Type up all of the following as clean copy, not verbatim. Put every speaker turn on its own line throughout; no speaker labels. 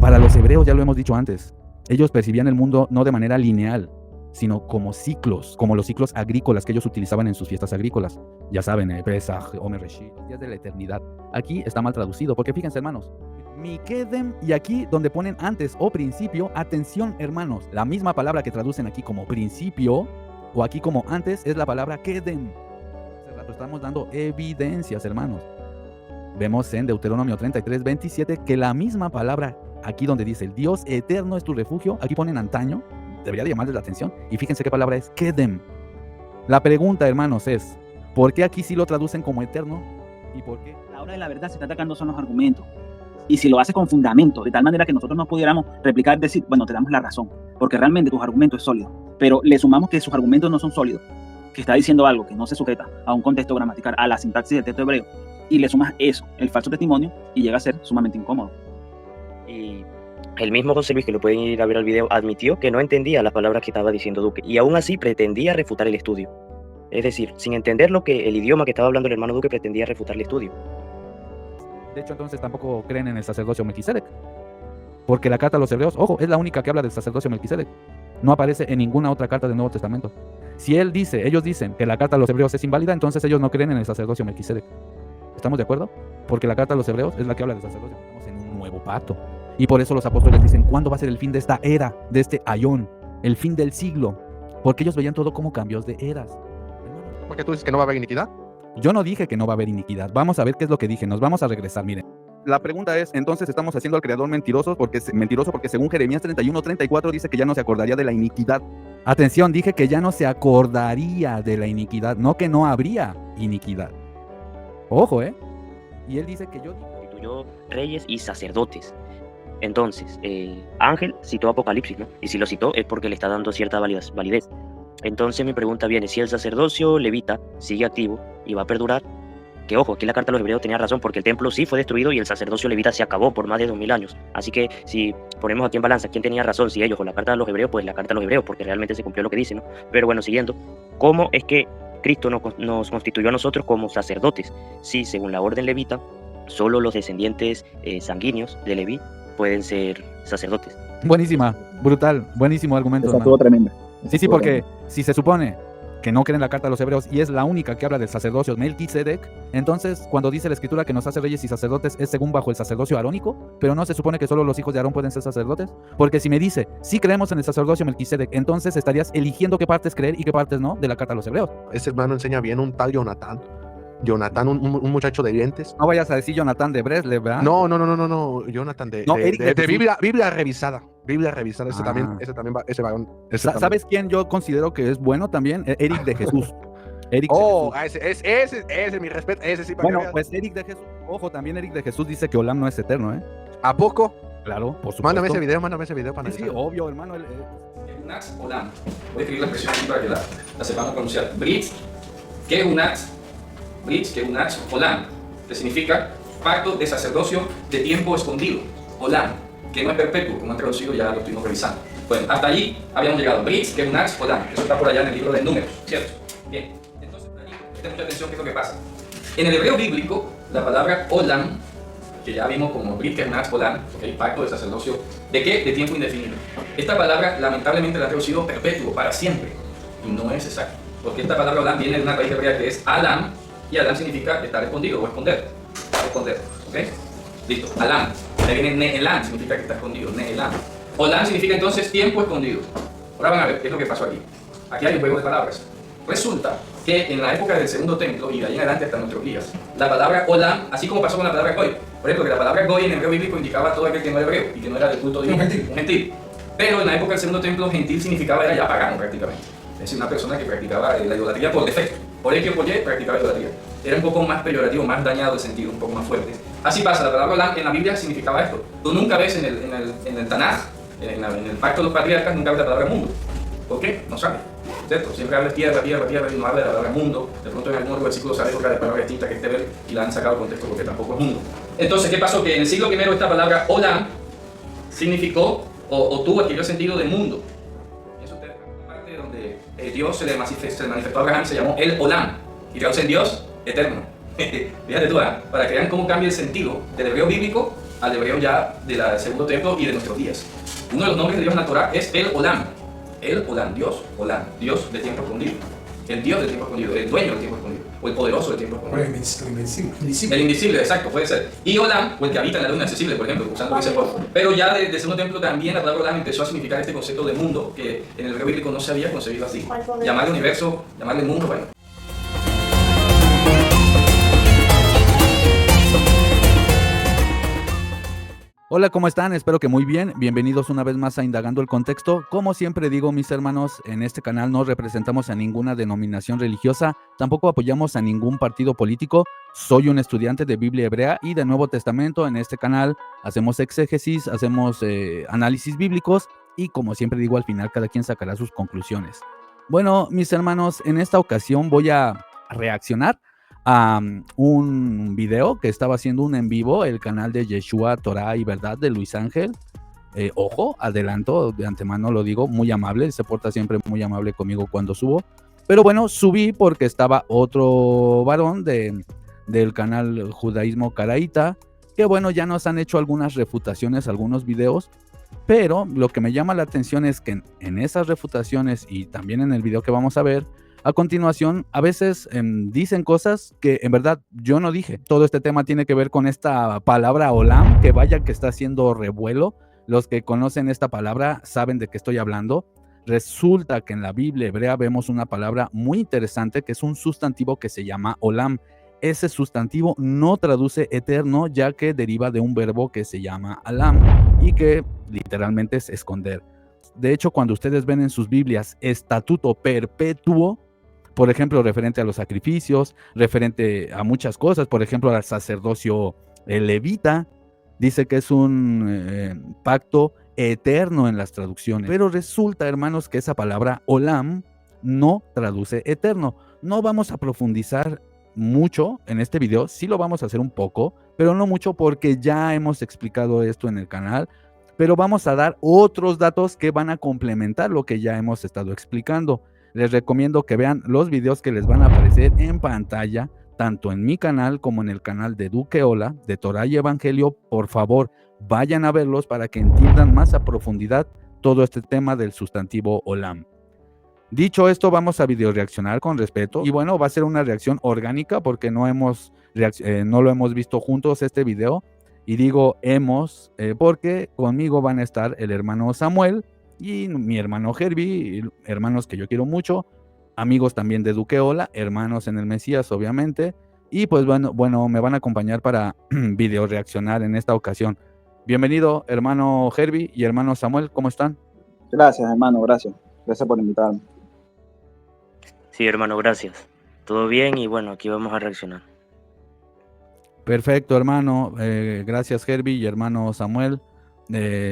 Para los hebreos, ya lo hemos dicho antes, ellos percibían el mundo no de manera lineal, sino como ciclos, como los ciclos agrícolas que ellos utilizaban en sus fiestas agrícolas. Ya saben, Pesaj, Omer Reshit, los días de la eternidad. Aquí está mal traducido, porque fíjense, hermanos, Mikedem, y aquí donde ponen antes o principio, atención, hermanos, la misma palabra que traducen aquí como principio, o aquí como antes, es la palabra Kedem. Hace rato estamos dando evidencias, hermanos. Vemos en Deuteronomio 33:27 que la misma palabra, aquí donde dice el Dios eterno es tu refugio, aquí ponen antaño, debería de llamarles la atención, y fíjense qué palabra es, Kedem. La pregunta, hermanos, es, ¿por qué aquí sí lo traducen como eterno? ¿Y por qué?
A la hora de la verdad se está atacando son los argumentos. Y si lo hace con fundamento, de tal manera que nosotros no pudiéramos replicar, decir, bueno, te damos la razón, porque realmente tus argumentos es sólido, pero le sumamos que sus argumentos no son sólidos, que está diciendo algo que no se sujeta a un contexto gramatical, a la sintaxis del texto hebreo, y le sumas eso, el falso testimonio, y llega a ser sumamente incómodo.
Y el mismo José Luis, que lo pueden ir a ver al video, admitió que no entendía las palabras que estaba diciendo Duque, y aún así pretendía refutar el estudio. Es decir, sin entender lo que el idioma que estaba hablando el hermano Duque, pretendía refutar el estudio.
De hecho, entonces tampoco creen en el sacerdocio Melquisedec, porque la carta a los hebreos, ojo, es la única que habla del sacerdocio Melquisedec. No aparece en ninguna otra carta del Nuevo Testamento. Si ellos dicen que la carta a los hebreos es inválida, entonces ellos no creen en el sacerdocio Melquisedec. ¿Estamos de acuerdo? Porque la carta a los hebreos es la que habla del sacerdocio. Estamos en un nuevo pacto. Y por eso los apóstoles dicen, ¿cuándo va a ser el fin de esta era, de este ayón? El fin del siglo. Porque ellos veían todo como cambios de eras.
Porque tú dices que no va a haber iniquidad.
Yo no dije que no va a haber iniquidad. Vamos a ver qué es lo que dije. Nos vamos a regresar, miren. La pregunta es, entonces estamos haciendo al Creador mentiroso porque según Jeremías 31:34 dice que ya no se acordaría de la iniquidad. Atención, dije que ya no se acordaría de la iniquidad, no que no habría iniquidad. Ojo, Y él dice que yo
Constituyó reyes y sacerdotes. Entonces, Ángel citó Apocalipsis, ¿no? Y si lo citó es porque le está dando cierta validez. Entonces mi pregunta viene, si el sacerdocio levita sigue activo y va a perdurar, que ojo, aquí la carta a los hebreos tenía razón, porque el templo sí fue destruido y el sacerdocio levita se acabó por más de 2000 años. Así que si ponemos aquí en balanza quién tenía razón, si ellos o la carta a los hebreos, pues la carta a los hebreos, porque realmente se cumplió lo que dice, ¿no? Pero bueno, siguiendo, ¿cómo es que Cristo nos constituyó a nosotros como sacerdotes? Sí, según la orden levita, solo los descendientes sanguíneos de Leví pueden ser sacerdotes.
Buenísima, brutal, buenísimo argumento.
Esa estuvo tremenda.
Sí, porque si se supone que no creen la carta a los hebreos y es la única que habla del sacerdocio Melquisedec, entonces cuando dice la escritura que nos hace reyes y sacerdotes es según bajo el sacerdocio arónico, pero no se supone que solo los hijos de Aarón pueden ser sacerdotes, porque si me dice, sí creemos en el sacerdocio Melquisedec, entonces estarías eligiendo qué partes creer y qué partes no de la carta a los hebreos.
Ese hermano enseña bien un tal Jonatán. Jonatán, un muchacho de dientes.
No vayas a decir Jonatán de Breslev, ¿verdad?
No. Jonathan de Biblia revisada. Biblia revisada. Ese también va, ese varón.
¿Sabes quién yo considero que es bueno también? Eric de Jesús.
Ese, mi respeto. Ese sí para
bueno, pues Eric de Jesús. Ojo, también Eric de Jesús dice que Olam no es eterno,
¿A poco?
Claro, por supuesto.
Mándame ese video para
sí, obvio, hermano.
Unax Olam. Voy a escribir la expresión aquí para que la sepamos pronunciar. Brit, que es Unax. Brit, que es Unax Olam, que significa pacto de sacerdocio de tiempo escondido. Olam, que no es perpetuo, como han traducido, ya lo estuvimos revisando. Bueno, hasta allí habíamos llegado. Brit, que es Unax Olam. Eso está por allá en el libro de Números, ¿cierto? Bien, entonces allí, presten mucha atención qué es lo que pasa. En el hebreo bíblico, la palabra Olam, que ya vimos como Brit, que es Unax Olam, ¿okay? Pacto de sacerdocio, ¿de qué? De tiempo indefinido. Esta palabra, lamentablemente, la han traducido perpetuo, para siempre. Y no es exacto. Porque esta palabra Olam viene de una raíz hebrea que es Alam, y Alam significa estar escondido o esconder. Esconder, ¿ok? Listo, Alam. De ahí viene Ne'elam, significa que está escondido, Ne'elam. Olam significa entonces tiempo escondido. Ahora van a ver qué es lo que pasó aquí. Aquí hay un juego de palabras. Resulta que en la época del segundo templo y de ahí en adelante hasta nuestros días, la palabra Olam, así como pasó con la palabra Goy, por ejemplo, que la palabra Goy en el hebreo bíblico indicaba a todo aquel que no era hebreo y que no era del culto divino, un gentil. Pero en la época del segundo templo, gentil significaba era ya pagano prácticamente. Es decir, una persona que practicaba la idolatría por defecto. Por X o por Y practicaba idolatría. Era un poco más peyorativo, más dañado el sentido, un poco más fuerte. Así pasa, la palabra Olam en la Biblia significaba esto. Tú nunca ves en el Tanaj, en el pacto de los patriarcas, nunca ves la palabra mundo. ¿Por qué? No sale. ¿Cierto? Siempre habla tierra, y no habla de la palabra mundo. De pronto en algún versículo sale otra de palabra distinta que esté ver y la han sacado del contexto porque tampoco es mundo. Entonces, ¿qué pasó? Que en el siglo I esta palabra Olam significó o tuvo adquirió el sentido de mundo. Eso es una parte donde Dios se le manifestó a Abraham y se llamó el Olam. Y traduce en Dios eterno. Fíjate tú, para que vean cómo cambia el sentido del hebreo bíblico al hebreo ya del segundo templo y de nuestros días. Uno de los nombres de Dios en la Torah es el Olam. El Olam, Dios, Olam, Dios del tiempo escondido. El Dios del tiempo escondido, el dueño del tiempo escondido, o el poderoso del tiempo escondido. El invisible, exacto, puede ser. Y Olam, o el que habita en la luna accesible, por ejemplo, usando ese poco. Pero ya del segundo templo también la palabra Olam empezó a significar este concepto de mundo, que en el hebreo bíblico no se había concebido así. Llamarle universo, llamarle mundo, bueno.
Hola, ¿cómo están? Espero que muy bien. Bienvenidos una vez más a Indagando el Contexto. Como siempre digo, mis hermanos, en este canal no representamos a ninguna denominación religiosa, tampoco apoyamos a ningún partido político. Soy un estudiante de Biblia hebrea y de Nuevo Testamento. En este canal hacemos exégesis, hacemos análisis bíblicos y, como siempre digo, al final cada quien sacará sus conclusiones. Bueno, mis hermanos, en esta ocasión voy a reaccionar a un video que estaba haciendo un en vivo, el canal de Yeshua, Torah y Verdad de Luis Ángel. Ojo, adelanto, de antemano lo digo, muy amable, se porta siempre muy amable conmigo cuando subo. Pero bueno, subí porque estaba otro varón del canal Judaísmo Caraíta, que bueno, ya nos han hecho algunas refutaciones, algunos videos, pero lo que me llama la atención es que en esas refutaciones y también en el video que vamos a ver, a continuación, a veces dicen cosas que en verdad yo no dije. Todo este tema tiene que ver con esta palabra olam, que vaya que está haciendo revuelo. Los que conocen esta palabra saben de qué estoy hablando. Resulta que en la Biblia hebrea vemos una palabra muy interesante que es un sustantivo que se llama olam. Ese sustantivo no traduce eterno, ya que deriva de un verbo que se llama alam y que literalmente es esconder. De hecho, cuando ustedes ven en sus Biblias estatuto perpetuo, por ejemplo, referente a los sacrificios, referente a muchas cosas, por ejemplo, al sacerdocio levita, dice que es un pacto eterno en las traducciones. Pero resulta, hermanos, que esa palabra olam no traduce eterno. No vamos a profundizar mucho en este video, sí lo vamos a hacer un poco, pero no mucho porque ya hemos explicado esto en el canal, pero vamos a dar otros datos que van a complementar lo que ya hemos estado explicando. Les recomiendo que vean los videos que les van a aparecer en pantalla, tanto en mi canal como en el canal de Duque Ola, de Torah y Evangelio. Por favor, vayan a verlos para que entiendan más a profundidad todo este tema del sustantivo olam. Dicho esto, vamos a video reaccionar con respeto. Y bueno, va a ser una reacción orgánica porque no lo hemos visto juntos este video. Y digo hemos porque conmigo van a estar el hermano Samuel y mi hermano Herbie, hermanos que yo quiero mucho, amigos también de Duque Ola, hermanos en el Mesías, obviamente, y pues bueno, me van a acompañar para video reaccionar en esta ocasión. Bienvenido, hermano Herbie y hermano Samuel, ¿cómo están?
Gracias, hermano, gracias. Gracias por invitarme.
Sí, hermano, gracias. Todo bien y bueno, aquí vamos a reaccionar.
Perfecto, hermano. Gracias, Herbie y hermano Samuel.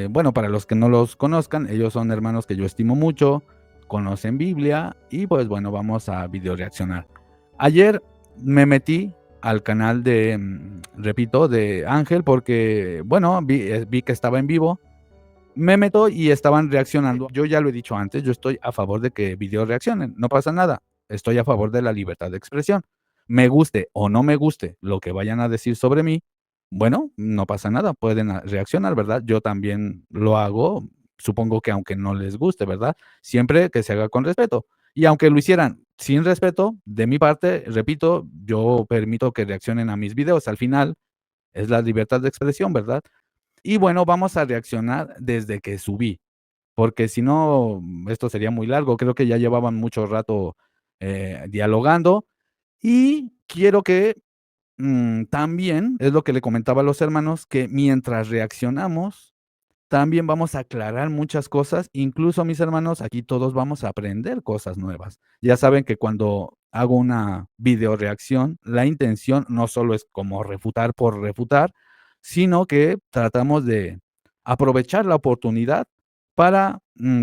Bueno, para los que no los conozcan, ellos son hermanos que yo estimo mucho, conocen Biblia y pues bueno, vamos a video reaccionar. Ayer me metí al canal repito, de Ángel porque, bueno, vi que estaba en vivo. Me meto y estaban reaccionando. Yo ya lo he dicho antes, yo estoy a favor de que video reaccionen, no pasa nada. Estoy a favor de la libertad de expresión. Me guste o no me guste lo que vayan a decir sobre mí, bueno, no pasa nada, pueden reaccionar, ¿verdad? Yo también lo hago, supongo que aunque no les guste, ¿verdad? Siempre que se haga con respeto. Y aunque lo hicieran sin respeto, de mi parte, repito, yo permito que reaccionen a mis videos. Al final, es la libertad de expresión, ¿verdad? Y bueno, vamos a reaccionar desde que subí, porque si no, esto sería muy largo. Creo que ya llevaban mucho rato dialogando y quiero que también, es lo que le comentaba a los hermanos, que mientras reaccionamos, también vamos a aclarar muchas cosas. Incluso, mis hermanos, aquí todos vamos a aprender cosas nuevas. Ya saben que cuando hago una video reacción, la intención no solo es como refutar por refutar, sino que tratamos de aprovechar la oportunidad para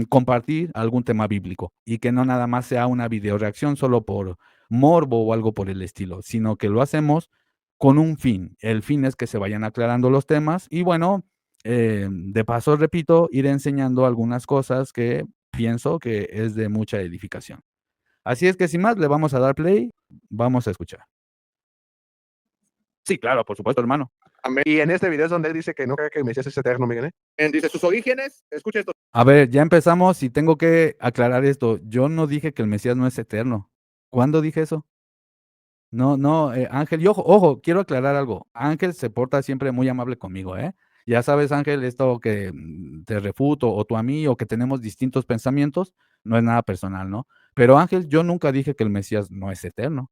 compartir algún tema bíblico y que no nada más sea una video reacción solo por morbo o algo por el estilo, sino que lo hacemos con un fin. El fin es que se vayan aclarando los temas y bueno, de paso, repito, ir enseñando algunas cosas que pienso que es de mucha edificación. Así es que sin más, le vamos a dar play, vamos a escuchar. Sí, claro, por supuesto, hermano.
Amén. Y en este video es donde él dice que no cree que el Mesías es eterno, Miguel. Él dice sus orígenes, escucha esto.
A ver, ya empezamos y tengo que aclarar esto. Yo no dije que el Mesías no es eterno. ¿Cuándo dije eso? No, no, Ángel, y ojo, quiero aclarar algo. Ángel se porta siempre muy amable conmigo, ¿eh? Ya sabes, Ángel, esto que te refuto, o tú a mí, o que tenemos distintos pensamientos, no es nada personal, ¿no? Pero Ángel, yo nunca dije que el Mesías no es eterno.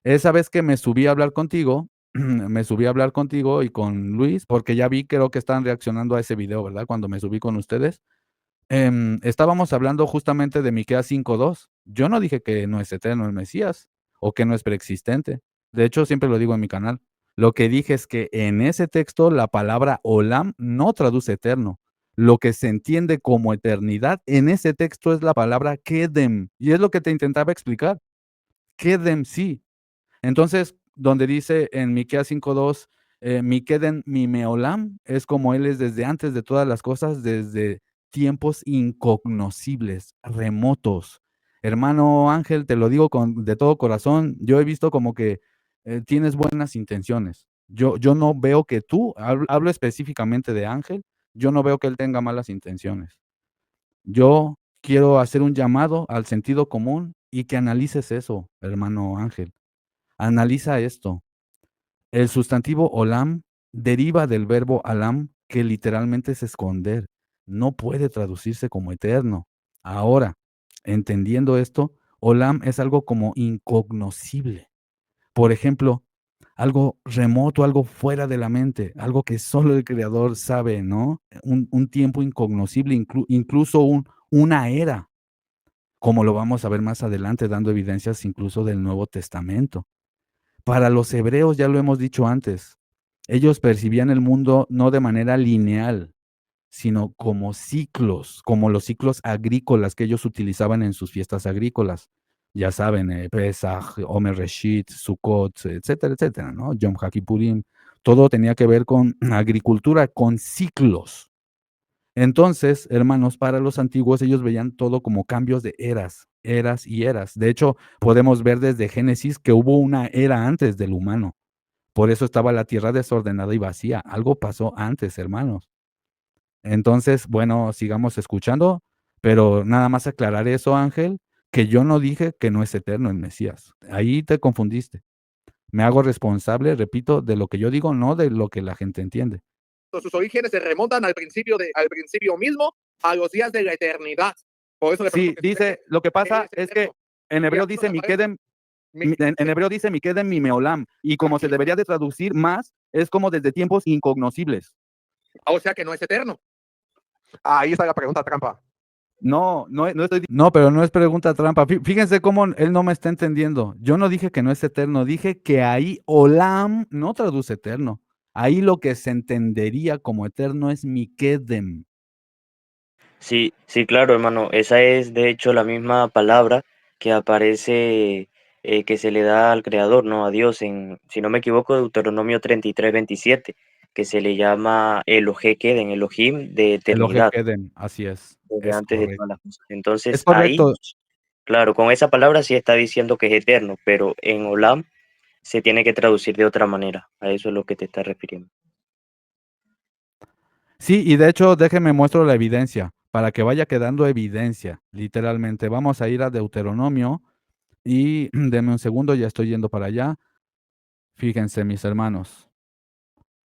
Esa vez que me subí a hablar contigo, me subí a hablar contigo y con Luis, porque ya vi, creo que están reaccionando a ese video, ¿verdad? Cuando me subí con ustedes. Estábamos hablando justamente de Miqueas 5:2. Yo no dije que no es eterno el Mesías o que no es preexistente. De hecho, siempre lo digo en mi canal. Lo que dije es que en ese texto la palabra olam no traduce eterno. Lo que se entiende como eternidad en ese texto es la palabra kedem. Y es lo que te intentaba explicar. Kedem sí. Entonces, donde dice en Miqueas 5:2, mi queden mi meolam, es como él es desde antes de todas las cosas, desde tiempos incognoscibles, remotos. Hermano Ángel, te lo digo de todo corazón, yo he visto como que tienes buenas intenciones. Yo no veo que tú, hablo específicamente de Ángel, yo no veo que él tenga malas intenciones. Yo quiero hacer un llamado al sentido común y que analices eso, hermano Ángel. Analiza esto. El sustantivo olam deriva del verbo alam, que literalmente es esconder. No puede traducirse como eterno. Ahora, entendiendo esto, olam es algo como incognoscible. Por ejemplo, algo remoto, algo fuera de la mente, algo que solo el creador sabe, ¿no? Un tiempo incognoscible, incluso una era, como lo vamos a ver más adelante, dando evidencias incluso del Nuevo Testamento. Para los hebreos, ya lo hemos dicho antes, ellos percibían el mundo no de manera lineal, sino como ciclos, como los ciclos agrícolas que ellos utilizaban en sus fiestas agrícolas. Ya saben, Pesach, Omer Reshit, Sukkot, etcétera, etcétera, ¿no? Yom HaKippurim. Todo tenía que ver con agricultura, con ciclos. Entonces, hermanos, para los antiguos ellos veían todo como cambios de eras, eras y eras. De hecho, podemos ver desde Génesis que hubo una era antes del humano. Por eso estaba la tierra desordenada y vacía. Algo pasó antes, hermanos. Entonces, bueno, sigamos escuchando, pero nada más aclarar eso, Ángel, que yo no dije que no es eterno el Mesías. Ahí te confundiste. Me hago responsable, repito, de lo que yo digo, no de lo que la gente entiende.
Sus orígenes se remontan al principio mismo, a los días de la eternidad. Por eso
sí, dice, lo que pasa es que en hebreo dice mi queden, en hebreo dice mi queden mi meolam, y como se debería de traducir más, es como desde tiempos incognoscibles.
O sea que no es eterno. Ahí está la pregunta trampa.
No, pero no es pregunta trampa. Fíjense cómo él no me está entendiendo. Yo no dije que no es eterno, dije que ahí olam no traduce eterno. Ahí lo que se entendería como eterno es mi kedem.
Sí, sí, claro, hermano. Esa es de hecho la misma palabra que aparece, que se le da al Creador, ¿no? A Dios, en, si no me equivoco, Deuteronomio 33:27, que se le llama Elohim, Elohim de
Elohe
eternidad,
kedem, así es.
desde
Es
antes de
correcto.
todas las cosas.
Es
Entonces, ahí,
correcto.
claro, con esa palabra sí está diciendo que es eterno, pero en Olam se tiene que traducir de otra manera. A eso es lo que te está refiriendo.
Sí, y de hecho, déjenme muestro la evidencia, para que vaya quedando evidencia, literalmente. Vamos a ir a Deuteronomio y denme un segundo, ya estoy yendo para allá. Fíjense, mis hermanos.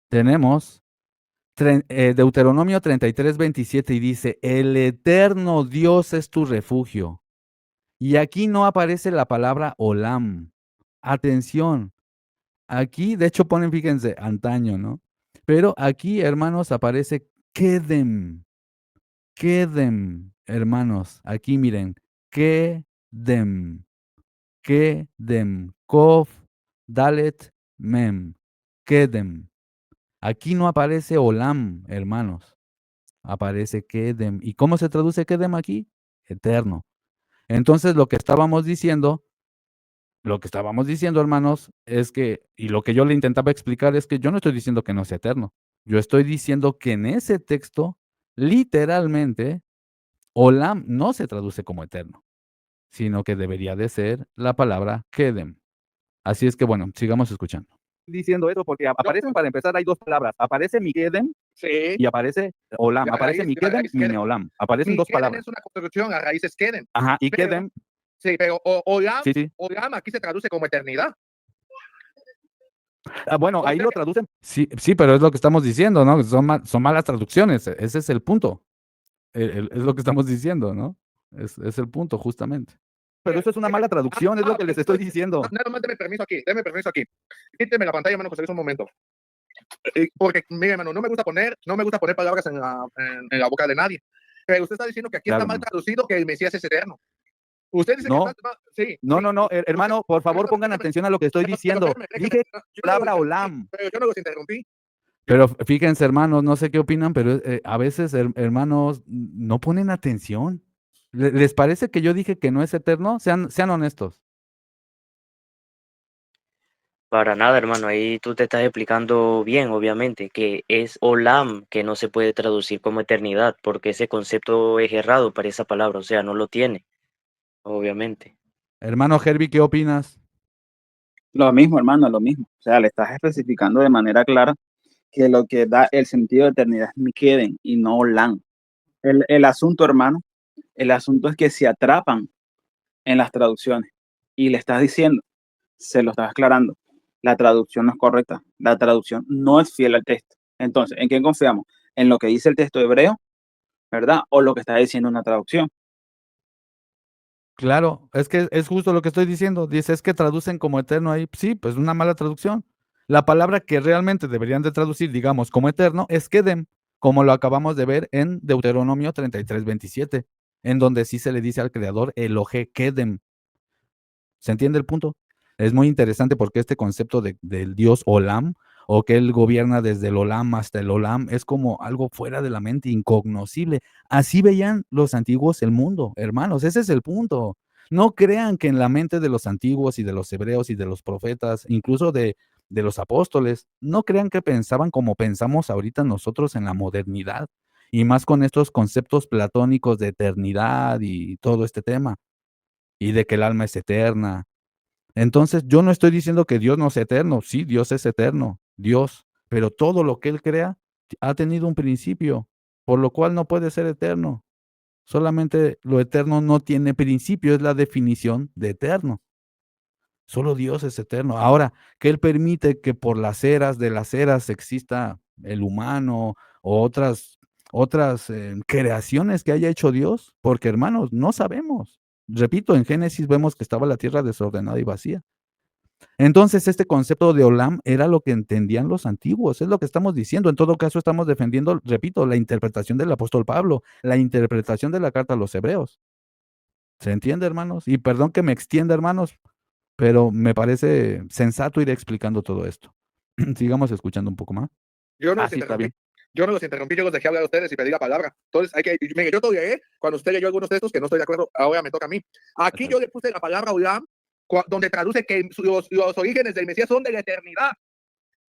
Tenemos Deuteronomio 33:27 y dice, el eterno Dios es tu refugio. Y aquí no aparece la palabra olam. Atención, aquí de hecho ponen, fíjense, antaño, ¿no? Pero aquí, hermanos, aparece kedem. Kedem, hermanos, aquí miren, kedem, kedem, kof, dalet, mem, kedem. Aquí no aparece olam, hermanos, aparece kedem. ¿Y cómo se traduce kedem aquí? Eterno. Entonces lo que estábamos diciendo, hermanos, es que, y lo que yo le intentaba explicar es que yo no estoy diciendo que no sea eterno. Yo estoy diciendo que en ese texto, literalmente, olam no se traduce como eterno, sino que debería de ser la palabra kedem. Así es que, bueno, sigamos escuchando. diciendo eso porque aparecen, para empezar, hay dos palabras. Aparece Miqueden
Sí.
y aparece Olam.
La
Aparece
raíz- la
Miqueden
raíz
y
queden.
Neolam. Aparecen dos
Queden
palabras.
es una construcción, a raíces queden.
Ajá, y
Pero-
Queden,
Sí, pero Olam,
sí, sí.
Olam aquí se traduce como eternidad.
Bueno, ahí
Entonces-
lo traducen. Sí, sí, pero es lo que estamos diciendo, ¿no? Son malas traducciones. Ese es el punto. Es lo que estamos diciendo, ¿no? Es el punto, justamente. Pero eso es una mala traducción, es lo que les estoy diciendo.
Nada más deme permiso aquí. Quíteme la pantalla, hermano, José Luis, un momento. Porque, mire, hermano, no me gusta poner palabras en la boca de nadie. Pero usted está diciendo que aquí
Claro,
está mal
hermano.
traducido, que el Mesías es eterno. Usted dice
No.
que está, sí.
No,
sí.
no, no, hermano, por favor pongan atención a lo que estoy diciendo. Dije palabra Olam.
Pero yo no los interrumpí.
Pero fíjense, hermanos, no sé qué opinan, pero a veces, hermanos, no ponen atención. ¿Les parece que yo dije que no es eterno? Sean honestos.
Para nada, hermano, ahí tú te estás explicando bien, obviamente, que es Olam, que no se puede traducir como eternidad, porque ese concepto es errado para esa palabra, o sea, no lo tiene, obviamente.
Hermano Herbie, ¿qué opinas?
Lo mismo, hermano, lo mismo. O sea, le estás especificando de manera clara que lo que da el sentido de eternidad es Miqueden y no Olam. El asunto, hermano, el asunto es que se atrapan en las traducciones y le estás diciendo, se lo estás aclarando, la traducción no es correcta, la traducción no es fiel al texto. Entonces, ¿en qué confiamos? ¿En lo que dice el texto hebreo, verdad? ¿O lo que está diciendo una traducción?
Claro, es que es justo lo que estoy diciendo. Dice, es que traducen como eterno ahí. Sí, pues una mala traducción. La palabra que realmente deberían de traducir, digamos, como eterno, es Kedem, como lo acabamos de ver en Deuteronomio 33:27, en donde sí se le dice al creador Elohe Kedem. ¿Se entiende el punto? Es muy interesante porque este concepto del dios Olam, o que él gobierna desde el Olam hasta el Olam, es como algo fuera de la mente, incognoscible. Así veían los antiguos el mundo, hermanos, ese es el punto. No crean que en la mente de los antiguos y de los hebreos y de los profetas, incluso de los apóstoles, no crean que pensaban como pensamos ahorita nosotros en la modernidad, y más con estos conceptos platónicos de eternidad y todo este tema, y de que el alma es eterna. Entonces, yo no estoy diciendo que Dios no sea eterno. Sí, Dios es eterno, Dios, pero todo lo que Él crea ha tenido un principio, por lo cual no puede ser eterno. Solamente lo eterno no tiene principio, es la definición de eterno. Solo Dios es eterno. Ahora, que Él permite que por las eras de las eras exista el humano o otras creaciones que haya hecho Dios, porque hermanos, no sabemos. Repito, en Génesis vemos que estaba la tierra desordenada y vacía. Entonces, este concepto de Olam era lo que entendían los antiguos, es lo que estamos diciendo. En todo caso, estamos defendiendo, repito, la interpretación del apóstol Pablo, la interpretación de la carta a los hebreos. ¿Se entiende, hermanos? Y perdón que me extienda, hermanos, pero me parece sensato ir explicando todo esto. Sigamos escuchando un poco más.
Yo no los
Sí, está
interrumpí.
bien.
Yo no los interrumpí, yo los dejé hablar a ustedes y pedí la palabra. Entonces, mire, yo toleré cuando usted leyó algunos textos que no estoy de acuerdo, ahora me toca a mí. Aquí yo le puse la palabra Olam, donde traduce que los orígenes del Mesías son de la eternidad.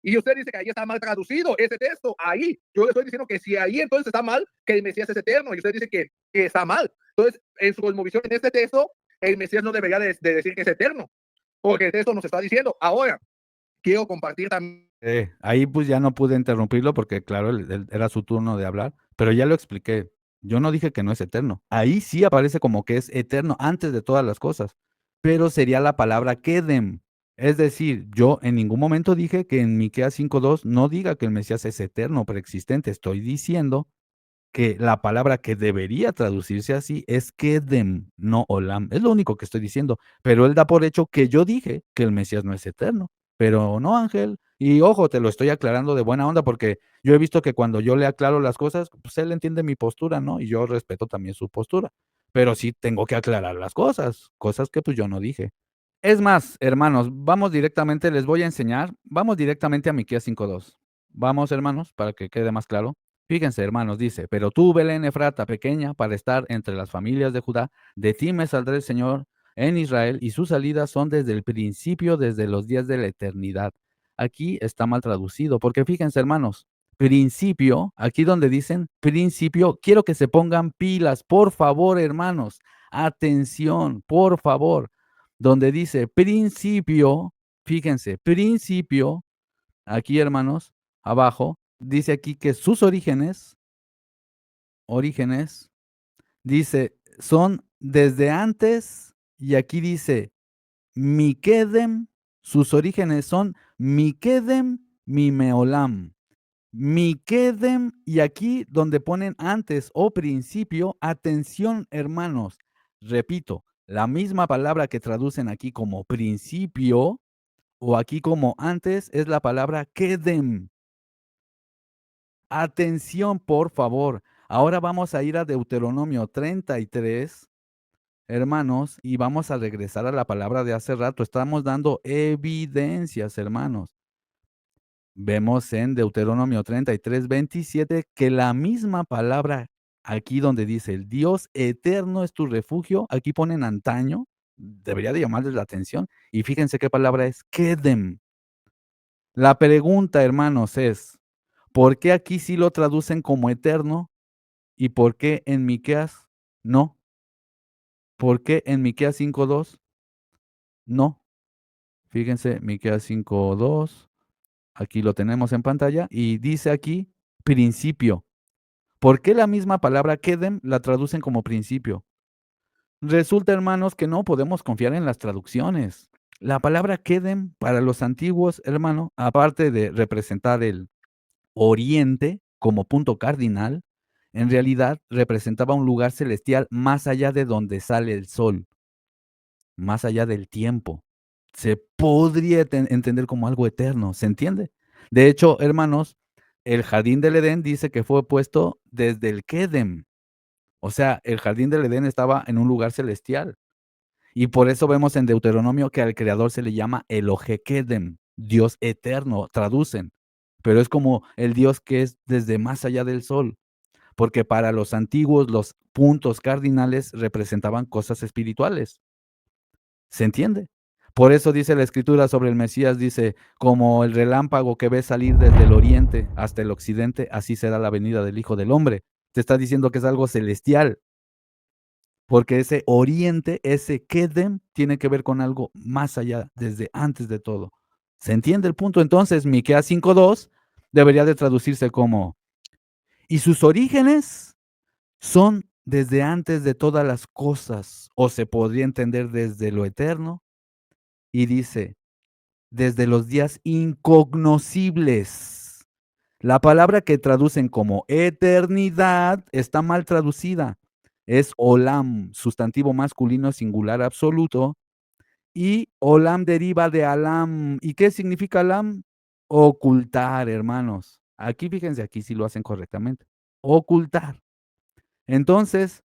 Y usted dice que ahí está mal traducido ese texto. Ahí, yo le estoy diciendo que si ahí entonces está mal, que el Mesías es eterno. Y usted dice que está mal. Entonces, en su cosmovisión, en este texto, el Mesías no debería de decir que es eterno. Porque el texto nos está diciendo. Ahora, quiero compartir también.
Ahí pues ya no pude interrumpirlo porque claro, era su turno de hablar, pero ya lo expliqué. Yo no dije que no es eterno. Ahí sí aparece como que es eterno antes de todas las cosas, pero sería la palabra Kedem. Es decir, yo en ningún momento dije que en Miqueas 5:2 no diga que el Mesías es eterno, preexistente. Estoy diciendo que la palabra que debería traducirse así es Kedem, no Olam. Es lo único que estoy diciendo, pero él da por hecho que yo dije que el Mesías no es eterno. Pero no, Ángel. Y ojo, te lo estoy aclarando de buena onda porque yo he visto que cuando yo le aclaro las cosas, pues él entiende mi postura, ¿no? Y yo respeto también su postura. Pero sí tengo que aclarar las cosas que pues yo no dije. Es más, hermanos, vamos directamente, les voy a enseñar, vamos directamente a Miqueas 5:2. Vamos, hermanos, para que quede más claro. Fíjense, hermanos, dice, pero tú, Belén Efrata, pequeña, para estar entre las familias de Judá, de ti me saldrá el Señor en Israel, y sus salidas son desde el principio, desde los días de la eternidad. Aquí está mal traducido, porque fíjense, hermanos, principio, aquí donde dicen principio, quiero que se pongan pilas, por favor, hermanos, atención, por favor, donde dice principio, fíjense, principio aquí, hermanos, abajo, dice aquí que sus orígenes, dice, son desde antes, y aquí dice, Mikedem, sus orígenes son Mikedem, Mimeolam. Mikedem, y aquí donde ponen antes o principio, atención, hermanos, repito, la misma palabra que traducen aquí como principio o aquí como antes es la palabra kedem. Atención, por favor. Ahora vamos a ir a Deuteronomio 33, hermanos, y vamos a regresar a la palabra de hace rato. Estamos dando evidencias, hermanos. Vemos en Deuteronomio 33, 27 que la misma palabra aquí donde dice el Dios eterno es tu refugio, aquí ponen antaño, debería de llamarles la atención, y fíjense qué palabra es kedem. La pregunta, hermanos, es, ¿por qué aquí sí lo traducen como eterno y por qué en Miqueas no? ¿Por qué en Miqueas 5:2 no? Fíjense, Miqueas 5:2, aquí lo tenemos en pantalla y dice aquí principio. ¿Por qué la misma palabra kedem la traducen como principio? Resulta, hermanos, que no podemos confiar en las traducciones. La palabra kedem para los antiguos, hermano, aparte de representar el oriente como punto cardinal, en realidad representaba un lugar celestial más allá de donde sale el sol, más allá del tiempo. Se podría entender como algo eterno, ¿se entiende? De hecho, hermanos, el jardín del Edén dice que fue puesto desde el Kedem. O sea, el jardín del Edén estaba en un lugar celestial. Y por eso vemos en Deuteronomio que al creador se le llama Elohe Kedem, Dios eterno, traducen. Pero es como el Dios que es desde más allá del sol, porque para los antiguos los puntos cardinales representaban cosas espirituales. ¿Se entiende? Por eso dice la escritura sobre el Mesías, dice, como el relámpago que ves salir desde el oriente hasta el occidente, así será la venida del Hijo del Hombre. Te está diciendo que es algo celestial, porque ese oriente, ese Kedem, tiene que ver con algo más allá, desde antes de todo. ¿Se entiende el punto? Entonces, Miqueas 5:2 debería de traducirse como, y sus orígenes son desde antes de todas las cosas, o se podría entender desde lo eterno, y dice, desde los días incognoscibles. La palabra que traducen como eternidad está mal traducida. Es olam, sustantivo masculino singular absoluto, y olam deriva de alam. ¿Y qué significa alam? Ocultar, hermanos. Aquí fíjense, aquí sí lo hacen correctamente. Ocultar. Entonces,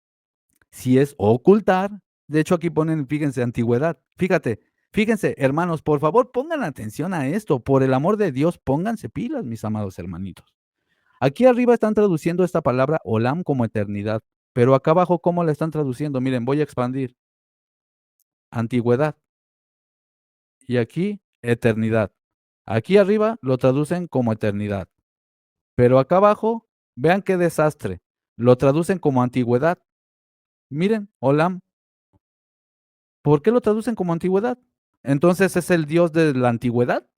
si es ocultar, de hecho aquí ponen, fíjense, antigüedad. Fíjense, hermanos, por favor, pongan atención a esto. Por el amor de Dios, pónganse pilas, mis amados hermanitos. Aquí arriba están traduciendo esta palabra olam como eternidad, pero acá abajo, ¿cómo la están traduciendo? Miren, voy a expandir. Antigüedad. Y aquí, eternidad. Aquí arriba lo traducen como eternidad. Pero acá abajo, vean qué desastre. Lo traducen como antigüedad. Miren, olam. ¿Por qué lo traducen como antigüedad? Entonces, ¿es el Dios de la antigüedad?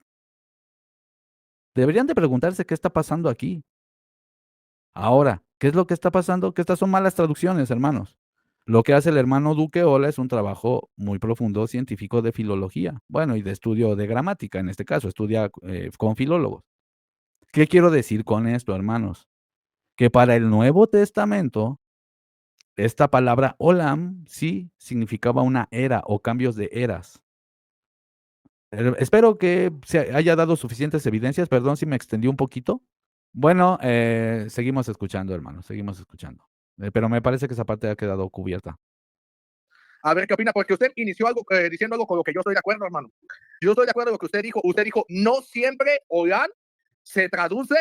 Deberían de preguntarse qué está pasando aquí. Ahora, ¿qué es lo que está pasando? Que estas son malas traducciones, hermanos. Lo que hace el hermano Duque Ola es un trabajo muy profundo científico de filología, bueno, y de estudio de gramática, en este caso, estudia con filólogos. ¿Qué quiero decir con esto, hermanos? Que para el Nuevo Testamento, esta palabra olam sí significaba una era o cambios de eras. Espero que se haya dado suficientes evidencias. Perdón si me extendí un poquito. Bueno, seguimos escuchando, hermano, seguimos escuchando. Pero me parece que esa parte ha quedado cubierta.
A ver qué opina, porque usted inició algo diciendo algo con lo que yo estoy de acuerdo, hermano. Yo estoy de acuerdo con lo que usted dijo. Usted dijo, no siempre Olam se traduce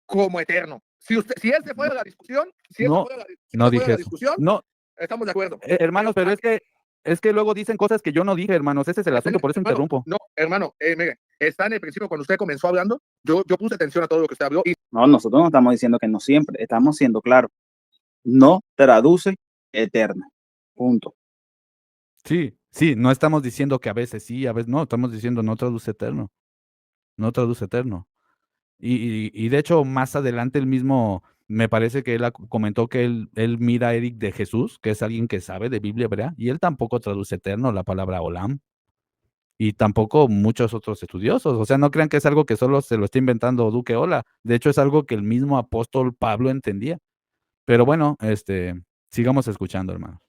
como eterno. Si él se fuera de la discusión,
No, no dije eso.
discusión,
No,
estamos de acuerdo.
hermanos, pero es que luego dicen cosas que yo no dije, hermanos. Ese es el asunto, por eso
hermano,
interrumpo.
No, hermano, mire, está en el principio cuando usted comenzó hablando, yo puse atención a todo lo que usted habló. Y
No, nosotros no estamos diciendo que no siempre, estamos siendo claros. No traduce eterno. Punto.
Sí, no estamos diciendo que a veces sí, a veces no, estamos diciendo no traduce eterno. no traduce eterno. Y de hecho, más adelante él mismo, me parece que él comentó que él mira a Eric de Jesús, que es alguien que sabe de Biblia hebrea, y él tampoco traduce eterno la palabra olam, y tampoco muchos otros estudiosos. O sea, no crean que es algo que solo se lo está inventando Duque Ola. De hecho, es algo que el mismo apóstol Pablo entendía. Pero bueno, sigamos escuchando, hermano.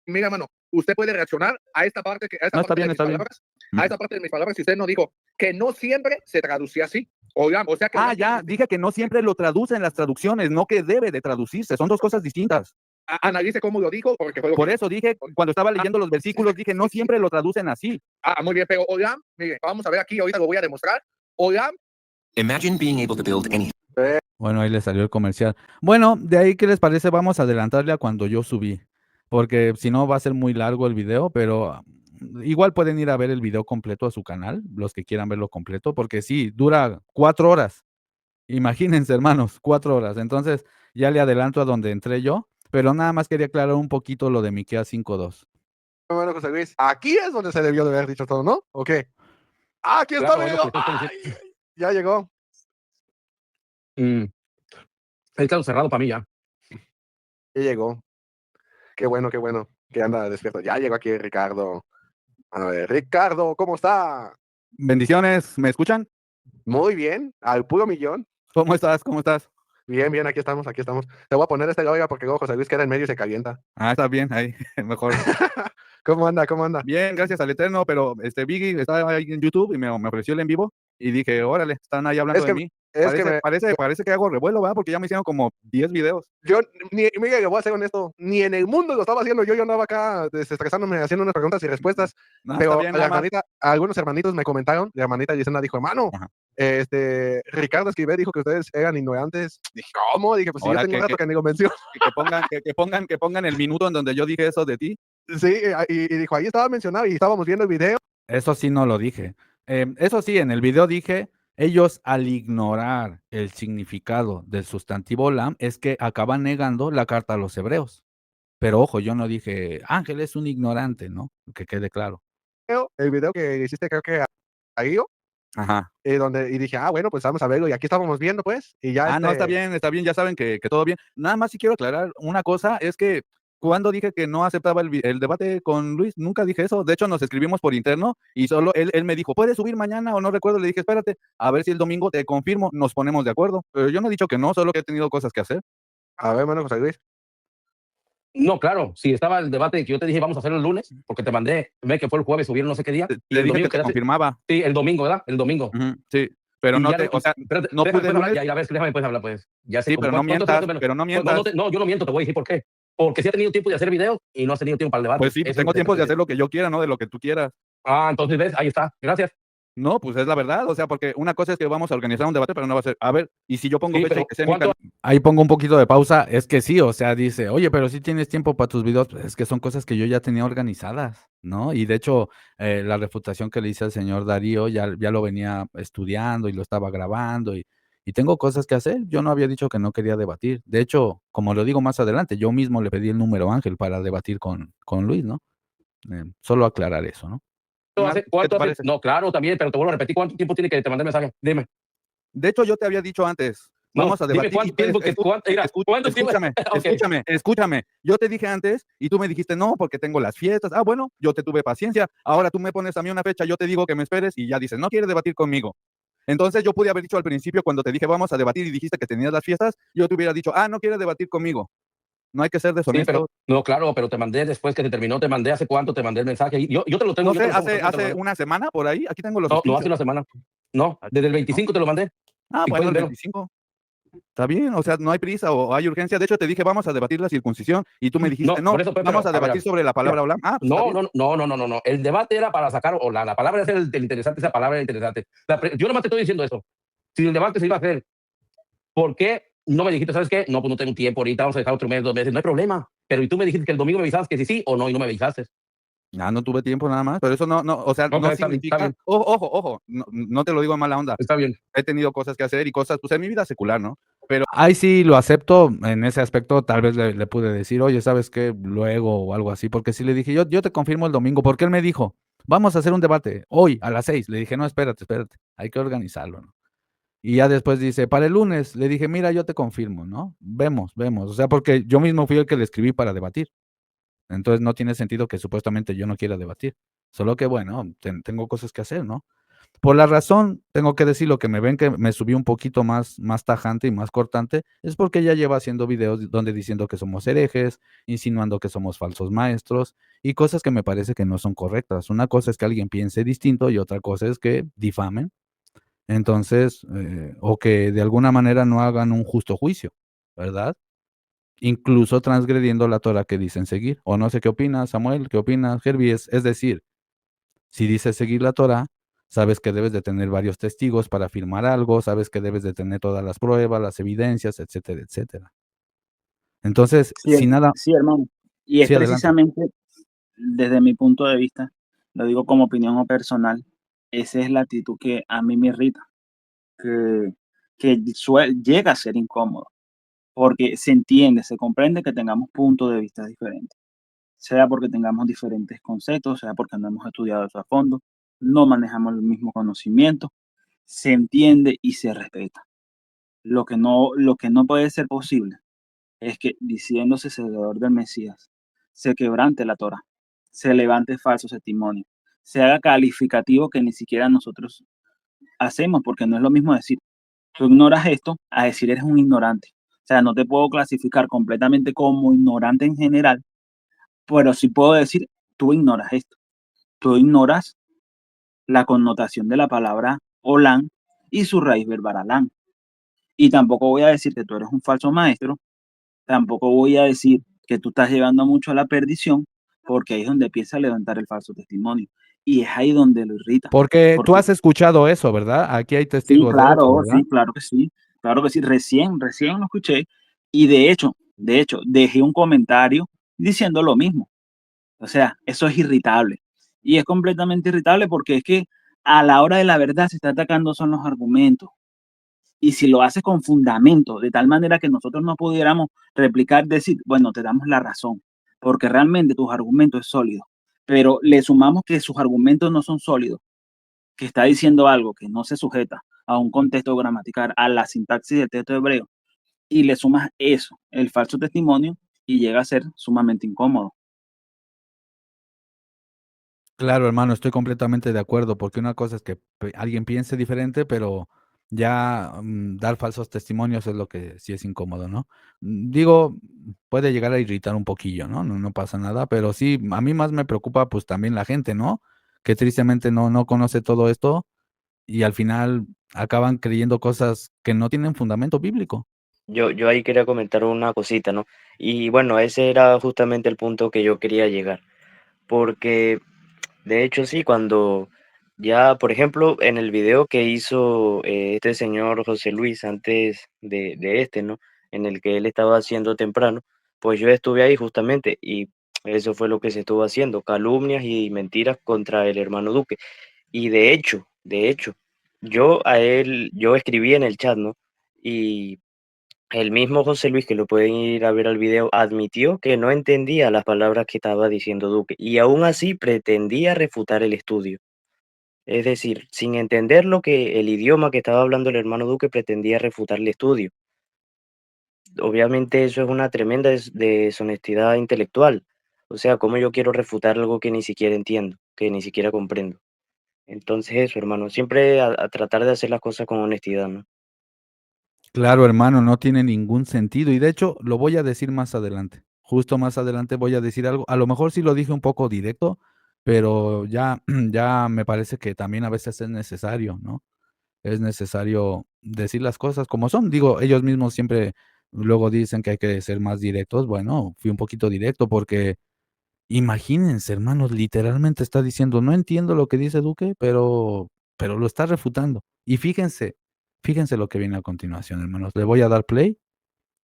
Mira, mano, usted puede reaccionar a esta parte, a esta
No, está
parte de
bien,
mis
está bien.
palabras, a esta parte de mis palabras, si usted no dijo que no siempre se traducía así. Olam, o sea que Olam
Ya, dije que no siempre lo traducen las traducciones, no que debe de traducirse, son dos cosas distintas.
analice cómo lo dijo, porque fue lo
Por
que
eso dije, cuando estaba leyendo los versículos, dije, no siempre lo traducen así.
muy bien, pero Olam, mire, vamos a ver aquí, ahorita lo voy a demostrar. Olam.
Imagine being able to build anything.
Bueno, ahí le salió el comercial. Bueno, de ahí, ¿qué les parece? Vamos a adelantarle a cuando yo subí, porque si no va a ser muy largo el video, pero igual pueden ir a ver el video completo a su canal, los que quieran verlo completo, porque sí, dura 4 horas. Imagínense, hermanos, 4 horas. Entonces, ya le adelanto a donde entré yo, pero nada más quería aclarar un poquito lo de Miqueas 5:2.
Bueno, José Luis, aquí es donde se debió de haber dicho todo, ¿no? ¿O qué? Aquí está,
Claro, es lo
amigo.
que estoy diciendo.
Ay, ya llegó.
El caso cerrado para mí ya.
Ya llegó. Qué bueno que anda despierto. Ya llegó aquí Ricardo. A ver, Ricardo, ¿cómo está?
Bendiciones, ¿me escuchan?
Muy bien, al puro millón.
¿Cómo estás? ¿Cómo estás?
Bien, aquí estamos, aquí estamos. Te voy a poner este oiga porque luego José Luis queda en medio y se calienta.
Está bien, ahí, mejor.
¿Cómo anda? ¿Cómo anda?
Bien, gracias al Eterno, pero Biggie estaba ahí en YouTube y me ofreció el en vivo y dije, órale, están ahí hablando
Es
de
que-
mí.
Es que me,
Parece que hago revuelo, ¿verdad? Porque ya me hicieron como 10 videos.
yo, mira, le voy a ser honesto, ni en el mundo lo estaba haciendo, yo andaba acá desestresándome, haciendo unas preguntas y respuestas,
No,
pero
está bien,
la
nada más.
hermanita, algunos hermanitos me comentaron, la hermanita Gisela dijo, hermano,
Ajá.
Ricardo Esquivel dijo que ustedes eran ignorantes. Dije, ¿cómo? Dije, pues si yo
Ahora
tengo un
que-
rato que ni lo menciono.
Que pongan el minuto en donde yo dije eso de ti.
Sí, y dijo, ahí estaba mencionado y estábamos viendo el video.
Eso sí no lo dije. Eso sí, en el video dije, ellos al ignorar el significado del sustantivo olam, es que acaban negando la carta a los hebreos. Pero ojo, yo no dije, Ángel es un ignorante, ¿no? Que quede claro.
El video que hiciste creo que a Guido,
Ajá.
y dije, bueno, pues vamos a verlo, y aquí estábamos viendo, pues, y ya
No, está bien, ya saben que todo bien. Nada más si quiero aclarar una cosa, es que cuando dije que no aceptaba el debate con Luis, nunca dije eso. De hecho, nos escribimos por interno y solo él me dijo, ¿puedes subir mañana o no recuerdo? Le dije, espérate, a ver si el domingo te confirmo, nos ponemos de acuerdo. Pero yo no he dicho que no, solo que he tenido cosas que hacer.
A ver, hermano José Luis.
No, claro, si estaba el debate que yo te dije vamos a hacerlo el lunes, porque te mandé, ve que fue el jueves, subieron no sé qué día.
Te
y el
dije
domingo
que te
quedaste-
confirmaba.
Sí, el domingo, ¿verdad? El domingo.
Ujú, sí, pero
Y
no
ya
te, o sea,
espérate,
no
déjame
pude
pues hablar,
lunes.
ya ves, déjame pues hablar, pues. Ya sé
Sí,
cómo-
pero no
¿cuánto-
mientas,
cuánto-
pero no
No,
mientas.
yo no miento, te voy a decir por qué. Porque sí has tenido tiempo de hacer videos y no has tenido tiempo para el debate.
Pues sí,
Eso es
tengo
lo que te
tiempo de
quiero
hacer lo que yo quiera, no de lo que tú quieras.
decir. Entonces ves, ahí está. Gracias.
No, pues es la verdad, o sea, porque una cosa es que vamos a organizar un debate, pero no va a ser, a ver, y si yo pongo
Sí,
fecha y
pero
que sea en mi
¿cuánto-
canal. Ahí pongo un poquito de pausa, es que sí, o sea, dice, oye, pero si tienes tiempo para tus videos, pues es que son cosas que yo ya tenía organizadas, ¿no? Y de hecho, la refutación que le hice al señor Darío ya lo venía estudiando y lo estaba grabando y tengo cosas que hacer. Yo no había dicho que no quería debatir. De hecho, como lo digo más adelante, yo mismo le pedí el número a Ángel para debatir con Luis, ¿no? Solo aclarar eso, ¿no? ¿Qué
¿Cuánto
te
hace?
parece?
No, claro, también, pero te vuelvo a repetir, ¿cuánto tiempo tiene que te mandar mensaje? Dime.
De hecho, yo te había dicho antes,
No,
vamos a
dime
debatir.
cuánto tiempo mira, ¿cuánto tiempo? Ok.
Escúchame. Yo te dije antes y tú me dijiste no, porque tengo las fiestas. Bueno, yo te tuve paciencia. Ahora tú me pones a mí una fecha, yo te digo que me esperes y ya dices, no quieres debatir conmigo. Entonces yo pude haber dicho al principio cuando te dije vamos a debatir y dijiste que tenías las fiestas, yo te hubiera dicho, no quieres debatir conmigo. No hay que ser
Sí,
deshonesto.
pero, no, claro, pero te mandé después que se terminó, te mandé hace cuánto, te mandé el mensaje. Yo te lo tengo.
No
yo te
sé,
lo tengo,
hace una semana por ahí, aquí tengo los
No,
screenshots.
hace una semana. No, desde el 25 te lo mandé. y
Bueno,
puedes
el
verlo.
25. Está bien, o sea, no hay prisa o hay urgencia. De hecho, te dije, vamos a debatir la circuncisión y tú me dijiste, no,
por eso, pero,
vamos a
ver,
debatir sobre la palabra olam. Pues está bien.
No. El debate era para sacar, o la palabra es el interesante, esa palabra es interesante. Yo nomás te estoy diciendo eso. Si el debate se iba a hacer, ¿por qué no me dijiste, sabes qué? No, pues no tengo tiempo ahorita, vamos a dejar otro mes, 2 meses, no hay problema. Pero y tú me dijiste que el domingo me avisabas que sí o no, y no me avisaste.
No tuve tiempo nada más, pero eso no, o sea,
Ok,
no
está bien,
significa,
está bien.
ojo, no te lo digo en mala onda.
Está bien.
He tenido cosas que hacer y cosas, pues en mi vida secular, ¿no? Pero ahí sí lo acepto, en ese aspecto tal vez le pude decir, oye, ¿sabes qué? Luego o algo así, porque sí le dije, yo te confirmo el domingo, porque él me dijo, vamos a hacer un debate hoy a las 6. Le dije, no, espérate, hay que organizarlo, ¿no? Y ya después dice, para el lunes, le dije, mira, yo te confirmo, ¿no? Vemos. O sea, porque yo mismo fui el que le escribí para debatir. Entonces no tiene sentido que supuestamente yo no quiera debatir. Solo que, bueno, tengo cosas que hacer, ¿no? Por la razón, tengo que decir lo que me ven que me subí un poquito más tajante y más cortante, es porque ella lleva haciendo videos donde diciendo que somos herejes, insinuando que somos falsos maestros y cosas que me parece que no son correctas. Una cosa es que alguien piense distinto y otra cosa es que difamen. Entonces, o que de alguna manera no hagan un justo juicio, ¿verdad? Incluso transgrediendo la Torah que dicen seguir. O no sé qué opinas, Samuel, qué opinas, Herbie. Es decir, si dices seguir la Torah, sabes que debes de tener varios testigos para afirmar algo, sabes que debes de tener todas las pruebas, las evidencias, etcétera, etcétera. Entonces,
Sí,
si nada,
sí, hermano. Y es
sí, adelante.
precisamente, desde mi punto de vista, lo digo como opinión o personal, esa es la actitud que a mí me irrita, que, llega a ser incómodo, porque se entiende, se comprende que tengamos puntos de vista diferentes, sea porque tengamos diferentes conceptos, sea porque no hemos estudiado eso a fondo, no manejamos el mismo conocimiento, se entiende y se respeta. Lo que no puede ser posible es que, diciéndose seguidor del Mesías, se quebrante la Torah, se levante falso testimonio, se haga calificativo que ni siquiera nosotros hacemos, porque no es lo mismo decir, tú ignoras esto, a decir eres un ignorante. O sea, no te puedo clasificar completamente como ignorante en general, pero sí puedo decir, tú ignoras esto, tú ignoras la connotación de la palabra Olán y su raíz verbal Alán. Y tampoco voy a decir que tú eres un falso maestro, tampoco voy a decir que tú estás llevando mucho a la perdición, porque ahí es donde empieza a levantar el falso testimonio. Y es ahí donde lo irrita.
Porque tú
Porque
has escuchado eso, ¿verdad? Aquí hay testigos de eso, ¿verdad?
sí, claro que sí, claro que sí. Recién lo escuché. Y de hecho, dejé un comentario diciendo lo mismo. O sea, eso es irritable. Y es completamente irritable porque es que a la hora de la verdad se está atacando son los argumentos. Y si lo haces con fundamento, de tal manera que nosotros no pudiéramos replicar, decir, bueno, te damos la razón, porque realmente tus argumentos es sólido, pero le sumamos que sus argumentos no son sólidos, que está diciendo algo que no se sujeta a un contexto gramatical, a la sintaxis del texto hebreo, y le sumas eso, el falso testimonio, y llega a ser sumamente incómodo.
Claro, hermano, estoy completamente de acuerdo, porque una cosa es que alguien piense diferente, pero ya dar falsos testimonios es lo que sí es incómodo, ¿no? Digo, puede llegar a irritar un poquillo, ¿no? No pasa nada, pero sí, a mí más me preocupa pues también la gente, ¿no? Que tristemente no conoce todo esto y al final acaban creyendo cosas que no tienen fundamento bíblico.
Yo ahí quería comentar una cosita, ¿no? Y bueno, ese era justamente el punto que yo quería llegar, porque de hecho sí, cuando ya, por ejemplo, en el video que hizo este señor José Luis antes de este, ¿no? En el que él estaba haciendo temprano, pues yo estuve ahí justamente y eso fue lo que se estuvo haciendo, calumnias y mentiras contra el hermano Duque. Y de hecho, yo escribí en el chat, ¿no? Y el mismo José Luis, que lo pueden ir a ver al video, admitió que no entendía las palabras que estaba diciendo Duque y aún así pretendía refutar el estudio. Es decir, sin entender lo que el idioma que estaba hablando el hermano Duque pretendía refutar el estudio. Obviamente eso es una tremenda deshonestidad intelectual. O sea, ¿cómo yo quiero refutar algo que ni siquiera entiendo, que ni siquiera comprendo? Entonces eso, hermano, siempre a tratar de hacer las cosas con honestidad, ¿no?
Claro, hermano, no tiene ningún sentido. Y de hecho, lo voy a decir más adelante. Justo más adelante voy a decir algo. A lo mejor sí lo dije un poco directo, pero ya, ya me parece que también a veces es necesario, ¿no? Es necesario decir las cosas como son. Digo, ellos mismos siempre luego dicen que hay que ser más directos. Bueno, fui un poquito directo porque imagínense, hermanos, literalmente está diciendo, no entiendo lo que dice Duque, pero lo está refutando. Y fíjense lo que viene a continuación, hermanos. Le voy a dar play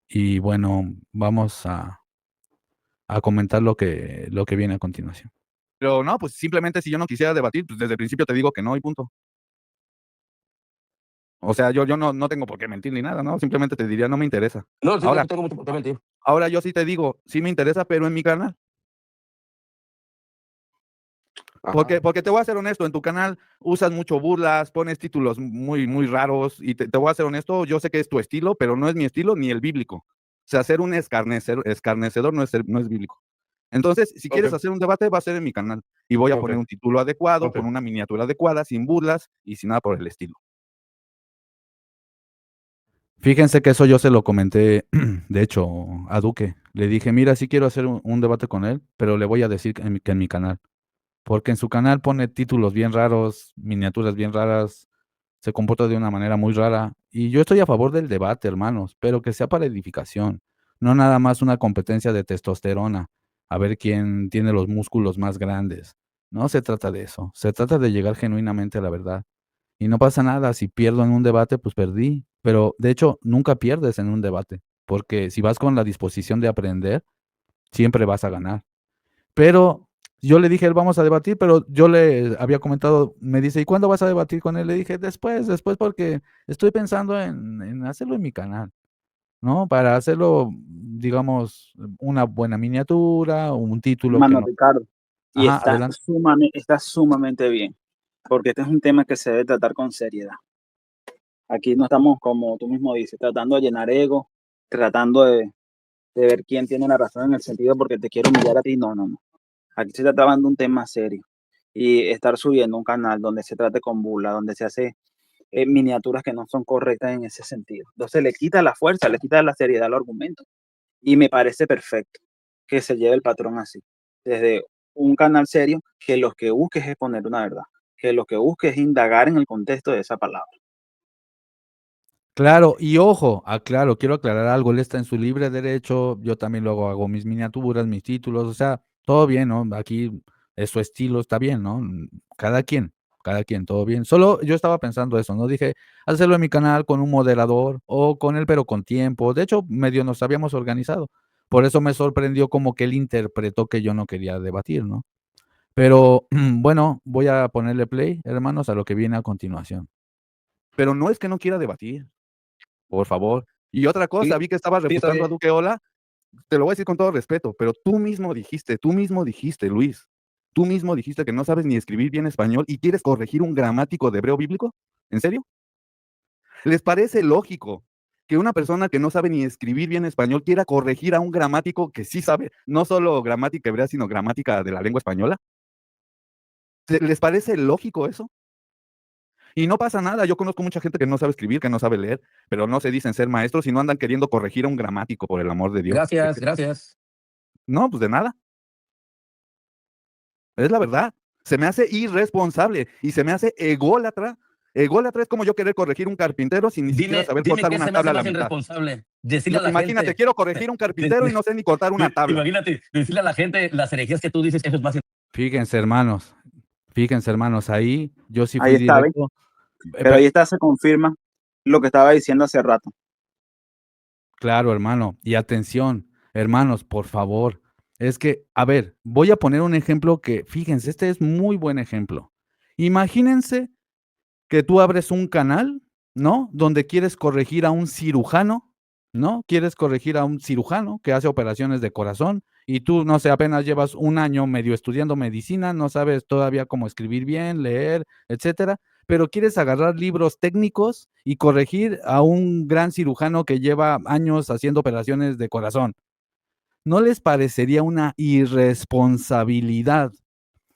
y bueno, vamos a comentar lo que viene a continuación. Pero no, pues simplemente si yo no quisiera debatir, pues desde el principio te digo que no y punto. O sea, yo no tengo por qué mentir ni nada, ¿no? Simplemente te diría, no me interesa.
No, sí,
Ahora,
no tengo mucho por qué mentir.
ahora yo sí te digo, sí me interesa, pero en mi canal.
Ajá.
Porque te voy a ser honesto, en tu canal usas mucho burlas, pones títulos muy, muy raros y te voy a ser honesto, yo sé que es tu estilo, pero no es mi estilo ni el bíblico. O sea, ser un escarnecedor no es bíblico. Entonces, si quieres
Ok,
hacer un debate, va a ser en mi canal y voy a
ok,
poner un título adecuado,
ok.
con una miniatura adecuada, sin burlas y sin nada por el estilo. Fíjense que eso yo se lo comenté, de hecho, a Duque. Le dije, mira, sí quiero hacer un debate con él, pero le voy a decir que en mi canal. Porque en su canal pone títulos bien raros, miniaturas bien raras, se comporta de una manera muy rara. Y yo estoy a favor del debate, hermanos, pero que sea para edificación, no nada más una competencia de testosterona, a ver quién tiene los músculos más grandes. No se trata de eso, se trata de llegar genuinamente a la verdad. Y no pasa nada, si pierdo en un debate, pues perdí. Pero de hecho, nunca pierdes en un debate, porque si vas con la disposición de aprender, siempre vas a ganar. Pero yo le dije: "Él vamos a debatir", pero yo le había comentado, me dice: "¿Y cuándo vas a debatir con él?". Le dije: después, porque estoy pensando en hacerlo en mi canal, ¿no? Para hacerlo, digamos, una buena miniatura, un título que
Hermano
no".
Ricardo, y
Ajá, adelante.
está sumamente bien, porque este es un tema que se debe tratar con seriedad. Aquí no estamos, como tú mismo dices, tratando de llenar ego, tratando de ver quién tiene la razón en el sentido porque te quiero humillar a ti. No, no, no. Aquí se está tratando un tema serio. Y estar subiendo un canal donde se trate con burla, donde se hace miniaturas que no son correctas en ese sentido. Entonces le quita la fuerza, le quita la seriedad al argumento. Y me parece perfecto que se lleve el patrón así. Desde un canal serio, que lo que busque es exponer una verdad, que lo que busque es indagar en el contexto de esa palabra.
Claro, y ojo, aclaro, quiero aclarar algo, él está en su libre derecho, yo también luego hago mis miniaturas, mis títulos, o sea, todo bien, ¿no? Aquí es su estilo, está bien, ¿no? Cada quien, todo bien. Solo yo estaba pensando eso, ¿no? Dije, hacerlo en mi canal con un moderador o con él, pero con tiempo. De hecho, medio nos habíamos organizado. Por eso me sorprendió como que él interpretó que yo no quería debatir, ¿no? Pero bueno, voy a ponerle play, hermanos, a lo que viene a continuación. Pero no es que no quiera debatir. Por favor. Y otra cosa,
Sí,
vi que estabas
sí, está
refutando a
bien.
Duque Ola, te lo voy a decir con todo respeto, pero tú mismo dijiste, Luis, tú mismo dijiste que no sabes ni escribir bien español y quieres corregir un gramático de hebreo bíblico. ¿En serio? ¿Les parece lógico que una persona que no sabe ni escribir bien español quiera corregir a un gramático que sí sabe, no solo gramática hebrea, sino gramática de la lengua española? ¿Les parece lógico eso? Y no pasa nada, yo conozco mucha gente que no sabe escribir, que no sabe leer, pero no se dicen ser maestros y no andan queriendo corregir a un gramático, por el amor de Dios.
Gracias, gracias.
No, pues de nada, es la verdad. Se me hace irresponsable y se me hace ególatra. Ególatra es como yo querer corregir un carpintero sin ni siquiera saber
Dime
cortar
qué
una
se me hace
tabla a la
más
mitad.
irresponsable. Decirle
No,
a la
imagínate,
gente,
quiero corregir un carpintero y no sé ni cortar una tabla.
imagínate, decirle a la gente las herejías que tú dices, eso es más.
Fíjense, hermanos, ahí yo sí
Ahí
fui
está, ¿ves?
directo.
Pero ahí está, se confirma lo que estaba diciendo hace rato.
Claro, hermano. Y atención, hermanos, por favor. Es que, a ver, voy a poner un ejemplo que, fíjense, este es muy buen ejemplo. Imagínense que tú abres un canal, ¿no? Donde quieres corregir a un cirujano, ¿no? Quieres corregir a un cirujano que hace operaciones de corazón y tú, no sé, apenas llevas un año medio estudiando medicina, no sabes todavía cómo escribir bien, leer, etcétera, pero quieres agarrar libros técnicos y corregir a un gran cirujano que lleva años haciendo operaciones de corazón. ¿No les parecería una irresponsabilidad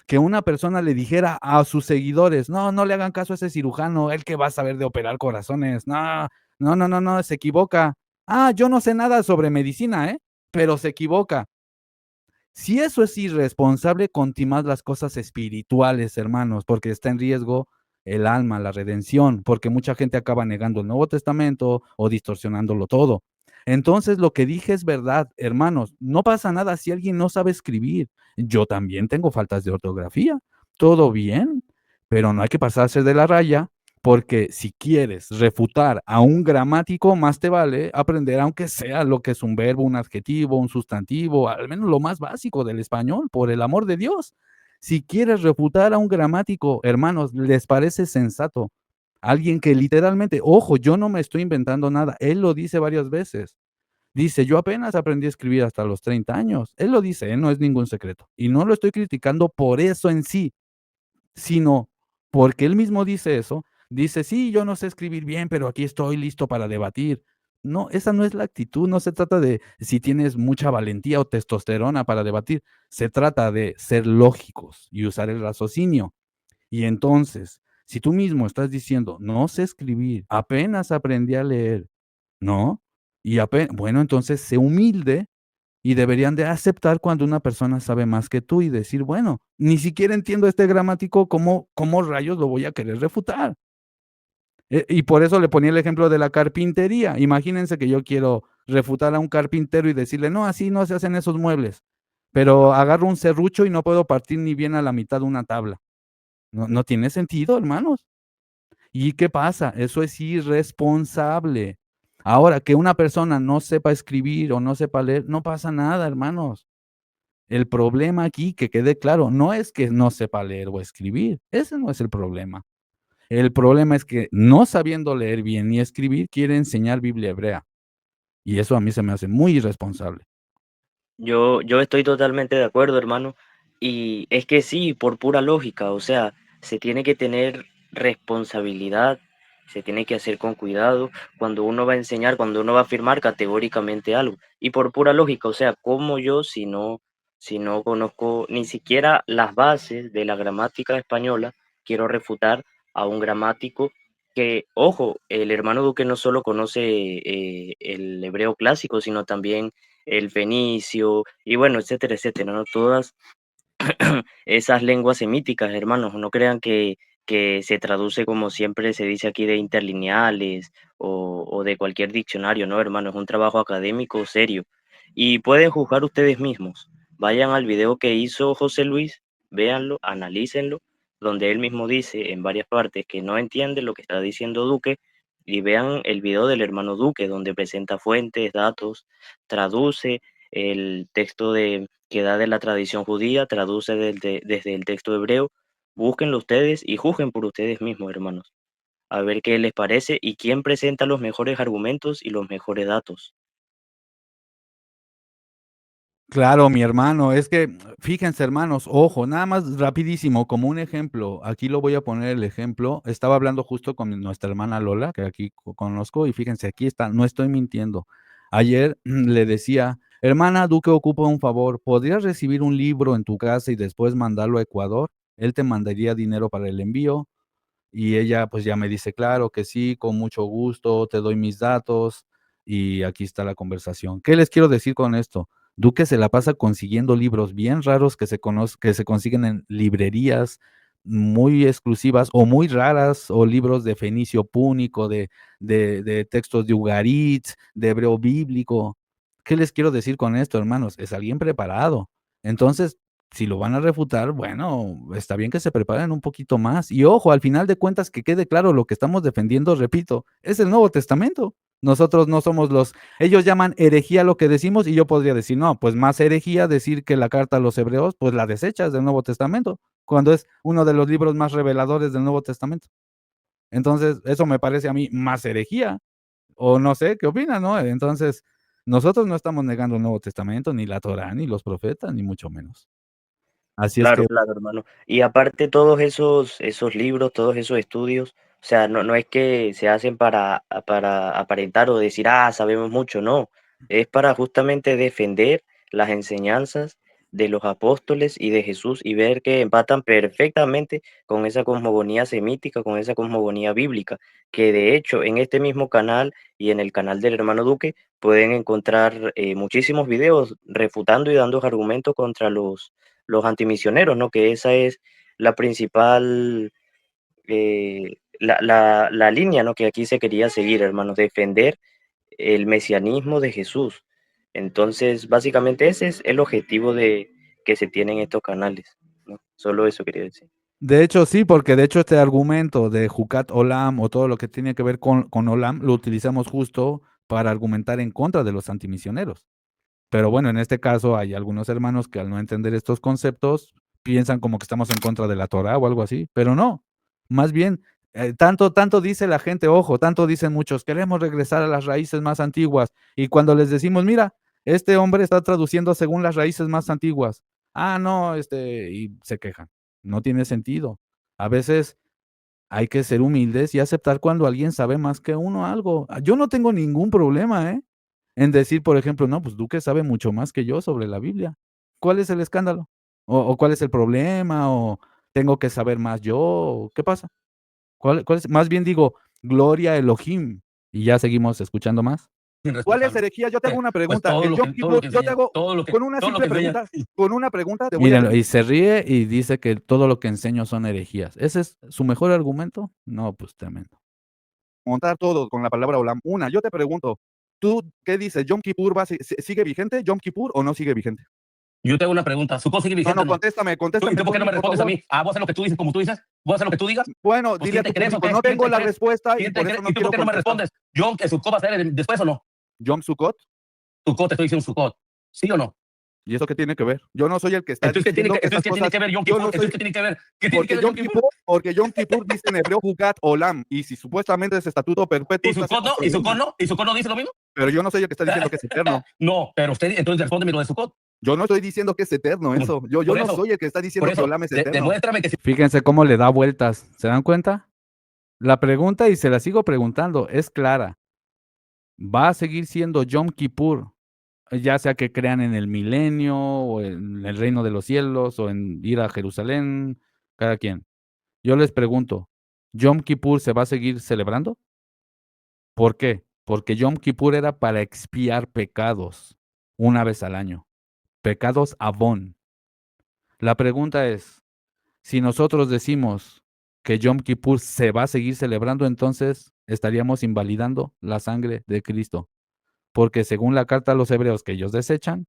que una persona le dijera a sus seguidores: "No, no le hagan caso a ese cirujano, él que va a saber de operar corazones, no, no, no, no, no, se equivoca"? Ah, yo no sé nada sobre medicina, pero se equivoca. Si eso es irresponsable, conti más las cosas espirituales, hermanos, porque está en riesgo el alma, la redención, porque mucha gente acaba negando el Nuevo Testamento o distorsionándolo todo. Entonces, lo que dije es verdad, hermanos, no pasa nada si alguien no sabe escribir. Yo también tengo faltas de ortografía, todo bien, pero no hay que pasarse de la raya, porque si quieres refutar a un gramático, más te vale aprender, aunque sea lo que es un verbo, un adjetivo, un sustantivo, al menos lo más básico del español, por el amor de Dios. Si quieres refutar a un gramático, hermanos, ¿les parece sensato? Alguien que literalmente, ojo, yo no me estoy inventando nada, él lo dice varias veces. Dice, yo apenas aprendí a escribir hasta los 30 años. Él lo dice, no es ningún secreto. Y no lo estoy criticando por eso en sí. sino porque él mismo dice eso, dice, sí, yo no sé escribir bien, pero aquí estoy listo para debatir. No, esa no es la actitud, no se trata de si tienes mucha valentía o testosterona para debatir, se trata de ser lógicos y usar el raciocinio. Y entonces, si tú mismo estás diciendo, no sé escribir, apenas aprendí a leer, ¿no? Y bueno, entonces sé humilde y deberían de aceptar cuando una persona sabe más que tú y decir, bueno, ni siquiera entiendo este gramático, ¿cómo rayos lo voy a querer refutar? Y por eso le ponía el ejemplo de la carpintería. Imagínense que yo quiero refutar a un carpintero y decirle, no, así no se hacen esos muebles, pero agarro un serrucho y no puedo partir ni bien a la mitad de una tabla. No tiene sentido, hermanos. ¿Y qué pasa? Eso es irresponsable. Ahora, que una persona no sepa escribir o no sepa leer, no pasa nada, hermanos. El problema aquí, que quede claro, no es que no sepa leer o escribir, ese no es el problema. El problema es que no sabiendo leer bien ni escribir, quiere enseñar Biblia hebrea. Y eso a mí se me hace muy irresponsable.
Yo estoy totalmente de acuerdo, hermano. Y es que sí, por pura lógica, o sea, se tiene que tener responsabilidad, se tiene que hacer con cuidado cuando uno va a enseñar, cuando uno va a afirmar categóricamente algo. Y por pura lógica, o sea, ¿cómo yo, si no conozco ni siquiera las bases de la gramática española, quiero refutar a un gramático que, ojo, el hermano Duque no solo conoce el hebreo clásico, sino también el fenicio, y bueno, etcétera, etcétera, ¿no? Todas esas lenguas semíticas, hermanos, no crean que se traduce como siempre se dice aquí de interlineales o de cualquier diccionario, ¿no, hermano? Es un trabajo académico serio. Y pueden juzgar ustedes mismos. Vayan al video que hizo José Luis, véanlo, analícenlo, donde él mismo dice en varias partes que no entiende lo que está diciendo Duque, y vean el video del hermano Duque, donde presenta fuentes, datos, traduce el texto que da de la tradición judía, traduce desde el texto hebreo. Búsquenlo ustedes y juzguen por ustedes mismos, hermanos, a ver qué les parece y quién presenta los mejores argumentos y los mejores datos.
Claro, mi hermano, es que fíjense, hermanos, ojo, nada más rapidísimo, como un ejemplo, aquí lo voy a poner el ejemplo. Estaba hablando justo con nuestra hermana Lola, que aquí conozco, y fíjense, aquí está, no estoy mintiendo. Ayer le decía, hermana Duque ocupa un favor, ¿podrías recibir un libro en tu casa y después mandarlo a Ecuador? Él te mandaría dinero para el envío. Y ella pues ya me dice, claro que sí, con mucho gusto, te doy mis datos y aquí está la conversación. ¿Qué les quiero decir con esto? Duque se la pasa consiguiendo libros bien raros que se consiguen en librerías muy exclusivas o muy raras, o libros de fenicio púnico, de textos de Ugarit, de hebreo bíblico. ¿Qué les quiero decir con esto, hermanos? Es alguien preparado. Entonces, si lo van a refutar, bueno, está bien que se preparen un poquito más. Y ojo, al final de cuentas, que quede claro, lo que estamos defendiendo, repito, es el Nuevo Testamento. Nosotros no somos ellos llaman herejía lo que decimos, y yo podría decir, no, pues más herejía decir que la carta a los hebreos, pues la desechas del Nuevo Testamento, cuando es uno de los libros más reveladores del Nuevo Testamento. Entonces, eso me parece a mí más herejía, o no sé, ¿qué opinan, no? Entonces, nosotros no estamos negando el Nuevo Testamento, ni la Torá, ni los profetas, ni mucho menos. Así es
Claro,
que
claro, hermano. Y aparte todos esos libros, todos esos estudios, o sea, no es que se hacen para aparentar o decir, ah, sabemos mucho, no. Es para justamente defender las enseñanzas de los apóstoles y de Jesús y ver que empatan perfectamente con esa cosmogonía semítica, con esa cosmogonía bíblica, que de hecho en este mismo canal y en el canal del hermano Duque pueden encontrar muchísimos videos refutando y dando argumentos contra los antimisioneros, ¿no? Que esa es la principal, la línea, ¿no? Que aquí se quería seguir, hermanos, defender el mesianismo de Jesús. Entonces, básicamente ese es el objetivo que se tiene en estos canales, ¿no? Solo eso quería decir.
de hecho, sí, porque de hecho este argumento de Jucat Olam o todo lo que tiene que ver con Olam lo utilizamos justo para argumentar en contra de los antimisioneros. Pero bueno, en este caso hay algunos hermanos que al no entender estos conceptos piensan como que estamos en contra de la Torah o algo así, pero no. Más bien, tanto dice la gente, ojo, tanto dicen muchos, queremos regresar a las raíces más antiguas. Y cuando les decimos, mira, este hombre está traduciendo según las raíces más antiguas. Ah, no, y se quejan. No tiene sentido. A veces hay que ser humildes y aceptar cuando alguien sabe más que uno algo. Yo no tengo ningún problema, en decir, por ejemplo, no, pues Duque sabe mucho más que yo sobre la Biblia. ¿Cuál es el escándalo? ¿O cuál es el problema? ¿O tengo que saber más yo? ¿O qué pasa? ¿Cuál es? Más bien digo, gloria a Elohim. Y ya seguimos escuchando más.
Sin
¿Cuál es
respetarlo.
herejía? Yo te hago una
Pues
pregunta.
todo
El
lo
Yom
que, todo lo
Kippur,
que
yo te
enseña,
hago
todo lo que,
con una
todo lo
simple
que enseña.
pregunta, te voy a
Pues
decir. Mírenlo, y se ríe y dice que todo lo que enseño son herejías. ¿Ese es su mejor argumento? No, pues tremendo. Montar todo con la palabra olam. Una, yo te pregunto, ¿tú qué dices? ¿Yom Kippur sigue vigente? ¿Yom Kippur o no sigue vigente?
Yo te hago una pregunta. ¿Su cosa sigue vigente o no?
Contéstame
¿Y tú por qué no
tú,
me
por
respondes a
favor.
mí? Ah, voy a hacer lo que tú dices, como tú dices. Voy a hacer lo que tú digas.
Bueno,
Pues,
dile a
¿quién
tu
te crees o
público,
qué?
no
¿Quién
tengo
te
la
crees?
respuesta y
¿Quién te
por
crees?
eso no
¿Y tú
quiero
por qué no me
contestar.
respondes? Yom, que Sukkot va a ser después o no.
¿Yom Sukkot?
Sukkot, te estoy diciendo Sukkot. ¿Sí o no?
¿Y eso qué tiene que ver? Yo no soy el que está
Entonces, ¿qué tiene
diciendo
que,
que esas
entonces, ¿qué tiene
cosas,
que ver Yom
yo
Kippur?
no
Entonces,
soy,
¿qué tiene que ver? ¿Qué tiene que ver Yom Kippur?
Porque Yom Kippur dice en hebreo Hugat Olam, y si supuestamente es estatuto perpetuo,
¿Y
estás
Sukkot
en
no?
un
¿Y Sukkot
problema.
no? ¿Y Sukkot no dice lo mismo?
Pero yo no soy el que está diciendo que es eterno.
No, pero usted, entonces respóndeme lo de Sukkot.
Yo no estoy diciendo que es eterno eso. Yo
Por
no
eso,
soy el que está
por
diciendo que
eso,
Olam es eterno.
demuéstrame que sí.
Fíjense cómo le da vueltas. ¿Se dan cuenta? La pregunta, y se la sigo preguntando, es clara. Va a seguir siendo Yom Kippur, ya sea que crean en el milenio, o en el reino de los cielos, o en ir a Jerusalén, cada quien. Yo les pregunto, ¿Yom Kippur se va a seguir celebrando? ¿Por qué? Porque Yom Kippur era para expiar pecados una vez al año. Pecados avón. La pregunta es, si nosotros decimos que Yom Kippur se va a seguir celebrando, entonces estaríamos invalidando la sangre de Cristo. Porque según la carta a los hebreos que ellos desechan,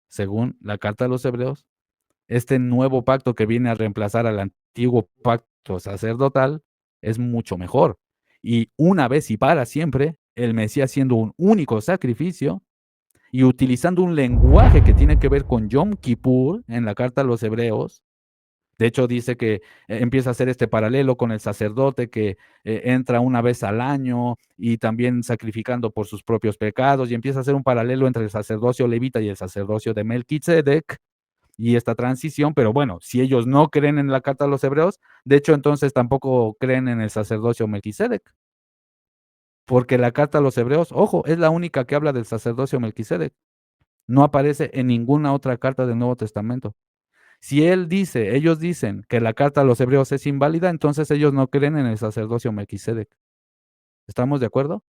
según la carta a los hebreos, este nuevo pacto que viene a reemplazar al antiguo pacto sacerdotal es mucho mejor. Y una vez y para siempre, el Mesías siendo un único sacrificio y utilizando un lenguaje que tiene que ver con Yom Kippur en la carta a los hebreos. De hecho, dice que empieza a hacer este paralelo con el sacerdote que entra una vez al año y también sacrificando por sus propios pecados, y empieza a hacer un paralelo entre el sacerdocio levita y el sacerdocio de Melquisedec y esta transición. Pero bueno, si ellos no creen en la carta a los hebreos, de hecho, entonces tampoco creen en el sacerdocio Melquisedec. Porque la carta a los hebreos, ojo, es la única que habla del sacerdocio Melquisedec. No aparece en ninguna otra carta del Nuevo Testamento. Si ellos dicen que la carta a los hebreos es inválida, entonces ellos no creen en el sacerdocio Melquisedec. ¿Estamos de acuerdo?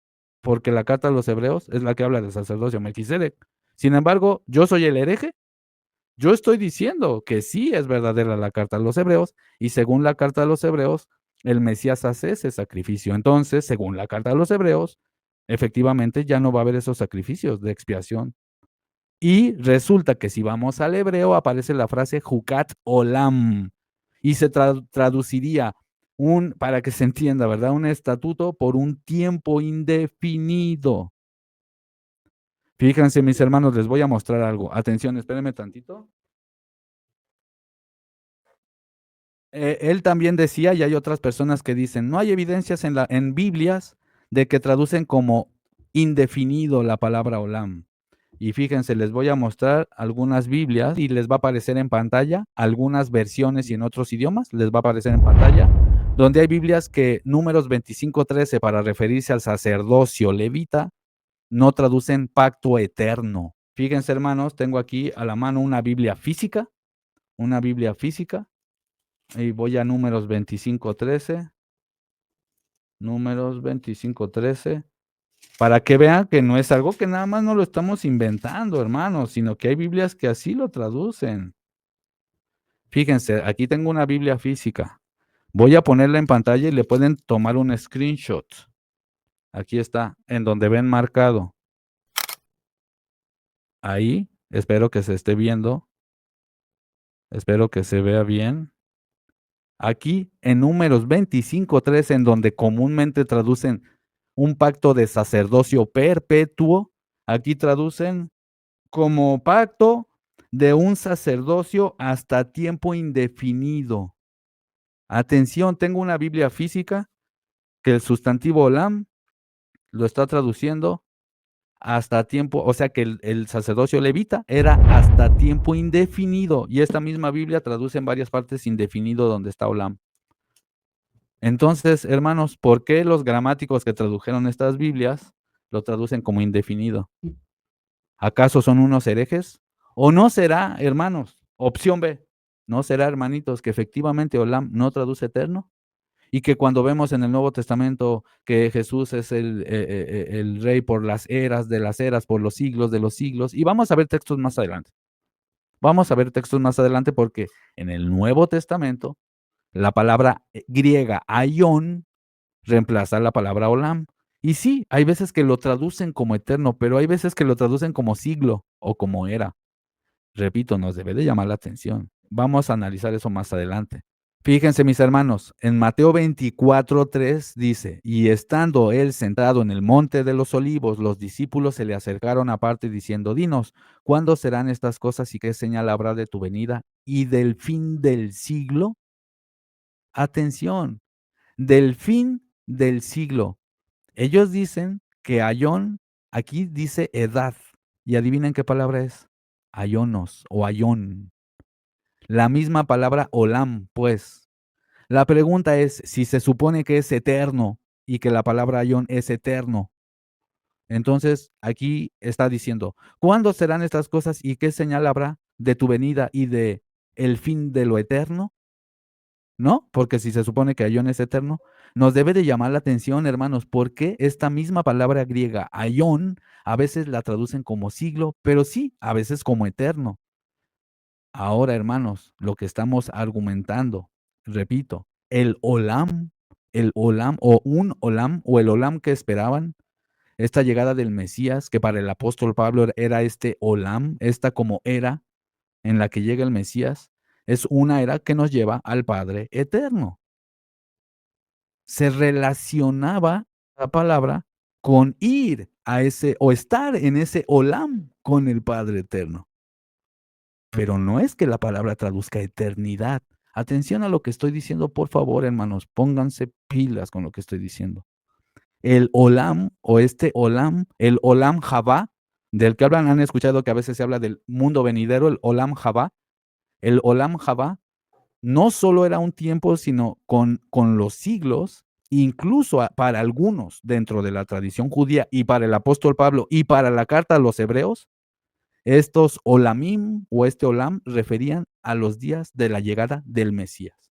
Porque la carta a los hebreos es la que habla del sacerdocio Melquisedec. Sin embargo, yo soy el hereje. Yo estoy diciendo que sí es verdadera la carta a los hebreos, y según la carta a los hebreos, el Mesías hace ese sacrificio. Entonces, según la carta a los hebreos, efectivamente ya no va a haber esos sacrificios de expiación. Y resulta que si vamos al hebreo aparece la frase Hukat Olam y se traduciría para que se entienda, ¿verdad? Un estatuto por un tiempo indefinido. Fíjense, mis hermanos, les voy a mostrar algo. Atención, espérenme tantito. Él también decía, y hay otras personas que dicen, no hay evidencias en Biblias de que traducen como indefinido la palabra Olam. Y fíjense, les voy a mostrar algunas Biblias y les va a aparecer en pantalla, algunas versiones y en otros idiomas les va a aparecer en pantalla, donde hay Biblias que Números 25:13 para referirse al sacerdocio levita no traducen pacto eterno. Fíjense, hermanos, tengo aquí a la mano una Biblia física, y voy a Números 25:13, Números 25:13. Para que vean que no es algo que nada más no lo estamos inventando, hermanos, sino que hay Biblias que así lo traducen. Fíjense, aquí tengo una Biblia física. Voy a ponerla en pantalla y le pueden tomar un screenshot. Aquí está, en donde ven marcado. Ahí, espero que se esté viendo. Espero que se vea bien. Aquí, en Números 25:13, en donde comúnmente traducen un pacto de sacerdocio perpetuo, aquí traducen como pacto de un sacerdocio hasta tiempo indefinido. Atención, tengo una Biblia física que el sustantivo olam lo está traduciendo hasta tiempo, o sea que el sacerdocio levita era hasta tiempo indefinido, y esta misma Biblia traduce en varias partes indefinido donde está olam. Entonces, hermanos, ¿por qué los gramáticos que tradujeron estas Biblias lo traducen como indefinido? ¿Acaso son unos herejes? ¿O no será, hermanos? Opción B, ¿no será, hermanitos, que efectivamente Olam no traduce eterno? Y que cuando vemos en el Nuevo Testamento que Jesús es el rey por las eras de las eras, por los siglos de los siglos, y vamos a ver textos más adelante. Vamos a ver textos más adelante porque en el Nuevo Testamento la palabra griega aion reemplaza la palabra olam. Y sí, hay veces que lo traducen como eterno, pero hay veces que lo traducen como siglo o como era. Repito, nos debe de llamar la atención. Vamos a analizar eso más adelante. Fíjense, mis hermanos, en Mateo 24:3 dice, y estando él sentado en el monte de los olivos, los discípulos se le acercaron aparte diciendo, dinos, ¿cuándo serán estas cosas y qué señal habrá de tu venida y del fin del siglo? Atención, del fin del siglo. Ellos dicen que ayón, aquí dice edad, y adivinen qué palabra es, ayonos o ayón. La misma palabra olam, pues. La pregunta es, si se supone que es eterno y que la palabra ayón es eterno, entonces aquí está diciendo, ¿cuándo serán estas cosas y qué señal habrá de tu venida y de el fin de lo eterno? ¿No? Porque si se supone que ayón es eterno, nos debe de llamar la atención, hermanos, porque esta misma palabra griega, ayón, a veces la traducen como siglo, pero sí, a veces como eterno. Ahora, hermanos, lo que estamos argumentando, repito, el olam o un olam o el olam que esperaban, esta llegada del Mesías, que para el apóstol Pablo era este olam, esta como era en la que llega el Mesías, es una era que nos lleva al Padre eterno. Se relacionaba la palabra con ir a ese o estar en ese olam con el Padre eterno. Pero no es que la palabra traduzca eternidad. Atención a lo que estoy diciendo, por favor, hermanos, pónganse pilas con lo que estoy diciendo. El olam o este olam, el olam Jabá, del que hablan, han escuchado que a veces se habla del mundo venidero, el olam Jabá. El olam Jabá no solo era un tiempo, sino con los siglos, incluso para algunos dentro de la tradición judía y para el apóstol Pablo y para la carta a los hebreos, estos olamim o este olam referían a los días de la llegada del Mesías.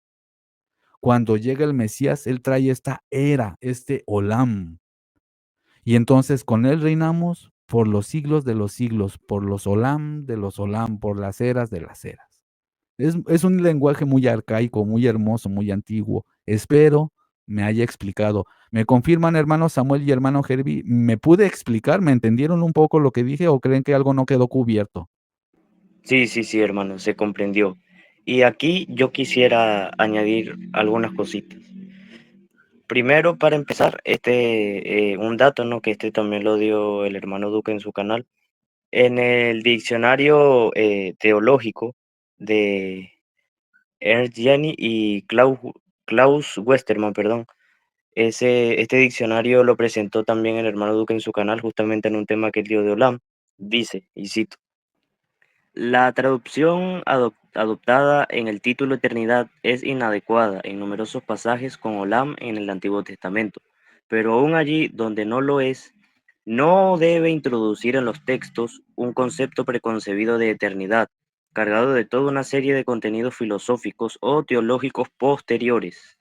Cuando llega el Mesías, él trae esta era, este olam. Y entonces con él reinamos por los siglos de los siglos, por los olam de los olam, por las eras de las eras. Es un lenguaje muy arcaico, muy hermoso, muy antiguo. Espero me haya explicado. ¿Me confirman, hermano Samuel y hermano Herbie? ¿Me pude explicar? ¿Me entendieron un poco lo que dije o creen que algo no quedó cubierto?
Sí, hermano, se comprendió. Y aquí yo quisiera añadir algunas cositas. Primero, para empezar, un dato, ¿no? Que también lo dio el hermano Duque en su canal. En el diccionario teológico de Ernst Jani y Klaus Westermann, perdón, este diccionario lo presentó también el hermano Duque en su canal, justamente en un tema que él dio de Olam. Dice, y cito, la traducción adoptada en el título Eternidad es inadecuada en numerosos pasajes con Olam en el Antiguo Testamento, pero aún allí donde no lo es, no debe introducir en los textos un concepto preconcebido de eternidad, cargado de toda una serie de contenidos filosóficos o teológicos posteriores.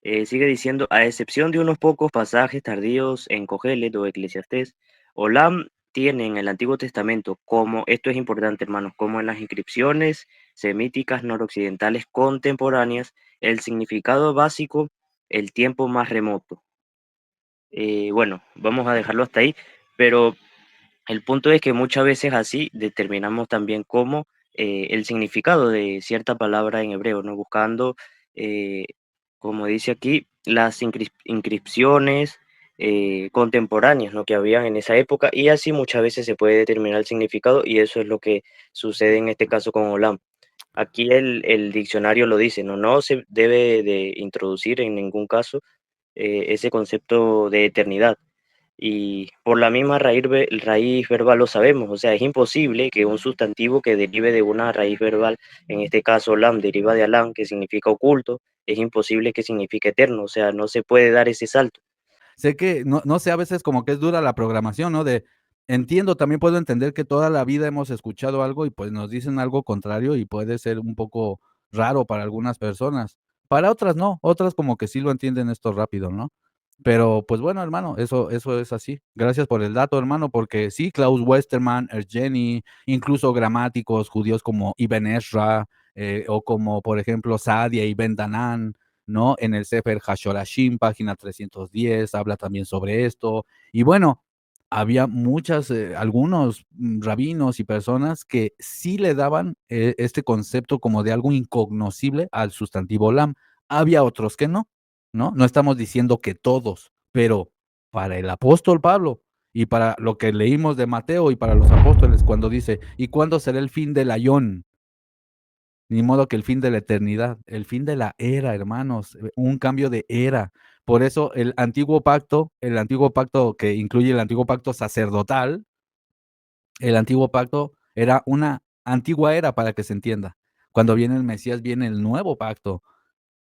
Sigue diciendo, a excepción de unos pocos pasajes tardíos en Cogelet o Eclesiastés, Olam tiene en el Antiguo Testamento, como, esto es importante hermanos, como en las inscripciones semíticas noroccidentales contemporáneas, el significado básico, el tiempo más remoto. Bueno, vamos a dejarlo hasta ahí, pero el punto es que muchas veces así determinamos también cómo el significado de cierta palabra en hebreo, ¿no? Buscando, eh, como dice aquí, las inscripciones contemporáneas, ¿no? Que habían en esa época y así muchas veces se puede determinar el significado y eso es lo que sucede en este caso con Olam. Aquí el diccionario lo dice, ¿no? No se debe de introducir en ningún caso ese concepto de eternidad. Y por la misma raíz verbal lo sabemos, o sea, es imposible que un sustantivo que derive de una raíz verbal, en este caso lam deriva de alam, que significa oculto, es imposible que signifique eterno, o sea, no se puede dar ese salto.
Sé que, no sé, a veces como que es dura la programación, ¿no? Entiendo, también puedo entender que toda la vida hemos escuchado algo y pues nos dicen algo contrario y puede ser un poco raro para algunas personas. Para otras no, otras como que sí lo entienden esto rápido, ¿no? Pero pues bueno, hermano, eso es así. Gracias por el dato, hermano, porque sí, Klaus Westermann, Ergeni, incluso gramáticos judíos como Ibn Ezra, o como por ejemplo Saadia y Ben Danan, ¿no? En el Sefer Hashorashim, página 310, habla también sobre esto. Y bueno, había algunos rabinos y personas que sí le daban este concepto como de algo incognoscible al sustantivo olam. Había otros que no, ¿no? No estamos diciendo que todos, pero para el apóstol Pablo y para lo que leímos de Mateo y para los apóstoles cuando dice, ¿y cuándo será el fin del ayón? Ni modo que el fin de la eternidad, el fin de la era, hermanos, un cambio de era. Por eso el antiguo pacto que incluye el antiguo pacto sacerdotal, el antiguo pacto era una antigua era para que se entienda. Cuando viene el Mesías viene el nuevo pacto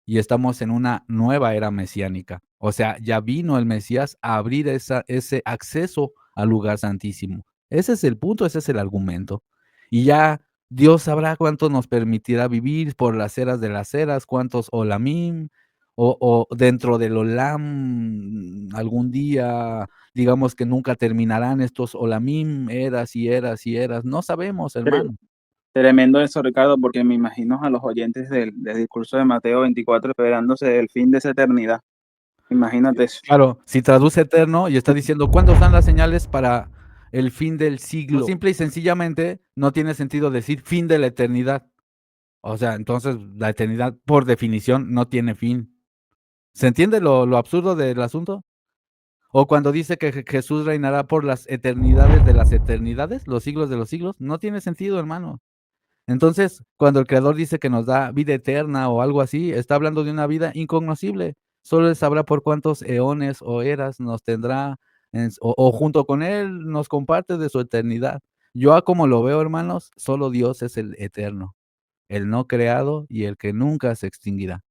y estamos en una nueva era mesiánica. O sea, ya vino el Mesías a abrir ese acceso al lugar santísimo. Ese es el punto, ese es el argumento. Y ya Dios sabrá cuánto nos permitirá vivir por las eras de las eras, cuántos olamim, o dentro del olam, algún día, digamos que nunca terminarán estos olamim, eras y eras y eras. No sabemos, hermano.
Tremendo eso, Ricardo, porque me imagino a los oyentes del discurso de Mateo 24 esperándose el fin de esa eternidad. Imagínate eso.
Claro, si traduce eterno y está diciendo, ¿cuándo están las señales para el fin del siglo? Simple y sencillamente no tiene sentido decir fin de la eternidad. O sea, entonces la eternidad, por definición, no tiene fin. ¿Se entiende lo absurdo del asunto? O cuando dice que Jesús reinará por las eternidades de las eternidades, los siglos de los siglos, no tiene sentido, hermano. Entonces, cuando el Creador dice que nos da vida eterna o algo así, está hablando de una vida incognoscible. Solo Él sabrá por cuántos eones o eras nos tendrá, o junto con Él nos comparte de su eternidad. Yo a como lo veo, hermanos, solo Dios es el eterno, el no creado y el que nunca se extinguirá.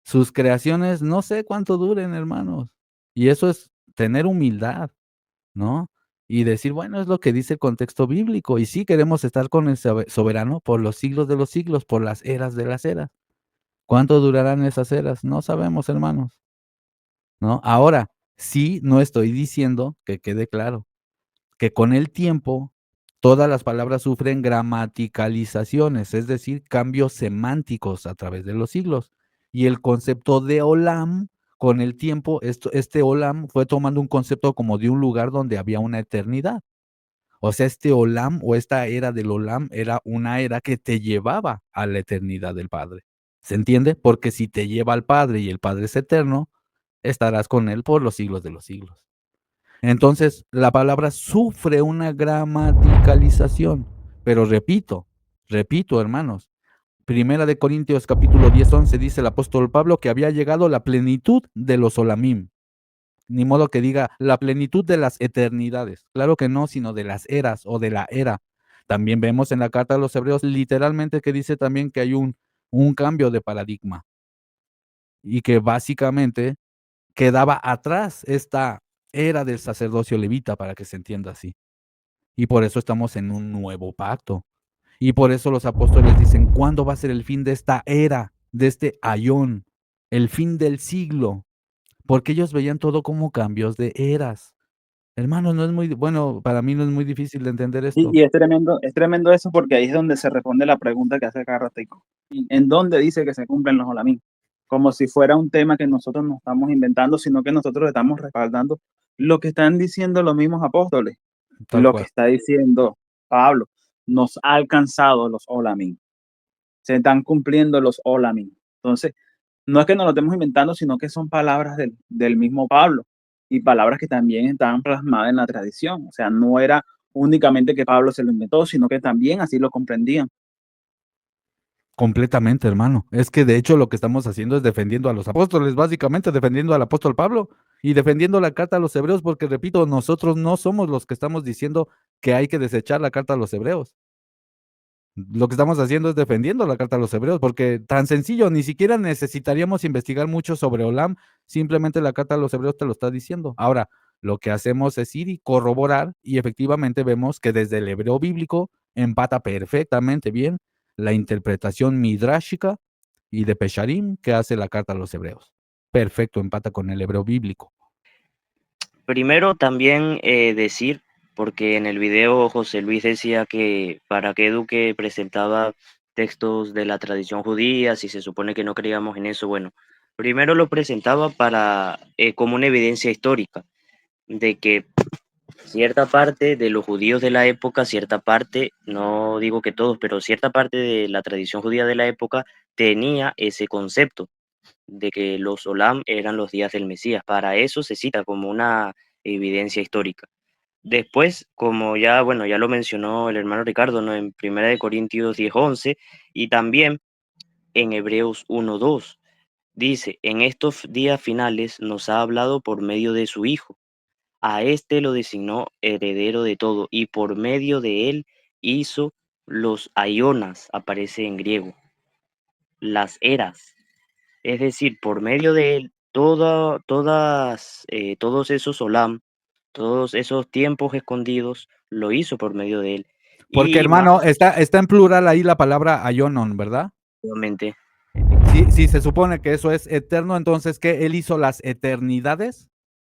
Sus creaciones no sé cuánto duren, hermanos. Y eso es tener humildad, ¿no? Y decir, bueno, es lo que dice el contexto bíblico. Y sí queremos estar con el soberano por los siglos de los siglos, por las eras de las eras. ¿Cuánto durarán esas eras? No sabemos, hermanos, ¿no? Ahora, sí, no estoy diciendo, que quede claro, que con el tiempo todas las palabras sufren gramaticalizaciones, es decir, cambios semánticos a través de los siglos. Y el concepto de olam, con el tiempo, este olam fue tomando un concepto como de un lugar donde había una eternidad. O sea, este olam o esta era del olam era una era que te llevaba a la eternidad del Padre. ¿Se entiende? Porque si te lleva al Padre y el Padre es eterno, estarás con Él por los siglos de los siglos. Entonces, la palabra sufre una gramaticalización, pero repito, hermanos, Primera de Corintios capítulo 10:11 dice el apóstol Pablo que había llegado la plenitud de los olamim. Ni modo que diga la plenitud de las eternidades. Claro que no, sino de las eras o de la era. También vemos en la carta a los hebreos literalmente que dice también que hay un cambio de paradigma y que básicamente quedaba atrás esta era del sacerdocio levita, para que se entienda así. Y por eso estamos en un nuevo pacto. Y por eso los apóstoles dicen, ¿cuándo va a ser el fin de esta era, de este ayón, el fin del siglo? Porque ellos veían todo como cambios de eras. Hermano, no es muy, bueno, para mí no es muy difícil de entender esto.
Y es tremendo eso porque ahí es donde se responde la pregunta que hace cada ratico. ¿En dónde dice que se cumplen los olamín? Como si fuera un tema que nosotros no estamos inventando, sino que nosotros estamos respaldando lo que están diciendo los mismos apóstoles.
Tal
Lo
cual.
que está diciendo Pablo, nos ha alcanzado los olamín. Se están cumpliendo los olamín. Entonces, no es que nos lo estemos inventando, sino que son palabras del mismo Pablo y palabras que también estaban plasmadas en la tradición. O sea, no era únicamente que Pablo se lo inventó, sino que también así lo comprendían.
Completamente, hermano. Es que de hecho lo que estamos haciendo es defendiendo a los apóstoles, básicamente defendiendo al apóstol Pablo y defendiendo la carta a los hebreos, porque repito, nosotros no somos los que estamos diciendo que hay que desechar la carta a los hebreos. Lo que estamos haciendo es defendiendo la carta a los hebreos, porque tan sencillo, ni siquiera necesitaríamos investigar mucho sobre Olam, simplemente la carta a los hebreos te lo está diciendo. Ahora, lo que hacemos es ir y corroborar, y efectivamente vemos que desde el hebreo bíblico empata perfectamente bien la interpretación midrashica y de Pesharim que hace la carta a los hebreos. Perfecto, empata con el hebreo bíblico.
Primero también decir, porque en el video José Luis decía que para qué Duque presentaba textos de la tradición judía, si se supone que no creíamos en eso, bueno, primero lo presentaba para como una evidencia histórica de que cierta parte de los judíos de la época, cierta parte, no digo que todos, pero cierta parte de la tradición judía de la época tenía ese concepto de que los Olam eran los días del Mesías. Para eso se cita como una evidencia histórica. Después, como ya, bueno, ya lo mencionó el hermano Ricardo, ¿no? En 1 Corintios 10:11 y también en Hebreos 1:2, dice, en estos días finales nos ha hablado por medio de su Hijo. A este lo designó heredero de todo y por medio de él hizo los aionas, aparece en griego, las eras. Es decir, por medio de él, todos esos olam, todos esos tiempos escondidos, lo hizo por medio de él.
Porque,
Y más
hermano, está en plural ahí la palabra aionon, ¿verdad?
obviamente,
Si se supone que eso es eterno, entonces, ¿qué? ¿Él hizo las eternidades?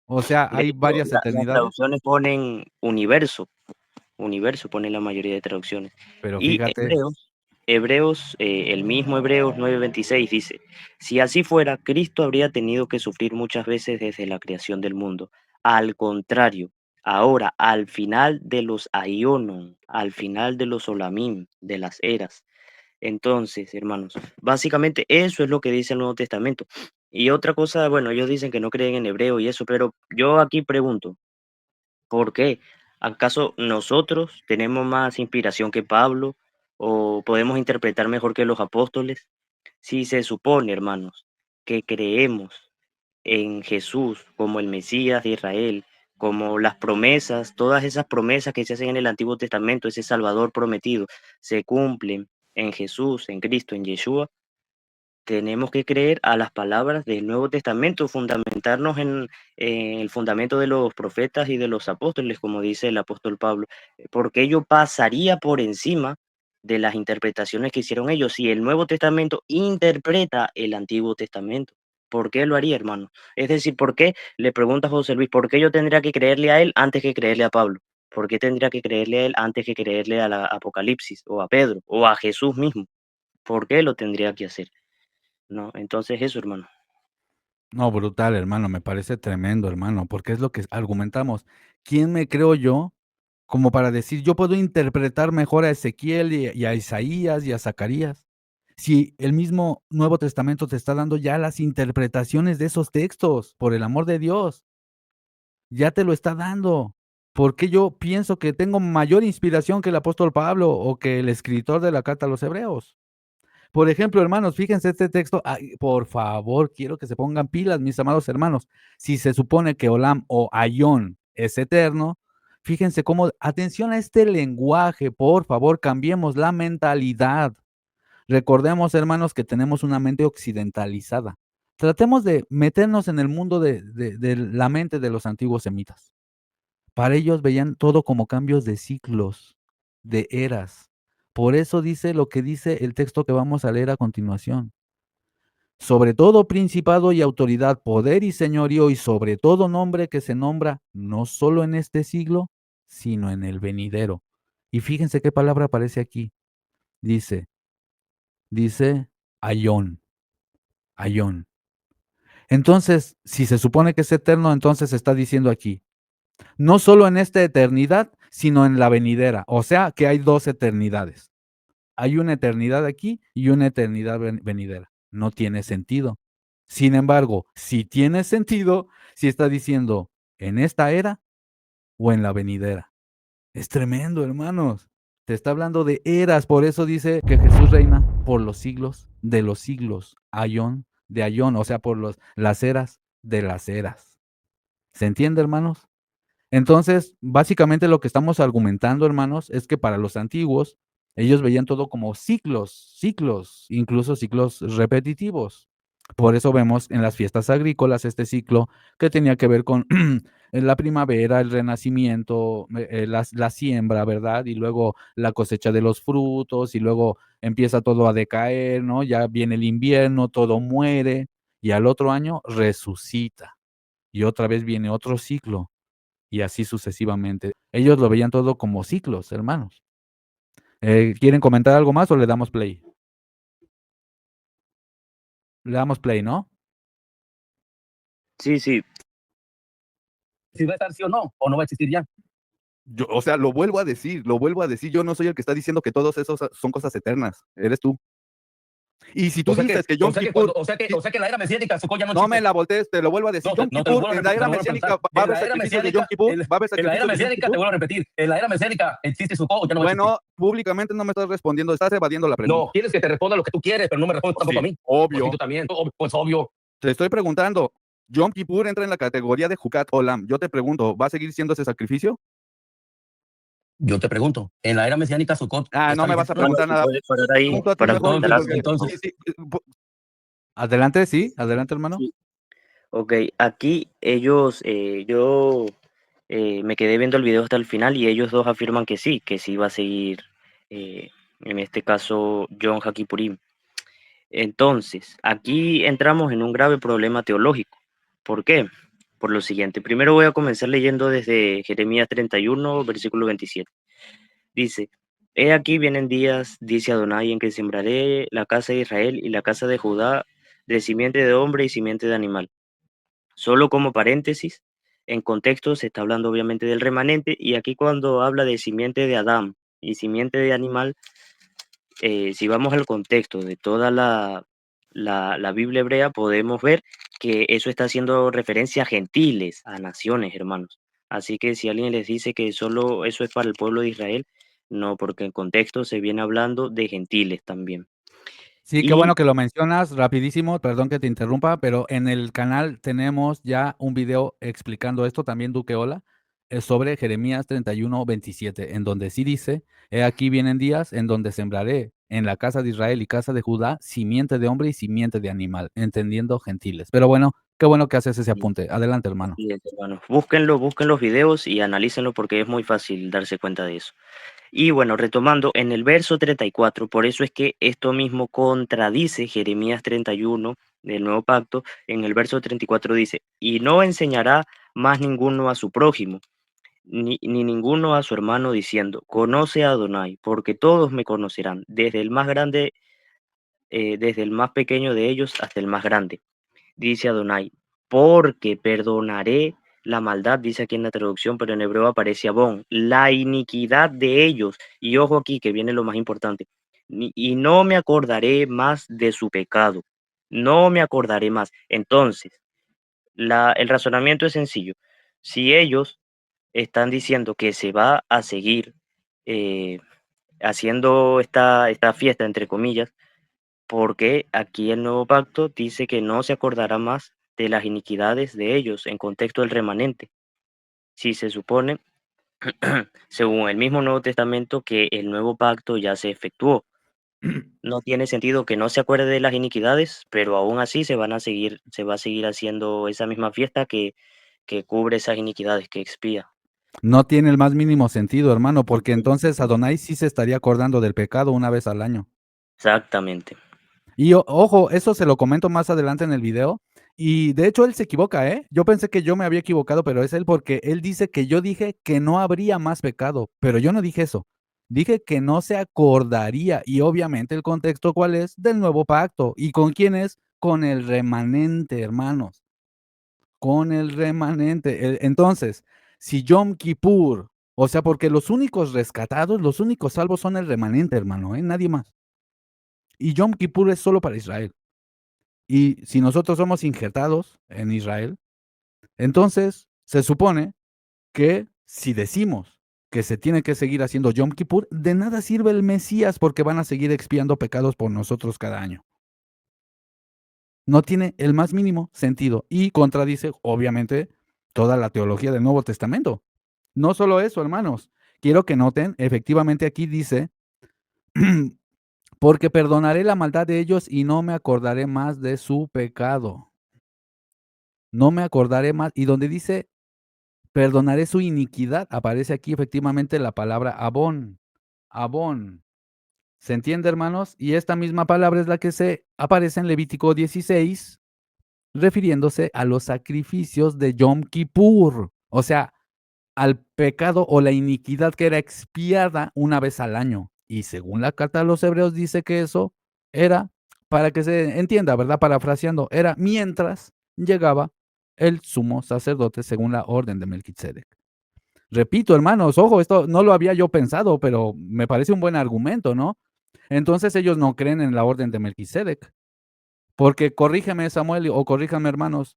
O sea,
de
¿hay
hecho,
varias
las
eternidades?
traducciones ponen universo, universo pone la mayoría de traducciones.
Pero
Y
fíjate,
el mismo Hebreos 9:26 dice, si así fuera, Cristo habría tenido que sufrir muchas veces desde la creación del mundo. Al contrario, ahora, al final de los aionon, al final de los olamim, de las eras. Entonces, hermanos, básicamente eso es lo que dice el Nuevo Testamento. Y otra cosa, bueno, ellos dicen que no creen en hebreo y eso, pero yo aquí pregunto, ¿por qué? ¿Acaso nosotros tenemos más inspiración que Pablo o podemos interpretar mejor que los apóstoles? Si se supone, hermanos, que creemos en Jesús como el Mesías de Israel, como las promesas, todas esas promesas que se hacen en el Antiguo Testamento, ese Salvador prometido, se cumplen en Jesús, en Cristo, en Yeshua, tenemos que creer a las palabras del Nuevo Testamento, fundamentarnos en el fundamento de los profetas y de los apóstoles, como dice el apóstol Pablo, porque ello pasaría por encima de las interpretaciones que hicieron ellos. Si el Nuevo Testamento interpreta el Antiguo Testamento, ¿por qué lo haría, hermano? Es decir, ¿por qué? Le pregunta José Luis, ¿por qué yo tendría que creerle a él antes que creerle a Pablo? ¿Por qué tendría que creerle a él antes que creerle a la Apocalipsis o a Pedro o a Jesús mismo? ¿Por qué lo tendría que hacer? No, entonces eso, hermano.
no, brutal, hermano, me parece tremendo, hermano, porque es lo que argumentamos. ¿Quién me creo yo como para decir, yo puedo interpretar mejor a Ezequiel y a Isaías y a Zacarías? Si el mismo Nuevo Testamento te está dando ya las interpretaciones de esos textos, por el amor de Dios, ya te lo está dando. ¿Por qué yo pienso que tengo mayor inspiración que el apóstol Pablo o que el escritor de la carta a los hebreos? Por ejemplo, hermanos, fíjense este texto, por favor, quiero que se pongan pilas, mis amados hermanos. Si se supone que Olam o Ayón es eterno, fíjense cómo, atención a este lenguaje, por favor, cambiemos la mentalidad. Recordemos, hermanos, que tenemos una mente occidentalizada. Tratemos de meternos en el mundo de la mente de los antiguos semitas. Para ellos veían todo como cambios de ciclos, de eras. Por eso dice lo que dice el texto que vamos a leer a continuación. Sobre todo principado y autoridad, poder y señorío, y sobre todo nombre que se nombra no solo en este siglo, sino en el venidero. Y fíjense qué palabra aparece aquí. Dice Ayón, Ayón. Entonces, si se supone que es eterno, entonces está diciendo aquí, no solo en esta eternidad, sino en la venidera. O sea que hay dos eternidades. Hay una eternidad aquí y una eternidad venidera. No tiene sentido. Sin embargo, si tiene sentido, si está diciendo en esta era o en la venidera. Es tremendo, hermanos. Te está hablando de eras, por eso dice que Jesús reina por los siglos de los siglos, ayón de ayón, o sea, por las eras de las eras. ¿Se entiende, hermanos? Entonces, básicamente lo que estamos argumentando, hermanos, es que para los antiguos, ellos veían todo como ciclos, incluso ciclos repetitivos. Por eso vemos en las fiestas agrícolas este ciclo que tenía que ver con la primavera, el renacimiento, la siembra, ¿verdad? Y luego la cosecha de los frutos, y luego empieza todo a decaer, ¿no? Ya viene el invierno, todo muere, y al otro año resucita. Y otra vez viene otro ciclo y así sucesivamente. Ellos lo veían todo como ciclos, hermanos. ¿Quieren comentar algo más o le damos play? Le damos play, ¿no?
Sí, sí.
Si va a estar sí o no va a existir ya.
O sea, lo vuelvo a decir, yo no soy el que está diciendo que todos esos son cosas eternas, eres tú. Y si tú dices que Yom Kippur...
O sea que la era mesiánica, Sukkot ya no
No
existe.
me la voltees, te lo vuelvo a decir.
No,
Yom
no te lo
Kippur,
vuelvo a
en la
repetir,
era
te lo vuelvo a
mesiánica
pensar.
va a
En
haber
la era
sacrificios de Yom
mesiánica,
Kippur, va a haber
en la era
sacrificios de Yom
mesiánica, te
Kippur.
vuelvo a repetir, en la era mesiánica existe Sukkot o ya no va a existir.
Bueno, públicamente no me estás respondiendo, estás evadiendo la pregunta.
No, quieres que te responda lo que tú quieres, pero no me respondes tampoco a mí. Pues sí,
obvio.
tú también, pues obvio.
Te estoy preguntando, Yom Kippur entra en la categoría de Jucat Olam. Yo te pregunto, ¿va a seguir siendo ese sacrificio?
Yo te pregunto, en la era mesiánica Sukkot
No me vas a preguntar nada.
Puedes parar ahí
Pregunto a ti
para
mejor,
comentar
porque-
entonces.
Adelante, sí, adelante, hermano.
Sí. Ok, aquí ellos, yo me quedé viendo el video hasta el final y ellos dos afirman que sí va a seguir, en este caso, Yom Kippurim. Entonces, aquí entramos en un grave problema teológico. ¿Por qué? Por lo siguiente. Primero voy a comenzar leyendo desde Jeremías 31, versículo 27. Dice, he aquí vienen días, dice Adonai, en que sembraré la casa de Israel y la casa de Judá de simiente de hombre y simiente de animal. Solo como paréntesis, en contexto se está hablando obviamente del remanente y aquí cuando habla de simiente de Adán y simiente de animal, si vamos al contexto de toda la Biblia hebrea, podemos ver que eso está haciendo referencia a gentiles, a naciones, hermanos. Así que si alguien les dice que solo eso es para el pueblo de Israel, no, porque en contexto se viene hablando de gentiles también.
Sí, qué
Y
bueno que lo mencionas rapidísimo, perdón que te interrumpa, pero en el canal tenemos ya un video explicando esto, también Duque Ola, sobre Jeremías 31, 27, en donde sí dice, he aquí vienen días en donde sembraré en la casa de Israel y casa de Judá simiente de hombre y simiente de animal, entendiendo gentiles. Pero bueno, qué bueno que haces ese apunte. Adelante, hermano.
así es, hermanos. Búsquenlo, busquen los videos y analícenlo porque es muy fácil darse cuenta de eso. Y bueno, retomando, en el verso 34, por eso es que esto mismo contradice Jeremías 31 del Nuevo Pacto. En el verso 34 dice, y no enseñará más ninguno a su prójimo, ni ninguno a su hermano, diciendo, conoce a Adonai, porque todos me conocerán, desde el más grande, desde el más pequeño de ellos hasta el más grande, dice Adonai, porque perdonaré la maldad, dice aquí en la traducción, pero en hebreo aparece abón, la iniquidad de ellos. Y ojo aquí que viene lo más importante. Y no me acordaré más de su pecado. No me acordaré más. Entonces, el razonamiento es sencillo. Si ellos están diciendo que se va a seguir eh, haciendo esta fiesta, entre comillas, porque aquí el nuevo pacto dice que no se acordará más de las iniquidades de ellos en contexto del remanente. Si se supone, según el mismo Nuevo Testamento, que el nuevo pacto ya se efectuó. No tiene sentido que no se acuerde de las iniquidades, pero aún así se va a seguir haciendo esa misma fiesta que cubre esas iniquidades, que expía.
No tiene el más mínimo sentido, hermano, porque entonces Adonai sí se estaría acordando del pecado una vez al año.
Exactamente.
Y ojo, eso se lo comento más adelante en el video. Y de hecho él se equivoca, ¿eh? Yo pensé que yo me había equivocado, pero es él porque él dice que yo dije que no habría más pecado, pero yo no dije eso. Dije que no se acordaría y obviamente el contexto cuál es del nuevo pacto. ¿Y con quién es? Con el remanente, hermanos. Con el remanente. Entonces, si Yom Kippur, o sea, porque los únicos rescatados, los únicos salvos son el remanente, hermano, ¿eh? Nadie más. Y Yom Kippur es solo para Israel. Y si nosotros somos injertados en Israel, entonces se supone que si decimos que se tiene que seguir haciendo Yom Kippur, de nada sirve el Mesías porque van a seguir expiando pecados por nosotros cada año. No tiene el más mínimo sentido y contradice, obviamente, toda la teología del Nuevo Testamento. No solo eso, hermanos. Quiero que noten, efectivamente aquí dice, porque perdonaré la maldad de ellos y no me acordaré más de su pecado. No me acordaré más. Y donde dice, perdonaré su iniquidad, aparece aquí efectivamente la palabra abón. Abón. ¿Se entiende, hermanos? Y esta misma palabra es la que se aparece en Levítico 16, refiriéndose a los sacrificios de Yom Kippur. O sea, al pecado o la iniquidad que era expiada una vez al año. Y según la carta de los Hebreos dice que eso era, para que se entienda, ¿verdad? Parafraseando, era mientras llegaba el sumo sacerdote según la orden de Melquisedec. Repito, hermanos, ojo, esto no lo había yo pensado, pero me parece un buen argumento, ¿no? Entonces ellos no creen en la orden de Melquisedec. Porque corrígeme, Samuel, o corríjame, hermanos,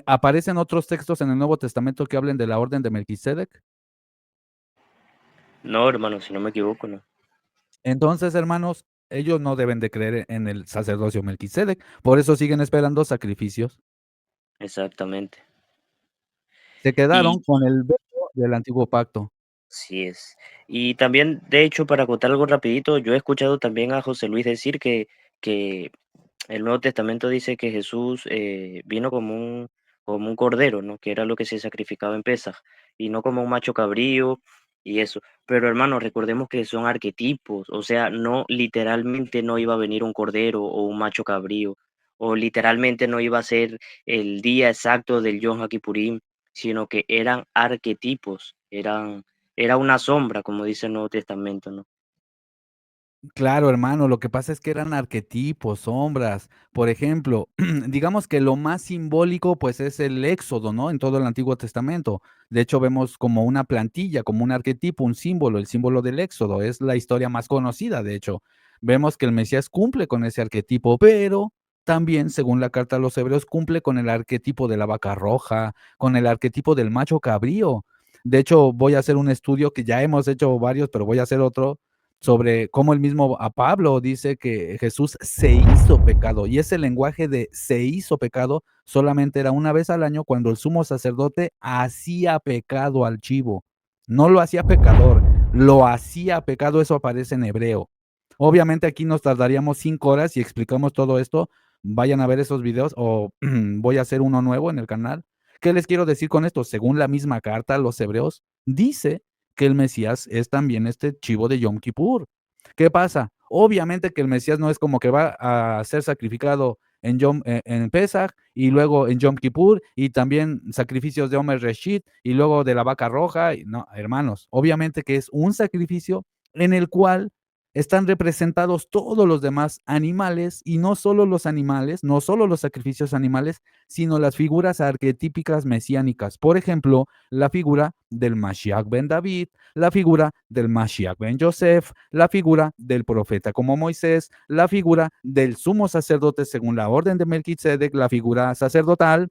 ¿aparecen otros textos en el Nuevo Testamento que hablen de la orden de Melquisedec?
No, hermano, si no me equivoco, no.
Entonces, hermanos, ellos no deben de creer en el sacerdocio Melquisedec, por eso siguen esperando sacrificios.
Exactamente.
Se
Y
quedaron con el velo del antiguo pacto.
sí es. Y también, de hecho, para contar algo rapidito, yo he escuchado también a José Luis decir que el Nuevo Testamento dice que Jesús vino como un cordero, ¿no? Que era lo que se sacrificaba en Pesaj, y no como un macho cabrío y eso. Pero hermano, recordemos que son arquetipos, o sea, no literalmente no iba a venir un cordero o un macho cabrío, o literalmente no iba a ser el día exacto del Yom HaKippurim, sino que eran arquetipos, era una sombra, como dice el Nuevo Testamento, ¿no?
Claro, hermano, lo que pasa es que eran arquetipos, sombras. Por ejemplo, digamos que lo más simbólico, pues, es el Éxodo, ¿no? En todo el Antiguo Testamento. De hecho, vemos como una plantilla, como un arquetipo, un símbolo, el símbolo del Éxodo. Es la historia más conocida, de hecho. Vemos que el Mesías cumple con ese arquetipo, pero también, según la carta a los Hebreos, cumple con el arquetipo de la vaca roja, con el arquetipo del macho cabrío. De hecho, voy a hacer un estudio que ya hemos hecho varios, pero voy a hacer otro sobre cómo el mismo a Pablo dice que Jesús se hizo pecado, y ese lenguaje de se hizo pecado solamente era una vez al año cuando el sumo sacerdote hacía pecado al chivo. No lo hacía pecador, lo hacía pecado, eso aparece en hebreo. Obviamente aquí nos tardaríamos 5 horas y explicamos todo esto. Vayan a ver esos videos o voy a hacer uno nuevo en el canal. ¿Qué les quiero decir con esto? Según la misma carta a los hebreos, dice que el Mesías es también este chivo de Yom Kippur. ¿Qué pasa? Obviamente que el Mesías no es como que va a ser sacrificado en Pesach y luego en Yom Kippur y también sacrificios de Omer Reshit y luego de la vaca roja. No, hermanos, obviamente que es un sacrificio en el cual están representados todos los demás animales y no solo los animales, no solo los sacrificios animales, sino las figuras arquetípicas mesiánicas. Por ejemplo, la figura del Mashiach ben David, la figura del Mashiach ben Yosef, la figura del profeta como Moisés, la figura del sumo sacerdote según la orden de Melquisedec, la figura sacerdotal.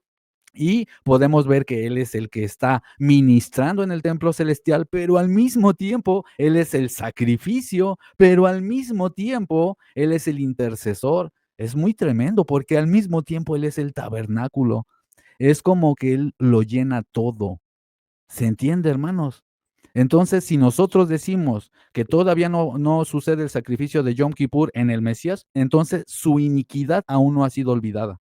Y podemos ver que Él es el que está ministrando en el templo celestial, pero al mismo tiempo Él es el sacrificio, pero al mismo tiempo Él es el intercesor. Es muy tremendo porque al mismo tiempo Él es el tabernáculo. Es como que Él lo llena todo. ¿Se entiende, hermanos? Entonces, si nosotros decimos que todavía no sucede el sacrificio de Yom Kippur en el Mesías, entonces su iniquidad aún no ha sido olvidada.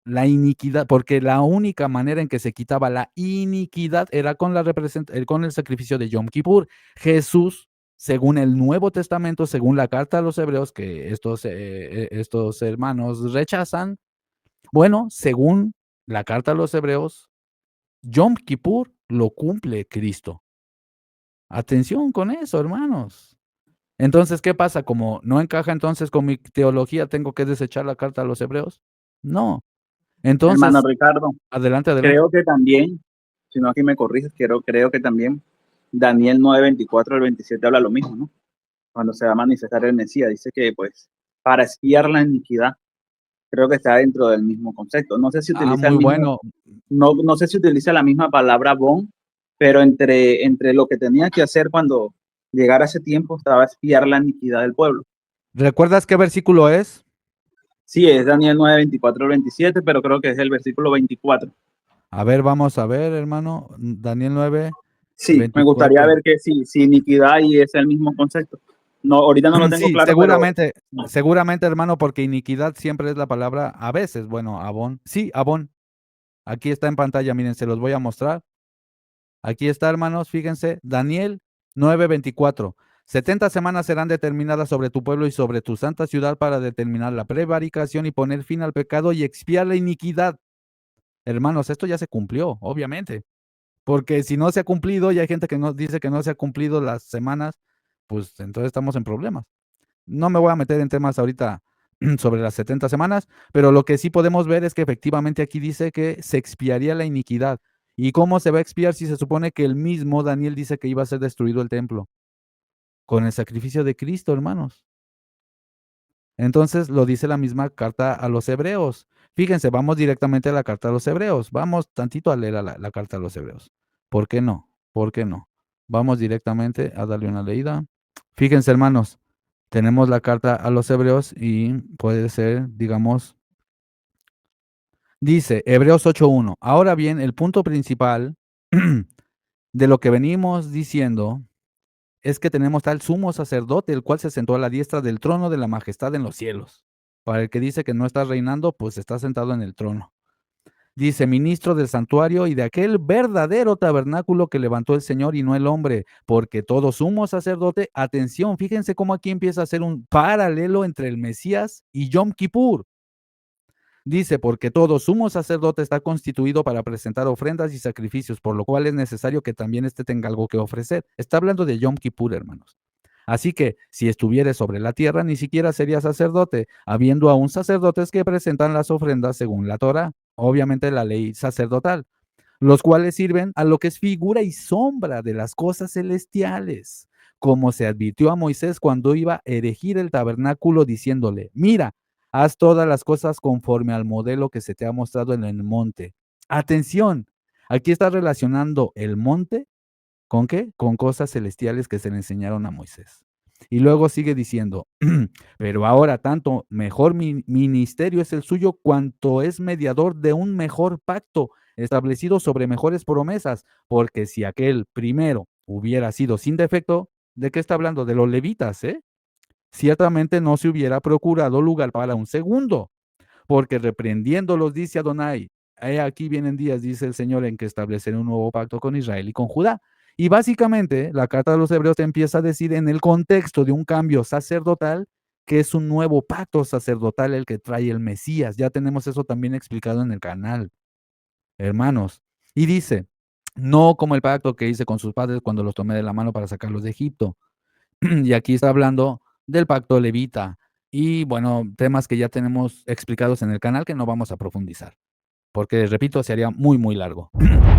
La iniquidad, porque la única manera en que se quitaba la iniquidad era con con el sacrificio de Yom Kippur. Jesús, según el Nuevo Testamento, según la carta a los Hebreos, que estos hermanos rechazan, bueno, según la carta a los Hebreos, Yom Kippur lo cumple Cristo. Atención con eso, hermanos. Entonces, ¿qué pasa? Como no encaja entonces con mi teología, ¿tengo que desechar la carta a los Hebreos? No. Entonces,
Hermano Ricardo,
adelante.
creo que también, si no aquí me corriges, creo que también Daniel 9:24 al 27 habla lo mismo, ¿no? Cuando se va a manifestar el Mesías, dice que pues para expiar la iniquidad, creo que está dentro del mismo concepto. No sé si utiliza
Muy bueno.
no sé si utiliza la misma palabra bon pero entre lo que tenía que hacer cuando llegara ese tiempo estaba espiar la iniquidad del pueblo.
¿Recuerdas qué versículo es?
Sí, es Daniel 9, 24 al 27, pero creo que es el versículo 24.
A ver, vamos a ver, hermano. Daniel 9,
Sí, me gustaría
24.
ver que si iniquidad y es el mismo concepto. No, ahorita no lo tengo
Sí,
claro,
seguramente, hermano, porque iniquidad siempre es la palabra, a veces, bueno, abón. Sí, abón. Aquí está en pantalla, miren, se los voy a mostrar. Aquí está, hermanos, fíjense, Daniel 9:24. 70 semanas serán determinadas sobre tu pueblo y sobre tu santa ciudad para determinar la prevaricación y poner fin al pecado y expiar la iniquidad. Hermanos, esto ya se cumplió, obviamente. Porque si no se ha cumplido y hay gente que no dice que no se ha cumplido las semanas, pues entonces estamos en problemas. No me voy a meter en temas ahorita sobre las 70 semanas, pero lo que sí podemos ver es que efectivamente aquí dice que se expiaría la iniquidad. ¿Y cómo se va a expiar si se supone que el mismo Daniel dice que iba a ser destruido el templo? Con el sacrificio de Cristo, hermanos. Entonces lo dice la misma carta a los hebreos. Fíjense, vamos directamente a la carta a los hebreos. Vamos tantito a leer la carta a los hebreos. ¿Por qué no? ¿Por qué no? Vamos directamente a darle una leída. Fíjense, hermanos, tenemos la carta a los hebreos y puede ser, digamos, dice Hebreos 8:1. Ahora bien, el punto principal de lo que venimos diciendo es que tenemos tal sumo sacerdote, el cual se sentó a la diestra del trono de la majestad en los cielos. Para el que dice que no está reinando, pues está sentado en el trono. Dice, ministro del santuario y de aquel verdadero tabernáculo que levantó el Señor y no el hombre, porque todo sumo sacerdote, atención, fíjense cómo aquí empieza a ser un paralelo entre el Mesías y Yom Kippur. Dice, porque todo sumo sacerdote está constituido para presentar ofrendas y sacrificios, por lo cual es necesario que también éste tenga algo que ofrecer. Está hablando de Yom Kippur, hermanos. Así que, si estuvieres sobre la tierra, ni siquiera serías sacerdote, habiendo aún sacerdotes que presentan las ofrendas según la Torah, obviamente la ley sacerdotal, los cuales sirven a lo que es figura y sombra de las cosas celestiales, como se advirtió a Moisés cuando iba a erigir el tabernáculo, diciéndole, mira, haz todas las cosas conforme al modelo que se te ha mostrado en el monte. Atención, aquí está relacionando el monte ¿con qué? Con cosas celestiales que se le enseñaron a Moisés. Y luego sigue diciendo, pero ahora tanto mejor ministerio es el suyo cuanto es mediador de un mejor pacto establecido sobre mejores promesas, porque si aquel primero hubiera sido sin defecto, ¿de qué está hablando? De los levitas, ¿eh? Ciertamente no se hubiera procurado lugar para un segundo, porque reprendiéndolos dice Adonai, he aquí vienen días, dice el Señor, en que estableceré un nuevo pacto con Israel y con Judá. Y básicamente la carta de los hebreos te empieza a decir en el contexto de un cambio sacerdotal, que es un nuevo pacto sacerdotal el que trae el Mesías. Ya tenemos eso también explicado en el canal, hermanos. Y dice, no como el pacto que hice con sus padres cuando los tomé de la mano para sacarlos de Egipto. Y aquí está hablando del pacto levita y bueno, temas que ya tenemos explicados en el canal que no vamos a profundizar, porque repito, se haría muy, muy largo.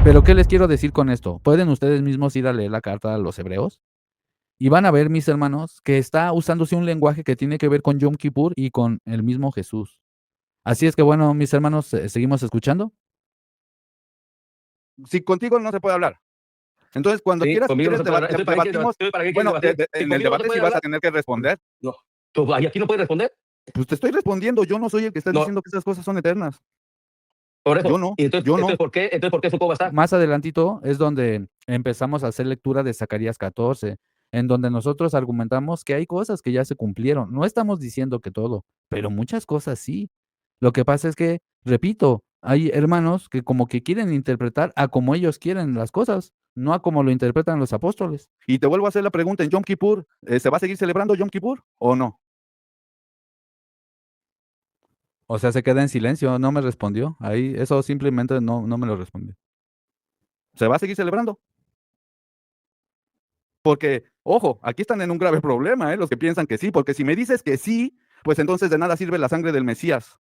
Pero ¿qué les quiero decir con esto? Pueden ustedes mismos ir a leer la carta a los hebreos y van a ver, mis hermanos, que está usándose un lenguaje que tiene que ver con Yom Kippur y con el mismo Jesús. Así es que bueno, mis hermanos, ¿seguimos escuchando? Si contigo no se puede hablar. Entonces, cuando
Sí,
quieras, si
conmigo no
quieres,
se puede hablar. Entonces, ¿para qué
debatimos.
quieres- para qué quieres
Bueno,
debatir? Si
en el
conmigo no se
debate
puede
sí vas a
hablar,
tener que responder.
no. ¿Tú aquí no puedes responder?
Pues te estoy respondiendo, yo no soy el que está
No,
diciendo que esas cosas son eternas.
por
Yo
eso.
no,
Y entonces,
yo no.
entonces, ¿por qué Foucault va a estar?
Más adelantito es donde empezamos a hacer lectura de Zacarías 14, en donde nosotros argumentamos que hay cosas que ya se cumplieron. No estamos diciendo que todo, pero muchas cosas sí. Lo que pasa es que, repito, hay hermanos que como que quieren interpretar a como ellos quieren las cosas, no a como lo interpretan los apóstoles. Y te vuelvo a hacer la pregunta en Yom Kippur, ¿se va a seguir celebrando Yom Kippur o no? O sea, se queda en silencio, no me respondió. Ahí, eso simplemente no me lo respondió. ¿Se va a seguir celebrando? Porque, ojo, aquí están en un grave problema, los que piensan que sí, porque si me dices que sí, pues entonces de nada sirve la sangre del Mesías,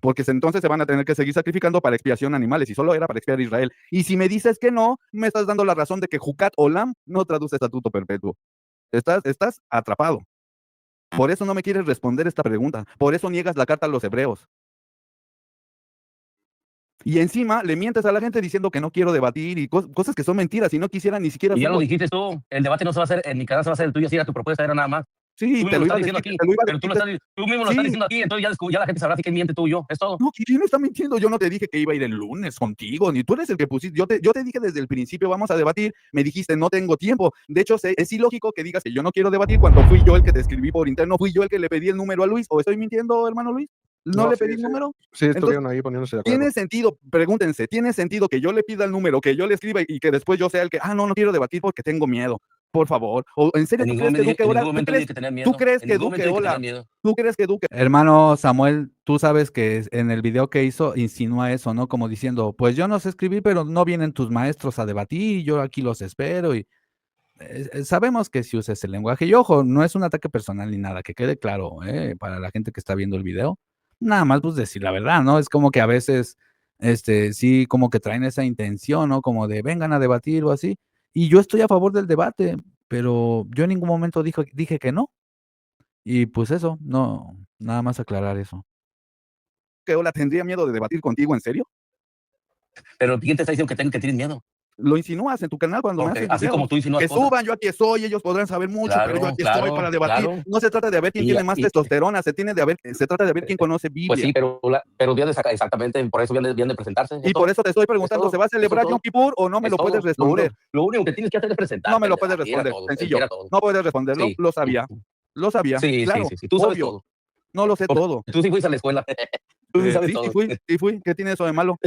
porque entonces se van a tener que seguir sacrificando para expiación animales, y solo era para expiar a Israel. Y si me dices que no, me estás dando la razón de que Jucat Olam no traduce estatuto perpetuo. Estás atrapado. Por eso no me quieres responder esta pregunta, por eso niegas la carta a los hebreos. Y encima le mientes a la gente diciendo que no quiero debatir y cosas que son mentiras y no quisiera ni siquiera
Y ya lo
hacerlo.
dijiste tú, el debate no se va a hacer, en mi canal se va a hacer el tuyo, si era tu propuesta, era nada más.
Sí,
Tú
te
mismo
lo
lo
iba
estás
a
diciendo
decir,
aquí,
te lo iba a
pero
decir.
tú mismo lo estás
Sí.
diciendo aquí, entonces ya la gente sabrá si quién miente tú o yo, es todo.
No, ¿quién está mintiendo? Yo no te dije que iba a ir el lunes contigo, ni tú eres el que pusiste. Yo te dije desde el principio, vamos a debatir. Me dijiste, no tengo tiempo. De hecho, es ilógico que digas que yo no quiero debatir cuando fui yo el que te escribí por interno, fui yo el que le pedí el número a Luis. ¿O estoy mintiendo, hermano Luis? ¿No le
sí,
pedí el número?
Sí,
Entonces,
estuvieron ahí poniéndose de acuerdo.
¿tiene sentido? Pregúntense, ¿tiene sentido que yo le pida el número, que yo le escriba y que después yo sea el que, no quiero debatir porque tengo miedo? Por favor. ¿O en serio
En
tú
ningún
crees que Duque
en
ahora,
ningún momento dije que tener
tú
miedo.
crees
En
que
ningún
Duque,
momento dije que
hola,
tener miedo.
tú crees que Duque? Hermano Samuel, tú sabes que en el video que hizo insinúa eso, ¿no? Como diciendo, pues yo no sé escribir, pero no vienen tus maestros a debatir y yo aquí los espero y sabemos que si usas el lenguaje y ojo, no es un ataque personal ni nada, que quede claro, para la gente que está viendo el video, nada más pues decir la verdad, ¿no? Es como que a veces, sí, como que traen esa intención, ¿no? Como de vengan a debatir o así, y yo estoy a favor del debate, pero yo en ningún momento dije que no, y pues eso, no, nada más aclarar eso. ¿Que hola, tendría miedo de debatir contigo, en serio?
Pero ¿quién te está diciendo que tienes miedo?
Lo insinúas en tu canal cuando me
Porque
haces
así como
videos.
tú insinúas
Que
cosas.
suban, yo aquí estoy, ellos podrán saber mucho, pero yo
Claro,
aquí estoy para
claro,
debatir.
claro.
No se trata de ver quién
Y,
tiene más
y-
testosterona, se trata de ver quién conoce
pues
Biblia.
sí, pero viene exactamente, por eso viene de presentarse.
Y por eso te estoy preguntando, ¿se va a celebrar Yom Kippur o no me lo puedes responder?
Lo único que tienes que hacer es presentarte.
No me lo
al
puedes
debate, era
responder,
todo,
sencillo.
era todo.
No puedes responderlo,
Sí.
lo sabía,
Sí,
claro,
tú sabes
obvio,
todo.
no lo sé todo.
Tú sí fuiste a la escuela. Tú sí sabes
Sí,
todo.
sí fui, ¿qué tiene eso de malo?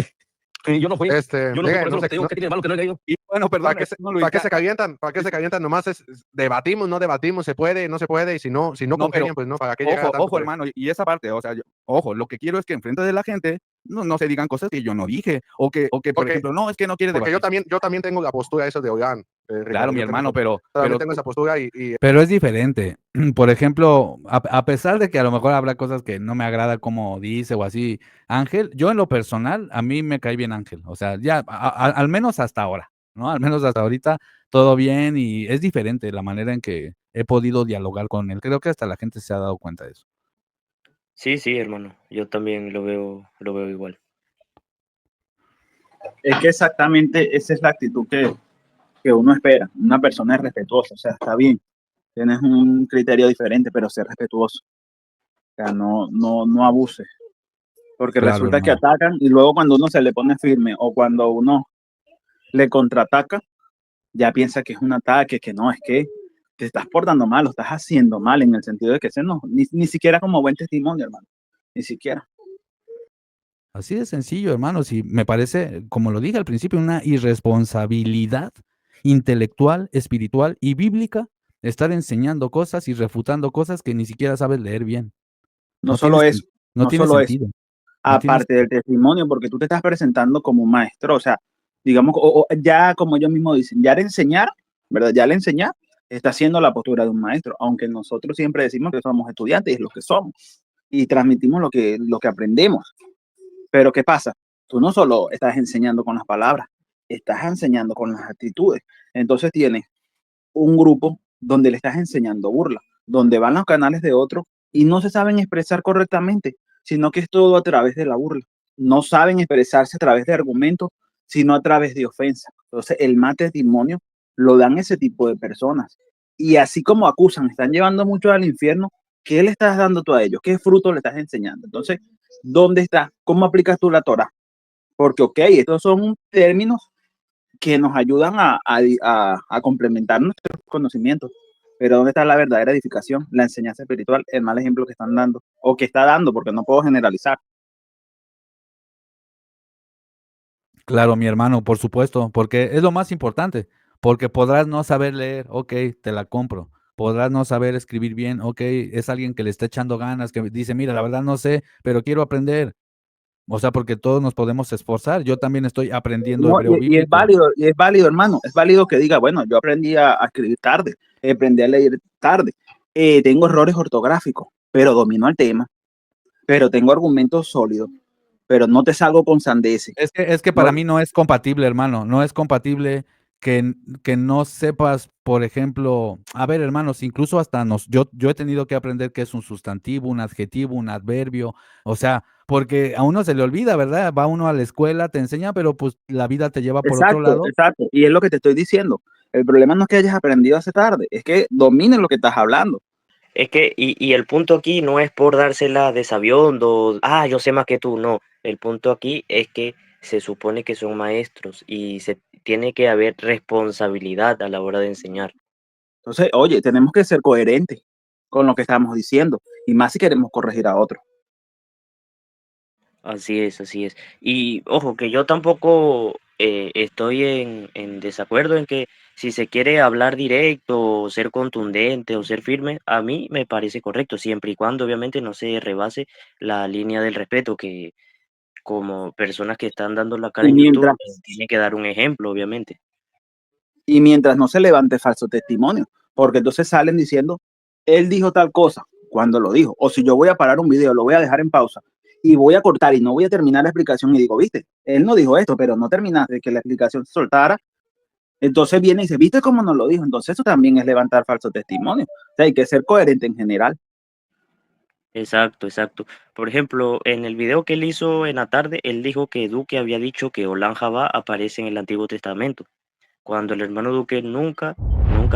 Yo no fui. Yo no fui,
Mire,
por eso
no
lo que
sé,
te digo,
no-
¿qué tiene de malo que no haya ido?
Y bueno, perdón,
¿para
no, Luis,
para qué
ya.
se calientan? ¿Para qué se calientan? Nomás debatimos, no debatimos, se puede, no se puede, y si no
No,
congenian, pues no, ¿para qué llegar a
ojo,
tanto?
ojo, hermano, y esa parte, o sea, ojo, lo que quiero es que enfrente de la gente no se digan cosas que yo no dije, o que por
Porque-
ejemplo, no, es que no quiere
Porque
debatir.
yo también tengo la postura esa de Ollán,
Claro,
Ricardo,
mi
yo tengo
hermano,
esa- también tengo esa postura y
pero es diferente. Por ejemplo, a pesar de que a lo mejor habrá cosas que no me agrada como dice o así, Ángel, yo en lo personal, a mí me cae bien Ángel. O sea, ya, al menos hasta ahora, ¿no? Al menos hasta ahorita, todo bien y es diferente la manera en que he podido dialogar con él. Creo que hasta la gente se ha dado cuenta de eso.
Sí, sí, hermano. Yo también lo veo igual.
Es que exactamente esa es la actitud que uno espera. Una persona es respetuosa, o sea, está bien. Tienes un criterio diferente, pero sé respetuoso. O sea, no abuses. Porque
Claro,
resulta que
hermano.
atacan y luego cuando uno se le pone firme o cuando uno le contraataca, ya piensa que es un ataque, que no, es que te estás portando mal, lo estás haciendo mal en el sentido de que ese no, ni siquiera como buen testimonio, hermano. Ni siquiera.
Así de sencillo, hermano. Sí, me parece, como lo dije al principio, una irresponsabilidad intelectual, espiritual y bíblica estar enseñando cosas y refutando cosas que ni siquiera sabes leer bien.
No solo eso,
no
no
tiene
solo eso.
sentido. No tiene
Aparte del testimonio, porque tú te estás presentando como un maestro, o sea, digamos, o ya como ellos mismos dicen, ya al enseñar, ¿verdad? Ya al enseñar, está haciendo la postura de un maestro, aunque nosotros siempre decimos que somos estudiantes, y es lo que somos, y transmitimos lo que aprendemos. Pero ¿qué pasa? Tú no solo estás enseñando con las palabras, estás enseñando con las actitudes. Entonces tienes un grupo donde le estás enseñando burla, donde van los canales de otros y no se saben expresar correctamente, sino que es todo a través de la burla. No saben expresarse a través de argumentos, sino a través de ofensas. Entonces, el mal testimonio lo dan ese tipo de personas. Y así como acusan, están llevando mucho al infierno, ¿qué le estás dando tú a ellos? ¿Qué fruto le estás enseñando? Entonces, ¿dónde está? ¿Cómo aplicas tú la Torah? Porque, ok, estos son términos que nos ayudan a complementar nuestros conocimientos. Pero ¿dónde está la verdadera edificación? La enseñanza espiritual, el mal ejemplo que están dando, o que está dando, porque no puedo generalizar.
Claro, mi hermano, por supuesto, porque es lo más importante, porque podrás no saber leer, ok, te la compro. Podrás no saber escribir bien, ok, es alguien que le está echando ganas, que dice, mira, la verdad no sé, pero quiero aprender. O sea, porque todos nos podemos esforzar. Yo también estoy aprendiendo
No,
hebreo
y
bíblico.
es válido, hermano. Es válido que diga, bueno, yo aprendí a escribir tarde, aprendí a leer tarde, tengo errores ortográficos, pero domino el tema, pero tengo argumentos sólidos, pero no te salgo con sandeces.
Es que
No,
para mí no es compatible, hermano, no es compatible que no sepas, por ejemplo, a ver, hermanos, incluso hasta yo he tenido que aprender qué es un sustantivo, un adjetivo, un adverbio, o sea, porque a uno se le olvida, ¿verdad? Va uno a la escuela, te enseña, pero pues la vida te lleva por otro
Exacto,
lado.
exacto. Y es lo que te estoy diciendo. El problema no es que hayas aprendido hace tarde, es que domines lo que estás hablando.
Es que, y el punto aquí no es por dársela de sabiondo, yo sé más que tú, no. El punto aquí es que se supone que son maestros y se tiene que haber responsabilidad a la hora de enseñar.
Entonces, oye, tenemos que ser coherentes con lo que estamos diciendo, y más si queremos corregir a otro.
Así es, así es. Y ojo, que yo tampoco estoy en desacuerdo en que si se quiere hablar directo, o ser contundente o ser firme, a mí me parece correcto, siempre y cuando obviamente no se rebase la línea del respeto, que como personas que están dando la cara
Y
en YouTube,
mientras,
tiene que dar un ejemplo, obviamente.
y mientras no se levante falso testimonio, porque entonces salen diciendo, él dijo tal cosa cuando lo dijo, o si yo voy a parar un video, lo voy a dejar en pausa y voy a cortar y no voy a terminar la explicación y digo, viste, él no dijo esto, pero no terminaste de que la explicación se soltara. Entonces viene y dice, ¿viste cómo nos lo dijo? Entonces eso también es levantar falso testimonio. O sea, hay que ser coherente en general.
Exacto, exacto. Por ejemplo, en el video que él hizo en la tarde, él dijo que Duque había dicho que Olán Jabá aparece en el Antiguo Testamento, cuando el hermano Duque nunca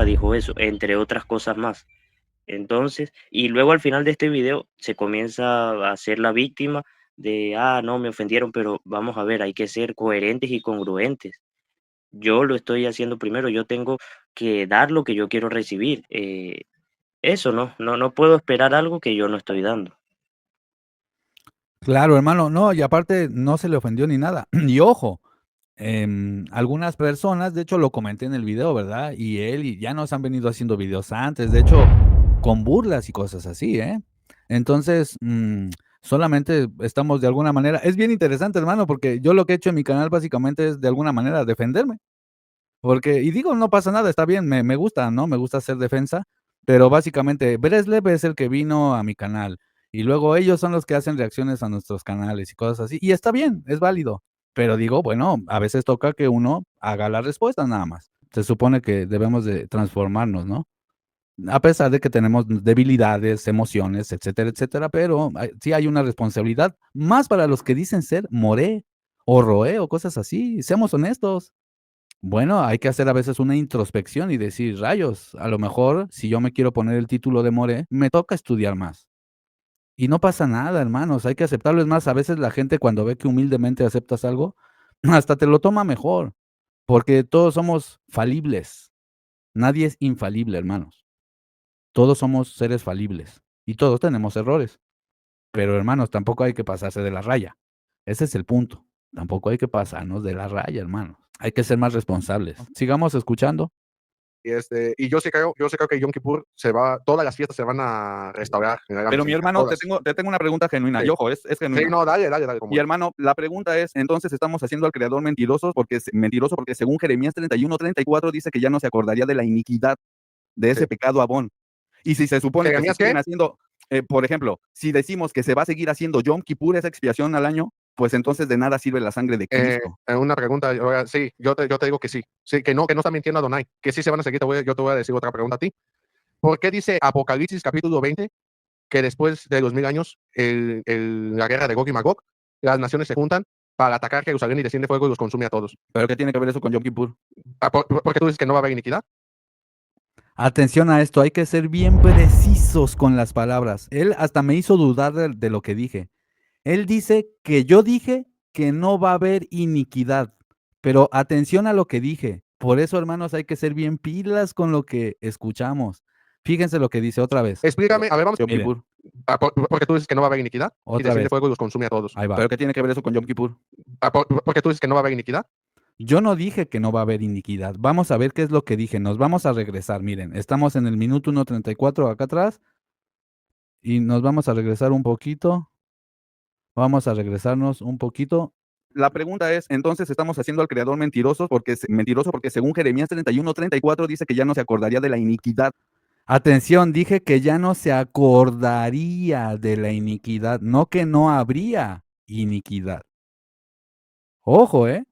dijo eso, entre otras cosas más. Entonces, y luego al final de este video se comienza a hacer la víctima de, no, me ofendieron, pero vamos a ver, hay que ser coherentes y congruentes. Yo lo estoy haciendo primero, yo tengo que dar lo que yo quiero recibir. Eso no puedo esperar algo que yo no estoy dando.
Claro, hermano, no, y aparte no se le ofendió ni nada. Y ojo, algunas personas, de hecho lo comenté en el video, ¿verdad? Y ya nos han venido haciendo videos antes, de hecho, con burlas y cosas así, ¿eh? Entonces, solamente estamos de alguna manera, es bien interesante, hermano, porque yo lo que he hecho en mi canal básicamente es de alguna manera defenderme, porque, y digo, no pasa nada, está bien, me gusta, ¿no? Me gusta hacer defensa, pero básicamente Breslev es el que vino a mi canal y luego ellos son los que hacen reacciones a nuestros canales y cosas así, y está bien, es válido. Pero digo, bueno, a veces toca que uno haga la respuesta nada más. Se supone que debemos de transformarnos, ¿no? A pesar de que tenemos debilidades, emociones, etcétera, etcétera, pero sí hay una responsabilidad, más para los que dicen ser Moré o Roé o cosas así, seamos honestos. Bueno, hay que hacer a veces una introspección y decir, rayos, a lo mejor si yo me quiero poner el título de Moré, me toca estudiar más. Y no pasa nada, hermanos, hay que aceptarlo. Es más, a veces la gente cuando ve que humildemente aceptas algo, hasta te lo toma mejor, porque todos somos falibles. Nadie es infalible, hermanos. Todos somos seres falibles y todos tenemos errores. Pero, hermanos, tampoco hay que pasarse de la raya. Ese es el punto. Tampoco hay que pasarnos de la raya, hermanos. Hay que ser más responsables. Sigamos escuchando.
Y yo sí creo que Yom Kippur todas las fiestas se van a restaurar.
Pero mi hermano, te
todas.
tengo una pregunta genuina.
Sí.
Y ojo, es
Sí,
genuina.
no, dale, como
Y hermano, la pregunta es, entonces estamos haciendo al creador mentiroso porque según Jeremías 31:34 dice que ya no se acordaría de la iniquidad de ese
Sí.
pecado abón. Y si se supone que se
¿Jeremías qué?
siguen haciendo, por ejemplo, si decimos que se va a seguir haciendo Yom Kippur, esa expiación al año, pues entonces de nada sirve la sangre de Cristo.
Una pregunta, ahora sí, yo te digo que sí. Sí, que no está mintiendo Adonai, que sí se van a seguir. Yo te voy a decir otra pregunta a ti. ¿Por qué dice Apocalipsis capítulo 20 que después de 2000 años, la guerra de Gog y Magog, las naciones se juntan para atacar Jerusalén y desciende fuego y los consume a todos?
¿Pero qué tiene que ver eso con Yom Kippur?
¿Por qué tú dices que no va a haber iniquidad?
Atención a esto, hay que ser bien precisos con las palabras. Él hasta me hizo dudar de lo que dije. Él dice que yo dije que no va a haber iniquidad, pero atención a lo que dije. Por eso, hermanos, hay que ser bien pilas con lo que escuchamos. Fíjense lo que dice otra vez.
Explícame, a ver, vamos.
Yom
Mire,
Kippur.
¿por qué tú dices que no va a haber iniquidad? Y
Otra
desciende
vez.
fuego y los consume a todos.
Ahí va. ¿Pero qué tiene que ver eso con Yom Kippur?
¿Por qué tú dices que no va a haber iniquidad?
Yo no dije que no va a haber iniquidad. Vamos a ver qué es lo que dije. Nos vamos a regresar. Miren, estamos en el minuto 1:34 acá atrás y nos vamos a regresar un poquito. Vamos a regresarnos un poquito. La pregunta es, entonces estamos haciendo al creador mentiroso porque según Jeremías 31:34 dice que ya no se acordaría de la iniquidad. Atención, dije que ya no se acordaría de la iniquidad, no que no habría iniquidad. Ojo, ¿eh?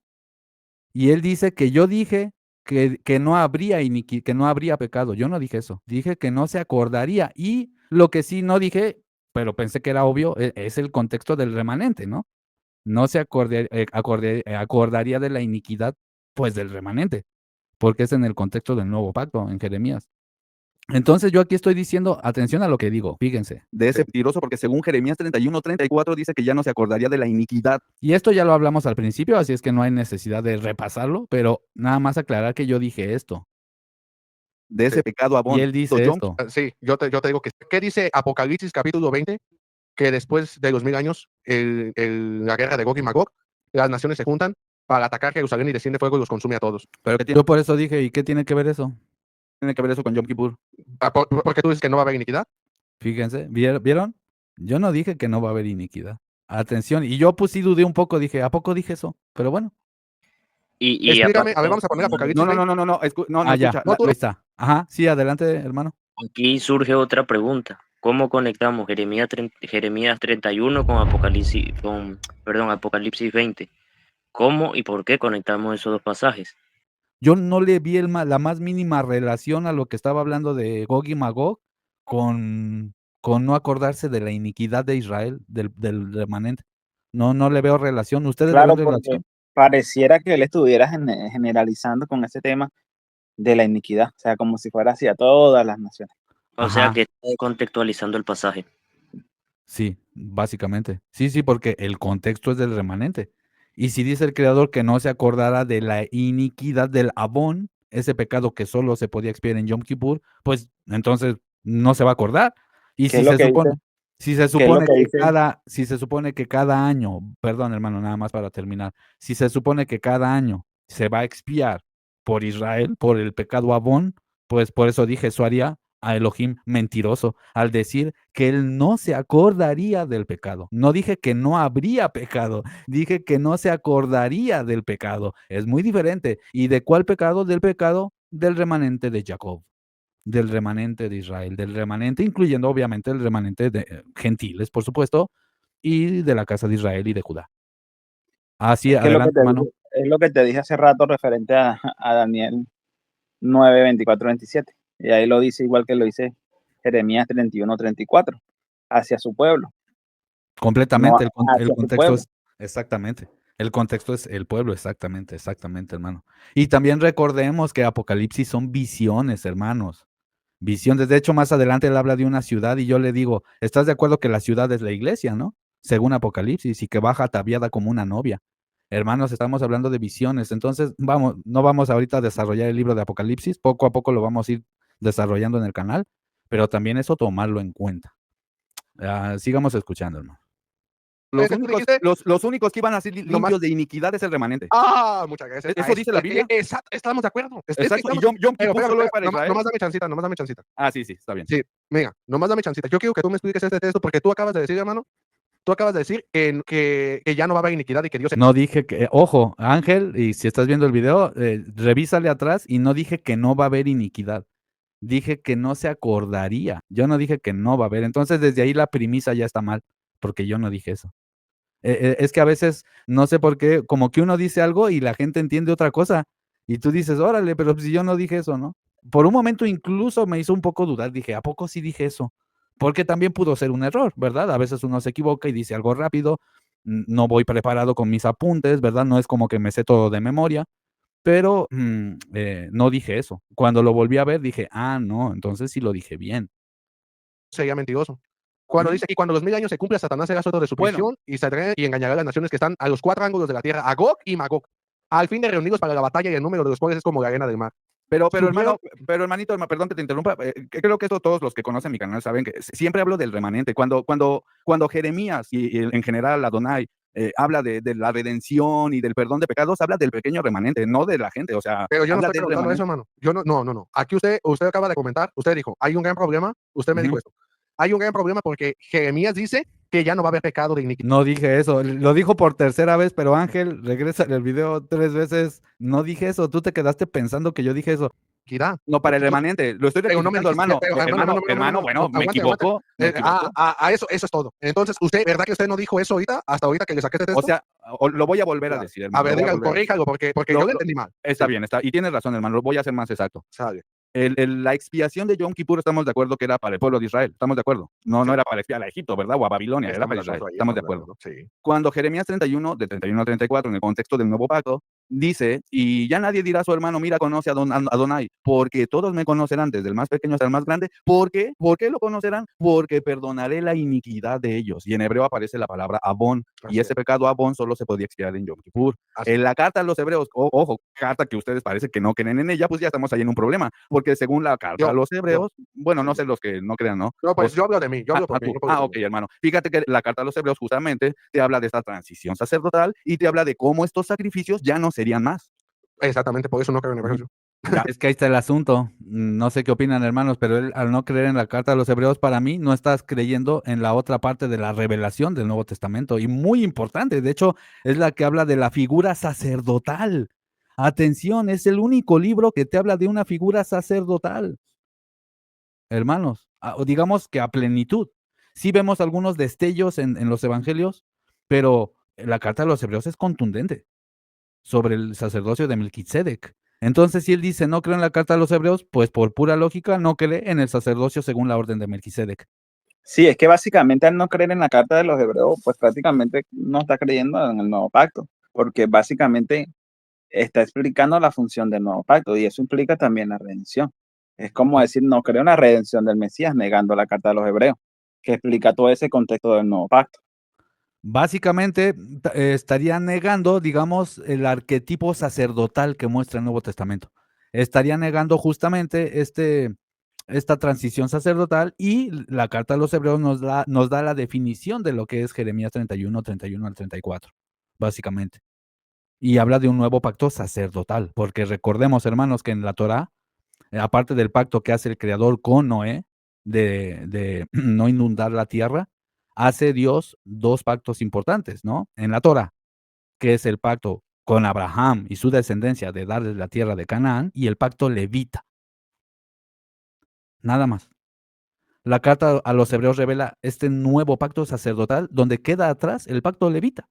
Y él dice que yo dije que no habría que no habría pecado. Yo no dije eso. Dije que no se acordaría. Y lo que sí no dije, pero pensé que era obvio, es el contexto del remanente, ¿no? No se acordaría de la iniquidad, pues del remanente, porque es en el contexto del nuevo pacto, en Jeremías. Entonces yo aquí estoy diciendo, atención a lo que digo, fíjense, de ese mentiroso, porque según Jeremías 31:34 dice que ya no se acordaría de la iniquidad. Y esto ya lo hablamos al principio, así es que no hay necesidad de repasarlo, pero nada más aclarar que yo dije esto. De ese pecado
Y
abono.
él dice esto. Sí, yo te digo que ¿qué dice Apocalipsis capítulo 20? Que después de los 1000 años, la guerra de Gog y Magog, las naciones se juntan para atacar Jerusalén y desciende fuego y los consume a todos.
Pero yo por eso dije, ¿y qué tiene que ver eso? Tiene que ver eso con Yom Kippur.
¿Por qué tú dices que no va a haber iniquidad?
Fíjense, ¿vieron? Yo no dije que no va a haber iniquidad. Atención, y yo pues sí dudé un poco, dije, ¿a poco dije eso? Pero bueno.
Y
Explícame,
aparte,
a ver, vamos a poner Apocalipsis.
No,
ya.
escucha,
No, tú-
ahí está. Ajá, sí, adelante, hermano.
aquí surge otra pregunta. ¿Cómo conectamos Jeremías 31 con Apocalipsis 20? ¿Cómo y por qué conectamos esos dos pasajes?
Yo no le vi la más mínima relación a lo que estaba hablando de Gog y Magog con no acordarse de la iniquidad de Israel, del remanente. No le veo relación. ¿Ustedes le
Claro,
ven
porque
relación?
pareciera que él estuviera generalizando con ese tema de la iniquidad, o sea, como si fuera hacia todas las naciones.
O sea
Ajá.
que está contextualizando el pasaje.
Sí, básicamente. Sí, porque el contexto es del remanente. Y si dice el Creador que no se acordara de la iniquidad del Abón, ese pecado que solo se podía expiar en Yom Kippur, pues entonces no se va a acordar. Y
¿Qué
si
es lo
se
que
supone,
dice?
si se
¿Qué es lo
supone
que
que
dice?
si se supone que cada año, perdón, hermano, nada más para terminar, si se supone que cada año se va a expiar por Israel, por el pecado Abón, pues por eso dije, eso haría a Elohim mentiroso al decir que él no se acordaría del pecado. No dije que no habría pecado, dije que no se acordaría del pecado. Es muy diferente. ¿Y de cuál pecado? Del pecado del remanente de Jacob, del remanente de Israel, del remanente, incluyendo obviamente el remanente de gentiles, por supuesto, y de la casa de Israel y de Judá. Así,
Es que
adelante, hermano.
es lo que te dije hace rato referente a Daniel 9, 24, 27. Y ahí lo dice igual que lo dice Jeremías 31, 34, hacia su pueblo, no
Completamente, el
hacia su
contexto
pueblo.
es exactamente. El contexto es el pueblo, exactamente, hermano. Y también recordemos que Apocalipsis son visiones, hermanos. Visiones. De hecho, más adelante él habla de una ciudad y yo le digo, ¿estás de acuerdo que la ciudad es la iglesia, no? Según Apocalipsis, y que baja ataviada como una novia. Hermanos, estamos hablando de visiones. Entonces, no vamos ahorita a desarrollar el libro de Apocalipsis, poco a poco lo vamos a ir desarrollando en el canal, pero también eso tomarlo en cuenta. Sigamos escuchando, hermano. Los únicos que iban a ser limpios de iniquidad es el remanente.
Muchas gracias.
¿Eso dice la Biblia?
Exacto, estamos de acuerdo.
Exacto. Y Yom Kippur solo es para Israel.
Nomás dame chancita, nomás dame chancita.
Ah, sí, está bien.
Sí, mira, nomás dame chancita. Yo quiero que tú me expliques este texto porque tú acabas de decir, hermano, que ya no va a haber iniquidad y que Dios...
No dije que, ojo, Ángel, y si estás viendo el video, revísale atrás y no dije que no va a haber iniquidad. Dije que no se acordaría. Yo no dije que no va a haber. Entonces, desde ahí la premisa ya está mal, porque yo no dije eso. Es que a veces, no sé por qué, como que uno dice algo y la gente entiende otra cosa. Y tú dices, órale, pero si yo no dije eso, ¿no? Por un momento incluso me hizo un poco dudar. Dije, ¿a poco sí dije eso? Porque también pudo ser un error, ¿verdad? A veces uno se equivoca y dice algo rápido. No voy preparado con mis apuntes, ¿verdad? No es como que me sé todo de memoria. Pero no dije eso. Cuando lo volví a ver, dije, no, entonces sí lo dije bien.
Sería mentiroso. Cuando dice, y cuando los 1000 años se cumplen, Satanás será suelto de su prisión y saldrá y engañará a las naciones que están a los 4 ángulos de la tierra, a Gog y Magog, al fin de reunirlos para la batalla y el número de los cuales es como la arena del mar. Pero hermanito, perdón que te interrumpa, creo que esto todos los que conocen mi canal saben que siempre hablo del remanente. Cuando Jeremías y en general Adonai habla de la redención y del perdón de pecados, habla del pequeño remanente, no de la gente, o sea, pero yo no
habla
estoy
del
preguntando eso, hermano. Yo no. Aquí usted acaba de comentar, usted dijo, hay un gran problema, usted me dijo eso. Hay un gran problema porque Jeremías dice que ya no va a haber pecado de iniquidad.
No dije eso, lo dijo por tercera vez, pero Ángel, regresa el video 3 veces. No dije eso, tú te quedaste pensando que yo dije eso. No, para el remanente, lo estoy rectificando, hermano. Hermano, bueno, me equivoco.
Eso es todo. Entonces, ¿verdad que usted no dijo eso ahorita? Hasta ahorita que le saqué este texto.
O sea, lo voy a volver a
Claro.
decir,
A
hermano.
ver,
lo voy a
dígalo,
volver a decir.
corríjalo, porque
Lo-
yo lo
lo-
entendí mal.
Está
Sí,
bien, y tienes razón, hermano, lo voy a hacer más exacto.
sale.
La expiación de Yom Kippur estamos de acuerdo que era para el pueblo de Israel, estamos de acuerdo. No,
Sí.
no era para expiar a Egipto, ¿verdad? O a Babilonia, era
Estamos
para
de
Israel,
acuerdo ahí,
estamos de
estamos de
acuerdo.
acuerdo. Sí.
Cuando Jeremías 31, de 31 a 34, en el contexto del nuevo pacto, dice, y ya nadie dirá a su hermano, mira, conoce a Adonai, porque todos me conocerán, desde el más pequeño hasta el más grande. ¿Por qué? ¿Por qué lo conocerán? Porque perdonaré la iniquidad de ellos. Y en hebreo aparece la palabra abón, y
Así
ese pecado abón solo se podía expiar en Yom Kippur.
Así
En la carta a los hebreos, ojo, carta que ustedes parece que no creen en ella, pues ya estamos ahí en un problema, porque según la carta
Yo-
a los hebreos, bueno, no
sí,
sé los que no crean, ¿no?
No, pues
O-
yo hablo de mí, yo hablo por mí.
tú.
Yo puedo
Ok,
decirlo.
hermano. Fíjate que la carta a los hebreos justamente te habla de esta transición sacerdotal y te habla de cómo estos sacrificios ya no serían más.
Exactamente, por eso no creo en el
Ujú.
Evangelio.
Ya, es que ahí está el asunto. No sé qué opinan, hermanos, pero él, al no creer en la carta de los hebreos, para mí, no estás creyendo en la otra parte de la revelación del Nuevo Testamento. Y muy importante, de hecho, es la que habla de la figura sacerdotal. Atención, es el único libro que te habla de una figura sacerdotal, hermanos. O digamos que a plenitud. Sí vemos algunos destellos en los evangelios, pero la carta de los hebreos es contundente sobre el sacerdocio de Melquisedec. Entonces, si él dice no creo en la carta de los hebreos, pues por pura lógica no cree en el sacerdocio según la orden de Melquisedec.
Sí, es que básicamente al no creer en la carta de los hebreos, pues prácticamente no está creyendo en el nuevo pacto, porque básicamente está explicando la función del nuevo pacto y eso implica también la redención. Es como decir, no creo en la redención del Mesías negando la carta de los hebreos, que explica todo ese contexto del nuevo pacto.
Básicamente estaría negando, digamos, el arquetipo sacerdotal que muestra el Nuevo Testamento. Estaría negando justamente esta transición sacerdotal y la carta de los hebreos nos da la definición de lo que es Jeremías 31, 31 al 34, básicamente. Y habla de un nuevo pacto sacerdotal, porque recordemos, hermanos, que en la Torá, aparte del pacto que hace el Creador con Noé, de no inundar la tierra, hace Dios dos pactos importantes, ¿no? En la Torá, que es el pacto con Abraham y su descendencia de darles la tierra de Canaán, y el pacto levita. Nada más. La carta a los hebreos revela este nuevo pacto sacerdotal donde queda atrás el pacto levita.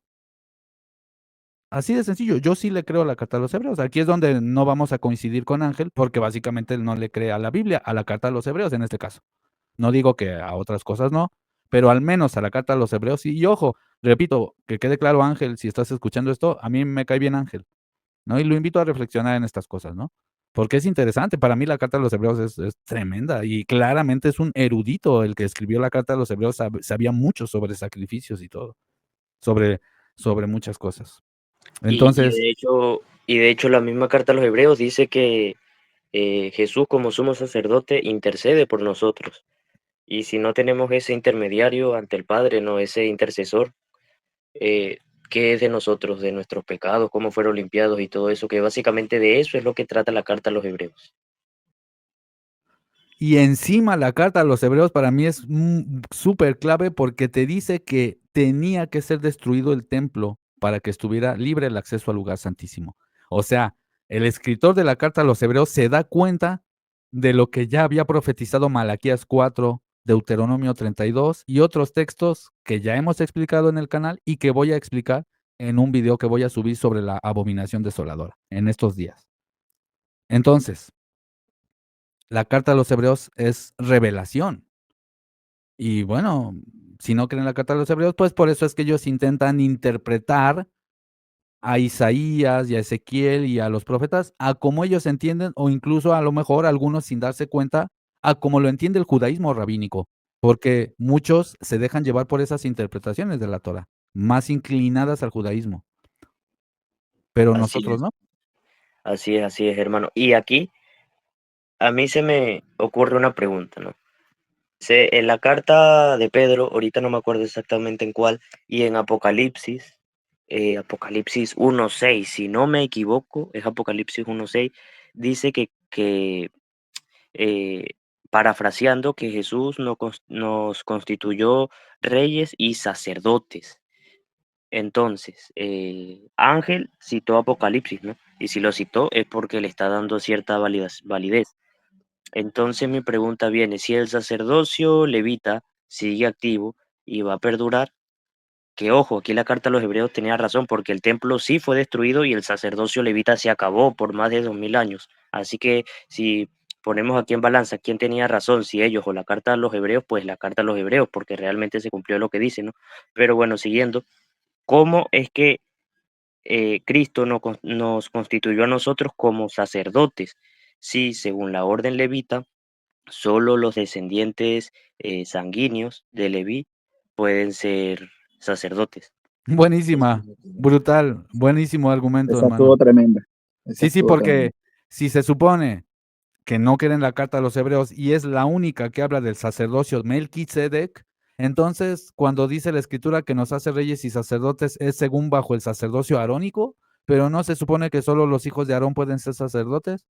Así de sencillo, yo sí le creo a la carta de los hebreos. Aquí es donde no vamos a coincidir con Ángel, porque básicamente él no le cree a la Biblia, a la carta de los hebreos en este caso. No digo que a otras cosas no, pero al menos a la carta de los hebreos sí. Y ojo, repito, que quede claro, Ángel, si estás escuchando esto, a mí me cae bien Ángel, ¿no? Y lo invito a reflexionar en estas cosas, ¿no? Porque es interesante. Para mí la carta de los hebreos es tremenda y claramente es un erudito el que escribió la carta de los hebreos, sabía mucho sobre sacrificios y todo, sobre muchas cosas. Entonces,
Y de hecho la misma carta a los hebreos dice que Jesús como sumo sacerdote intercede por nosotros. Y si no tenemos ese intermediario ante el Padre, no ese intercesor, eh, ¿qué es de nosotros, de nuestros pecados, cómo fueron limpiados y todo eso? Que básicamente de eso es lo que trata la carta a los hebreos.
y encima la carta a los hebreos para mí es súper clave porque te dice que tenía que ser destruido el templo para que estuviera libre el acceso al lugar santísimo. O sea, el escritor de la carta a los hebreos se da cuenta de lo que ya había profetizado Malaquías 4, Deuteronomio 32 y otros textos que ya hemos explicado en el canal y que voy a explicar en un video que voy a subir sobre la abominación desoladora en estos días. Entonces, la carta a los hebreos es revelación. Y bueno, si no creen la carta de los hebreos, pues por eso es que ellos intentan interpretar a Isaías y a Ezequiel y a los profetas a como ellos entienden, o incluso a lo mejor algunos sin darse cuenta, a como lo entiende el judaísmo rabínico, porque muchos se dejan llevar por esas interpretaciones de la Torah, más inclinadas al judaísmo, pero nosotros no.
Así es, hermano. Y aquí a mí se me ocurre una pregunta, ¿no? En la carta de Pedro, ahorita no me acuerdo exactamente en cuál, y en Apocalipsis, Apocalipsis 1:6, si no me equivoco, es Apocalipsis 1:6, dice que eh, parafraseando, que Jesús nos constituyó reyes y sacerdotes. Entonces, Ángel citó Apocalipsis, ¿no? Y si lo citó es porque le está dando cierta validez. Entonces mi pregunta viene, si el sacerdocio levita sigue activo y va a perdurar, Que ojo, aquí la carta a los hebreos tenía razón, porque el templo sí fue destruido y el sacerdocio levita se acabó por más de 2000 años. Así que si ponemos aquí en balanza quién tenía razón, si ellos o la carta a los hebreos, pues la carta a los hebreos, porque realmente se cumplió lo que dice, ¿no? Pero bueno, siguiendo, ¿cómo es que Cristo nos constituyó a nosotros como sacerdotes? Sí, según la orden levita, solo los descendientes sanguíneos de Leví pueden ser sacerdotes.
Buenísima, brutal, buenísimo argumento,
Esa estuvo
hermano.
tremenda. Esa
Sí, sí,
estuvo tremenda.
porque si se supone que no creen la carta a los hebreos y es la única que habla del sacerdocio Melquisedec, entonces cuando dice la escritura que nos hace reyes y sacerdotes es según bajo el sacerdocio arónico, pero no se supone que solo los hijos de Aarón pueden ser sacerdotes.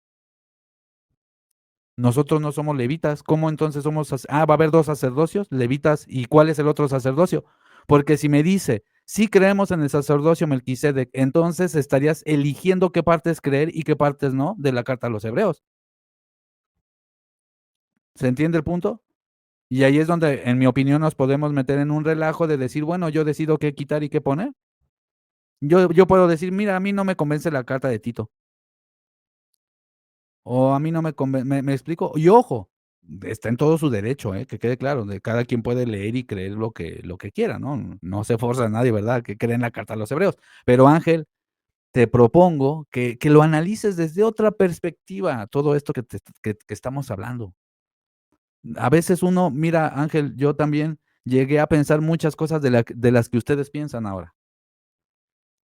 Nosotros no somos levitas. ¿Cómo entonces somos? Va a haber dos sacerdocios, levitas. ¿Y cuál es el otro sacerdocio? Porque si me dice, sí creemos en el sacerdocio Melquisedec, entonces estarías eligiendo qué partes creer y qué partes no de la carta a los hebreos. ¿Se entiende el punto? Y ahí es donde, en mi opinión, nos podemos meter en un relajo de decir, bueno, yo decido qué quitar y qué poner. Yo puedo decir, mira, a mí no me convence la carta de Tito. O a mí no me convence, me explico. Y ojo, está en todo su derecho, que quede claro, de cada quien puede leer y creer lo que quiera, ¿no? No se forza a nadie, ¿verdad? Que cree en la carta a los hebreos. Pero Ángel, te propongo que lo analices desde otra perspectiva, todo esto que estamos hablando. A veces uno, mira, Ángel, yo también llegué a pensar muchas cosas de las que ustedes piensan ahora.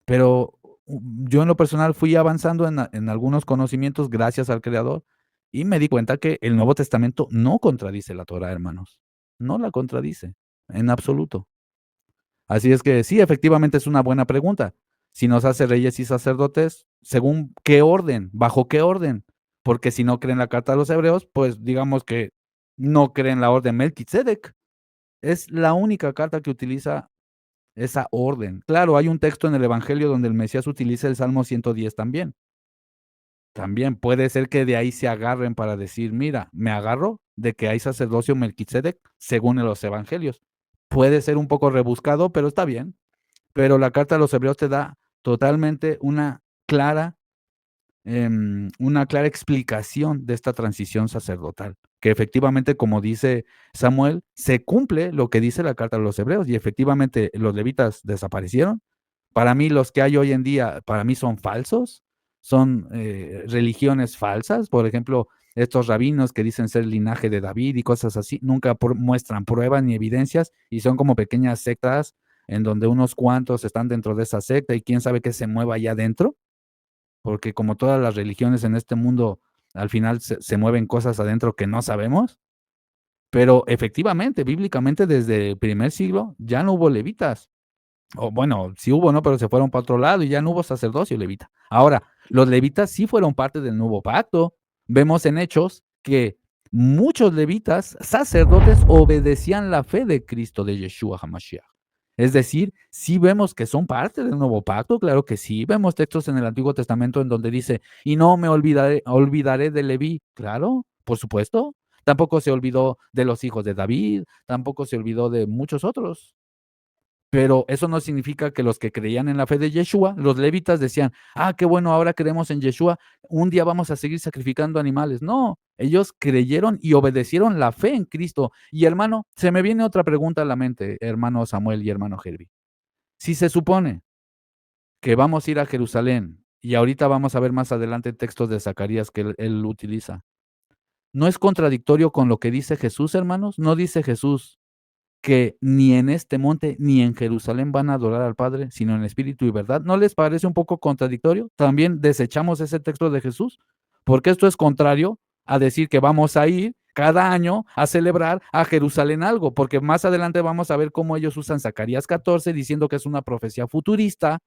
Pero yo en lo personal fui avanzando en algunos conocimientos gracias al Creador y me di cuenta que el Nuevo Testamento no contradice la Torá, hermanos. No la contradice, en absoluto. Así es que sí, efectivamente es una buena pregunta. Si nos hace reyes y sacerdotes, ¿según qué orden? ¿Bajo qué orden? Porque si no creen la carta de los hebreos, pues digamos que no creen la orden Melquisedec. Es la única carta que utiliza esa orden. Claro, hay un texto en el Evangelio donde el Mesías utiliza el Salmo 110 también. También puede ser que de ahí se agarren para decir, mira, me agarro de que hay sacerdocio Melquisedec según en los Evangelios. Puede ser un poco rebuscado, pero está bien. Pero la carta de los Hebreos te da totalmente una clara explicación de esta transición sacerdotal, que efectivamente, como dice Samuel, se cumple lo que dice la carta de los Hebreos y efectivamente los levitas desaparecieron. Para mí los que hay hoy en día, para mí son falsos, son religiones falsas. Por ejemplo, estos rabinos que dicen ser linaje de David y cosas así, nunca muestran pruebas ni evidencias y son como pequeñas sectas en donde unos cuantos están dentro de esa secta y quién sabe qué se mueva allá adentro, porque como todas las religiones en este mundo, al final se mueven cosas adentro que no sabemos, pero efectivamente, bíblicamente, desde el primer siglo ya no hubo levitas. O bueno, sí hubo, ¿no? Pero se fueron para otro lado y ya no hubo sacerdocio levita. Ahora, los levitas sí fueron parte del nuevo pacto. Vemos en Hechos que muchos levitas, sacerdotes, obedecían la fe de Cristo, de Yeshua HaMashiach. Es decir, sí vemos que son parte del nuevo pacto, claro que sí. Vemos textos en el Antiguo Testamento en donde dice, y no me olvidaré de Leví. Claro, por supuesto. Tampoco se olvidó de los hijos de David, tampoco se olvidó de muchos otros. Pero eso no significa que los que creían en la fe de Yeshua, los levitas decían, qué bueno, ahora creemos en Yeshua, un día vamos a seguir sacrificando animales. No, ellos creyeron y obedecieron la fe en Cristo. Y hermano, se me viene otra pregunta a la mente, hermano Samuel y hermano Herbie. Si se supone que vamos a ir a Jerusalén, y ahorita vamos a ver más adelante textos de Zacarías que él utiliza, ¿no es contradictorio con lo que dice Jesús, hermanos? ¿No dice Jesús que ni en este monte ni en Jerusalén van a adorar al Padre, sino en espíritu y verdad? ¿No les parece un poco contradictorio? También desechamos ese texto de Jesús, porque esto es contrario a decir que vamos a ir cada año a celebrar a Jerusalén algo, porque más adelante vamos a ver cómo ellos usan Zacarías 14 diciendo que es una profecía futurista,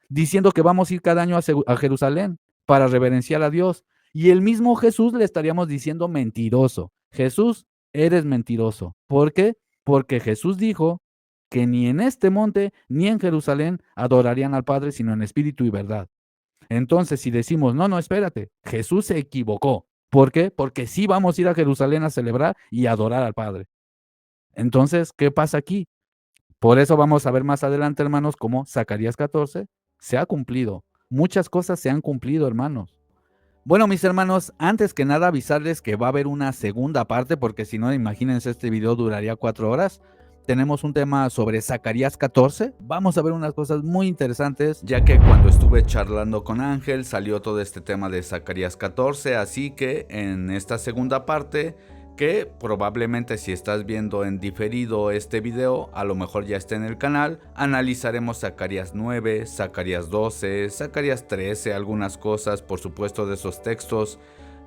diciendo que vamos a ir cada año a Jerusalén para reverenciar a Dios. Y el mismo Jesús le estaríamos diciendo mentiroso. Jesús, eres mentiroso. ¿Por qué? Porque Jesús dijo que ni en este monte ni en Jerusalén adorarían al Padre, sino en espíritu y verdad. Entonces, si decimos, no, espérate, Jesús se equivocó. ¿Por qué? Porque sí vamos a ir a Jerusalén a celebrar y adorar al Padre. Entonces, ¿qué pasa aquí? Por eso vamos a ver más adelante, hermanos, cómo Zacarías 14 se ha cumplido. Muchas cosas se han cumplido, hermanos. Bueno, mis hermanos, antes que nada avisarles que va a haber una segunda parte, porque si no, imagínense, este video duraría 4 horas. Tenemos un tema sobre Zacarías 14. Vamos a ver unas cosas muy interesantes, ya que cuando estuve charlando con Ángel salió todo este tema de Zacarías 14, así que en esta segunda parte, que probablemente si estás viendo en diferido este video, a lo mejor ya está en el canal, analizaremos Zacarías 9, Zacarías 12, Zacarías 13, algunas cosas, por supuesto, de esos textos,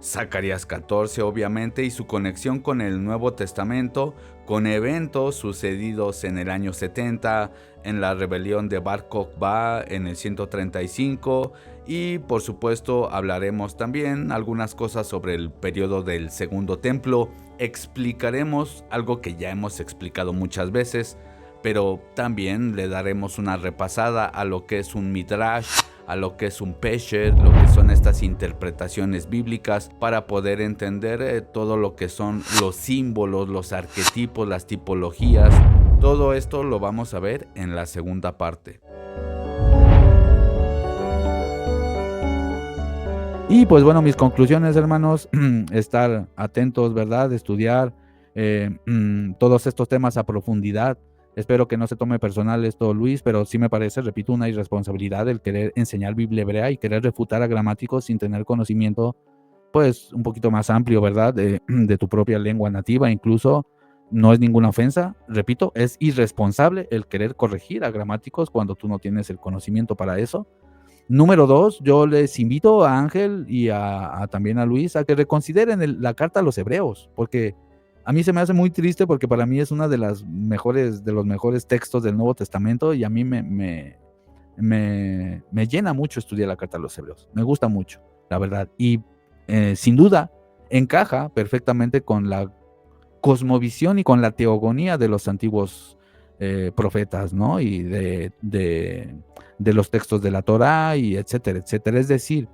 Zacarías 14 obviamente, y su conexión con el Nuevo Testamento, con eventos sucedidos en el año 70, en la rebelión de Bar Kokhba en el 135, y por supuesto hablaremos también algunas cosas sobre el periodo del Segundo Templo. Explicaremos algo que ya hemos explicado muchas veces, pero también le daremos una repasada a lo que es un midrash, a lo que es un pesher, lo que son estas interpretaciones bíblicas, para poder entender todo lo que son los símbolos, los arquetipos, las tipologías. Todo esto lo vamos a ver en la segunda parte. Y pues bueno, mis conclusiones, hermanos, estar atentos, ¿verdad? Estudiar todos estos temas a profundidad. Espero que no se tome personal esto, Luis, pero sí me parece, repito, una irresponsabilidad el querer enseñar Biblia hebrea y querer refutar a gramáticos sin tener conocimiento, pues, un poquito más amplio, ¿verdad? De tu propia lengua nativa. Incluso no es ninguna ofensa, repito, es irresponsable el querer corregir a gramáticos cuando tú no tienes el conocimiento para eso. Número 2, yo les invito a Ángel y también a Luis a que reconsideren la carta a los hebreos, porque a mí se me hace muy triste, porque para mí es una de los mejores textos del Nuevo Testamento, y a mí me llena mucho estudiar la carta a los hebreos. Me gusta mucho, la verdad. Y sin duda encaja perfectamente con la cosmovisión y con la teogonía de los antiguos profetas, ¿no? Y de los textos de la Torá, y etcétera, etcétera. Es decir,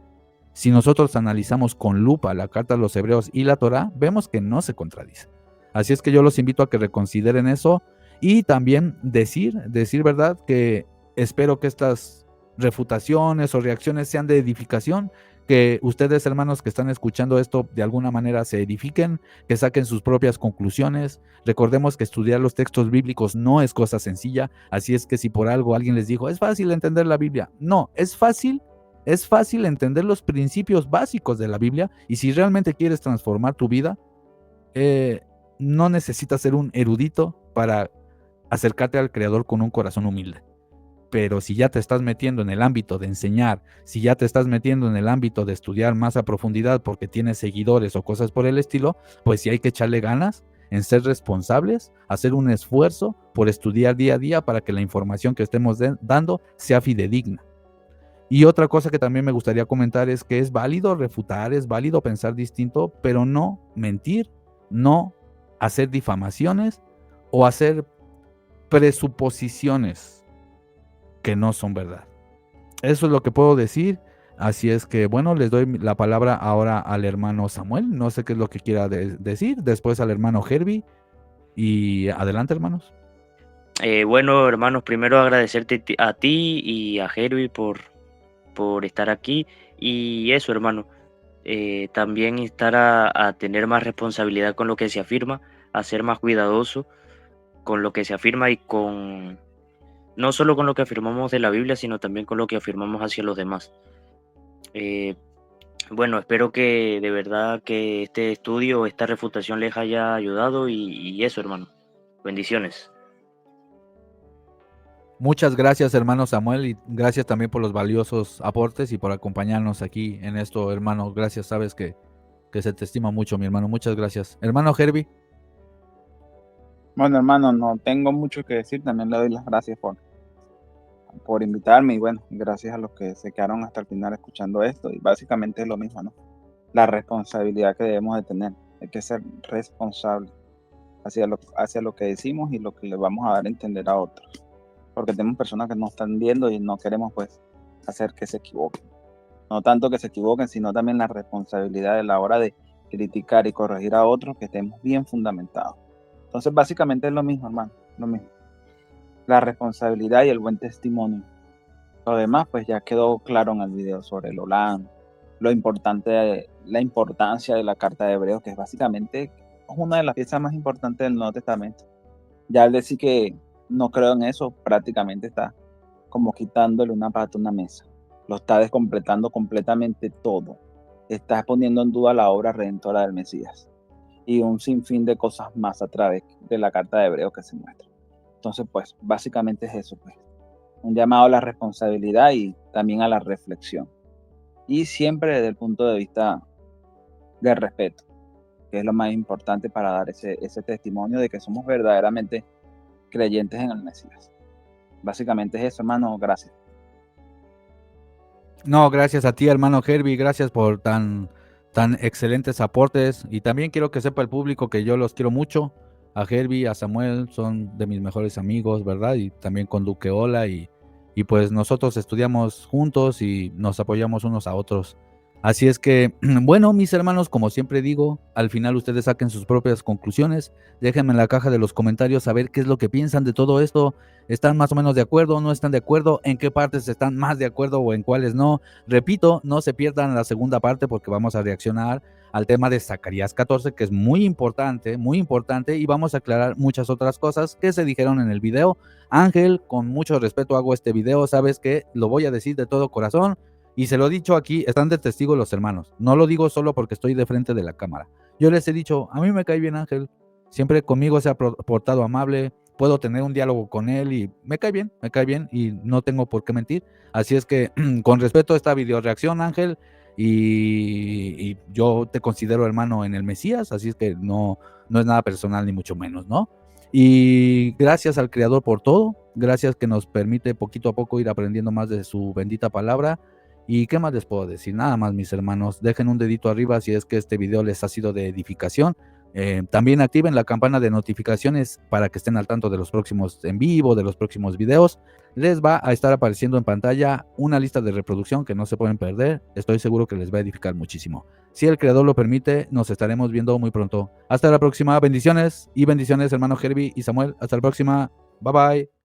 si nosotros analizamos con lupa la carta a los hebreos y la Torá, vemos que no se contradicen. Así es que yo los invito a que reconsideren eso, y también decir, ¿verdad?, que espero que estas refutaciones o reacciones sean de edificación, que ustedes, hermanos, que están escuchando esto, de alguna manera se edifiquen, que saquen sus propias conclusiones. Recordemos que estudiar los textos bíblicos no es cosa sencilla, así es que si por algo alguien les dijo, es fácil entender la Biblia, no, es fácil entender los principios básicos de la Biblia, y si realmente quieres transformar tu vida, no necesitas ser un erudito para acercarte al Creador con un corazón humilde. Pero si ya te estás metiendo en el ámbito de enseñar, si ya te estás metiendo en el ámbito de estudiar más a profundidad porque tienes seguidores o cosas por el estilo, pues sí hay que echarle ganas en ser responsables, hacer un esfuerzo por estudiar día a día para que la información que estemos dando sea fidedigna. Y otra cosa que también me gustaría comentar es que es válido refutar, es válido pensar distinto, pero no mentir, no hacer difamaciones o hacer presuposiciones que no son verdad. Eso es lo que puedo decir. Así es que, bueno, les doy la palabra ahora al hermano Samuel. No sé qué es lo que quiera decir. Después al hermano Herbie. Y adelante, hermanos.
Bueno, hermanos, primero agradecerte a ti y a Herbie por estar aquí. Y eso, hermano, también estar a tener más responsabilidad con lo que se afirma, a ser más cuidadoso con lo que se afirma, y no solo con lo que afirmamos de la Biblia, sino también con lo que afirmamos hacia los demás. Bueno, espero que de verdad que este estudio, esta refutación les haya ayudado, y eso, hermano. Bendiciones.
Muchas gracias, hermano Samuel, y gracias también por los valiosos aportes y por acompañarnos aquí en esto, hermano. Gracias, sabes que se te estima mucho, mi hermano. Muchas gracias. Hermano Herbie.
Bueno, hermano, no tengo mucho que decir. También le doy las gracias por invitarme, y bueno, gracias a los que se quedaron hasta el final escuchando esto. Y básicamente es lo mismo, ¿no? La responsabilidad que debemos de tener. Hay que ser responsable hacia lo que decimos y lo que le vamos a dar a entender a otros. Porque tenemos personas que nos están viendo y no queremos, pues, hacer que se equivoquen. No tanto que se equivoquen, sino también la responsabilidad de la hora de criticar y corregir a otros, que estemos bien fundamentados. Entonces, básicamente es lo mismo, hermano, lo mismo. la responsabilidad y el buen testimonio. Lo demás, pues ya quedó claro en el video sobre el Olam, la importancia de la carta de Hebreos, que es básicamente una de las piezas más importantes del Nuevo Testamento. Ya al decir que no creo en eso, prácticamente está como quitándole una pata a una mesa. Lo está descompletando completamente todo. Está poniendo en duda la obra redentora del Mesías. Y un sinfín de cosas más a través de la carta de Hebreos que se muestra. Entonces, pues, básicamente es eso, pues. Un llamado a la responsabilidad y también a la reflexión. Y siempre desde el punto de vista del respeto, que es lo más importante para dar ese testimonio de que somos verdaderamente creyentes en el Mesías. Básicamente es eso, hermano. Gracias.
No, gracias a ti, hermano Herbie, gracias por tan excelentes aportes. Y también quiero que sepa el público que yo los quiero mucho. A Herbie, a Samuel, son de mis mejores amigos, ¿verdad? Y también con Duque Ola. Y pues nosotros estudiamos juntos y nos apoyamos unos a otros. Así es que, bueno, mis hermanos, como siempre digo, al final ustedes saquen sus propias conclusiones. Déjenme en la caja de los comentarios saber qué es lo que piensan de todo esto. ¿Están más o menos de acuerdo? ¿No están de acuerdo? ¿En qué partes están más de acuerdo o en cuáles no? Repito, no se pierdan la segunda parte porque vamos a reaccionar al tema de Zacarías 14, que es muy importante, y vamos a aclarar muchas otras cosas que se dijeron en el video. Ángel, con mucho respeto hago este video, sabes que lo voy a decir de todo corazón. Y se lo he dicho aquí, están de testigo los hermanos. No lo digo solo porque estoy de frente de la cámara. Yo les he dicho, a mí me cae bien Ángel. Siempre conmigo se ha portado amable. Puedo tener un diálogo con él y me cae bien y no tengo por qué mentir. Así es que con respeto a esta video reacción, Ángel, y yo te considero hermano en el Mesías, así es que no es nada personal ni mucho menos, ¿no? Y gracias al Creador por todo. Gracias que nos permite poquito a poco ir aprendiendo más de su bendita palabra. ¿Y qué más les puedo decir? Nada más, mis hermanos, dejen un dedito arriba si es que este video les ha sido de edificación. También activen la campana de notificaciones para que estén al tanto de los próximos en vivo, de los próximos videos. Les va a estar apareciendo en pantalla una lista de reproducción que no se pueden perder. Estoy seguro que les va a edificar muchísimo. Si el Creador lo permite, nos estaremos viendo muy pronto. Hasta la próxima. Bendiciones y bendiciones, hermano Herbie y Samuel. Hasta la próxima. Bye bye.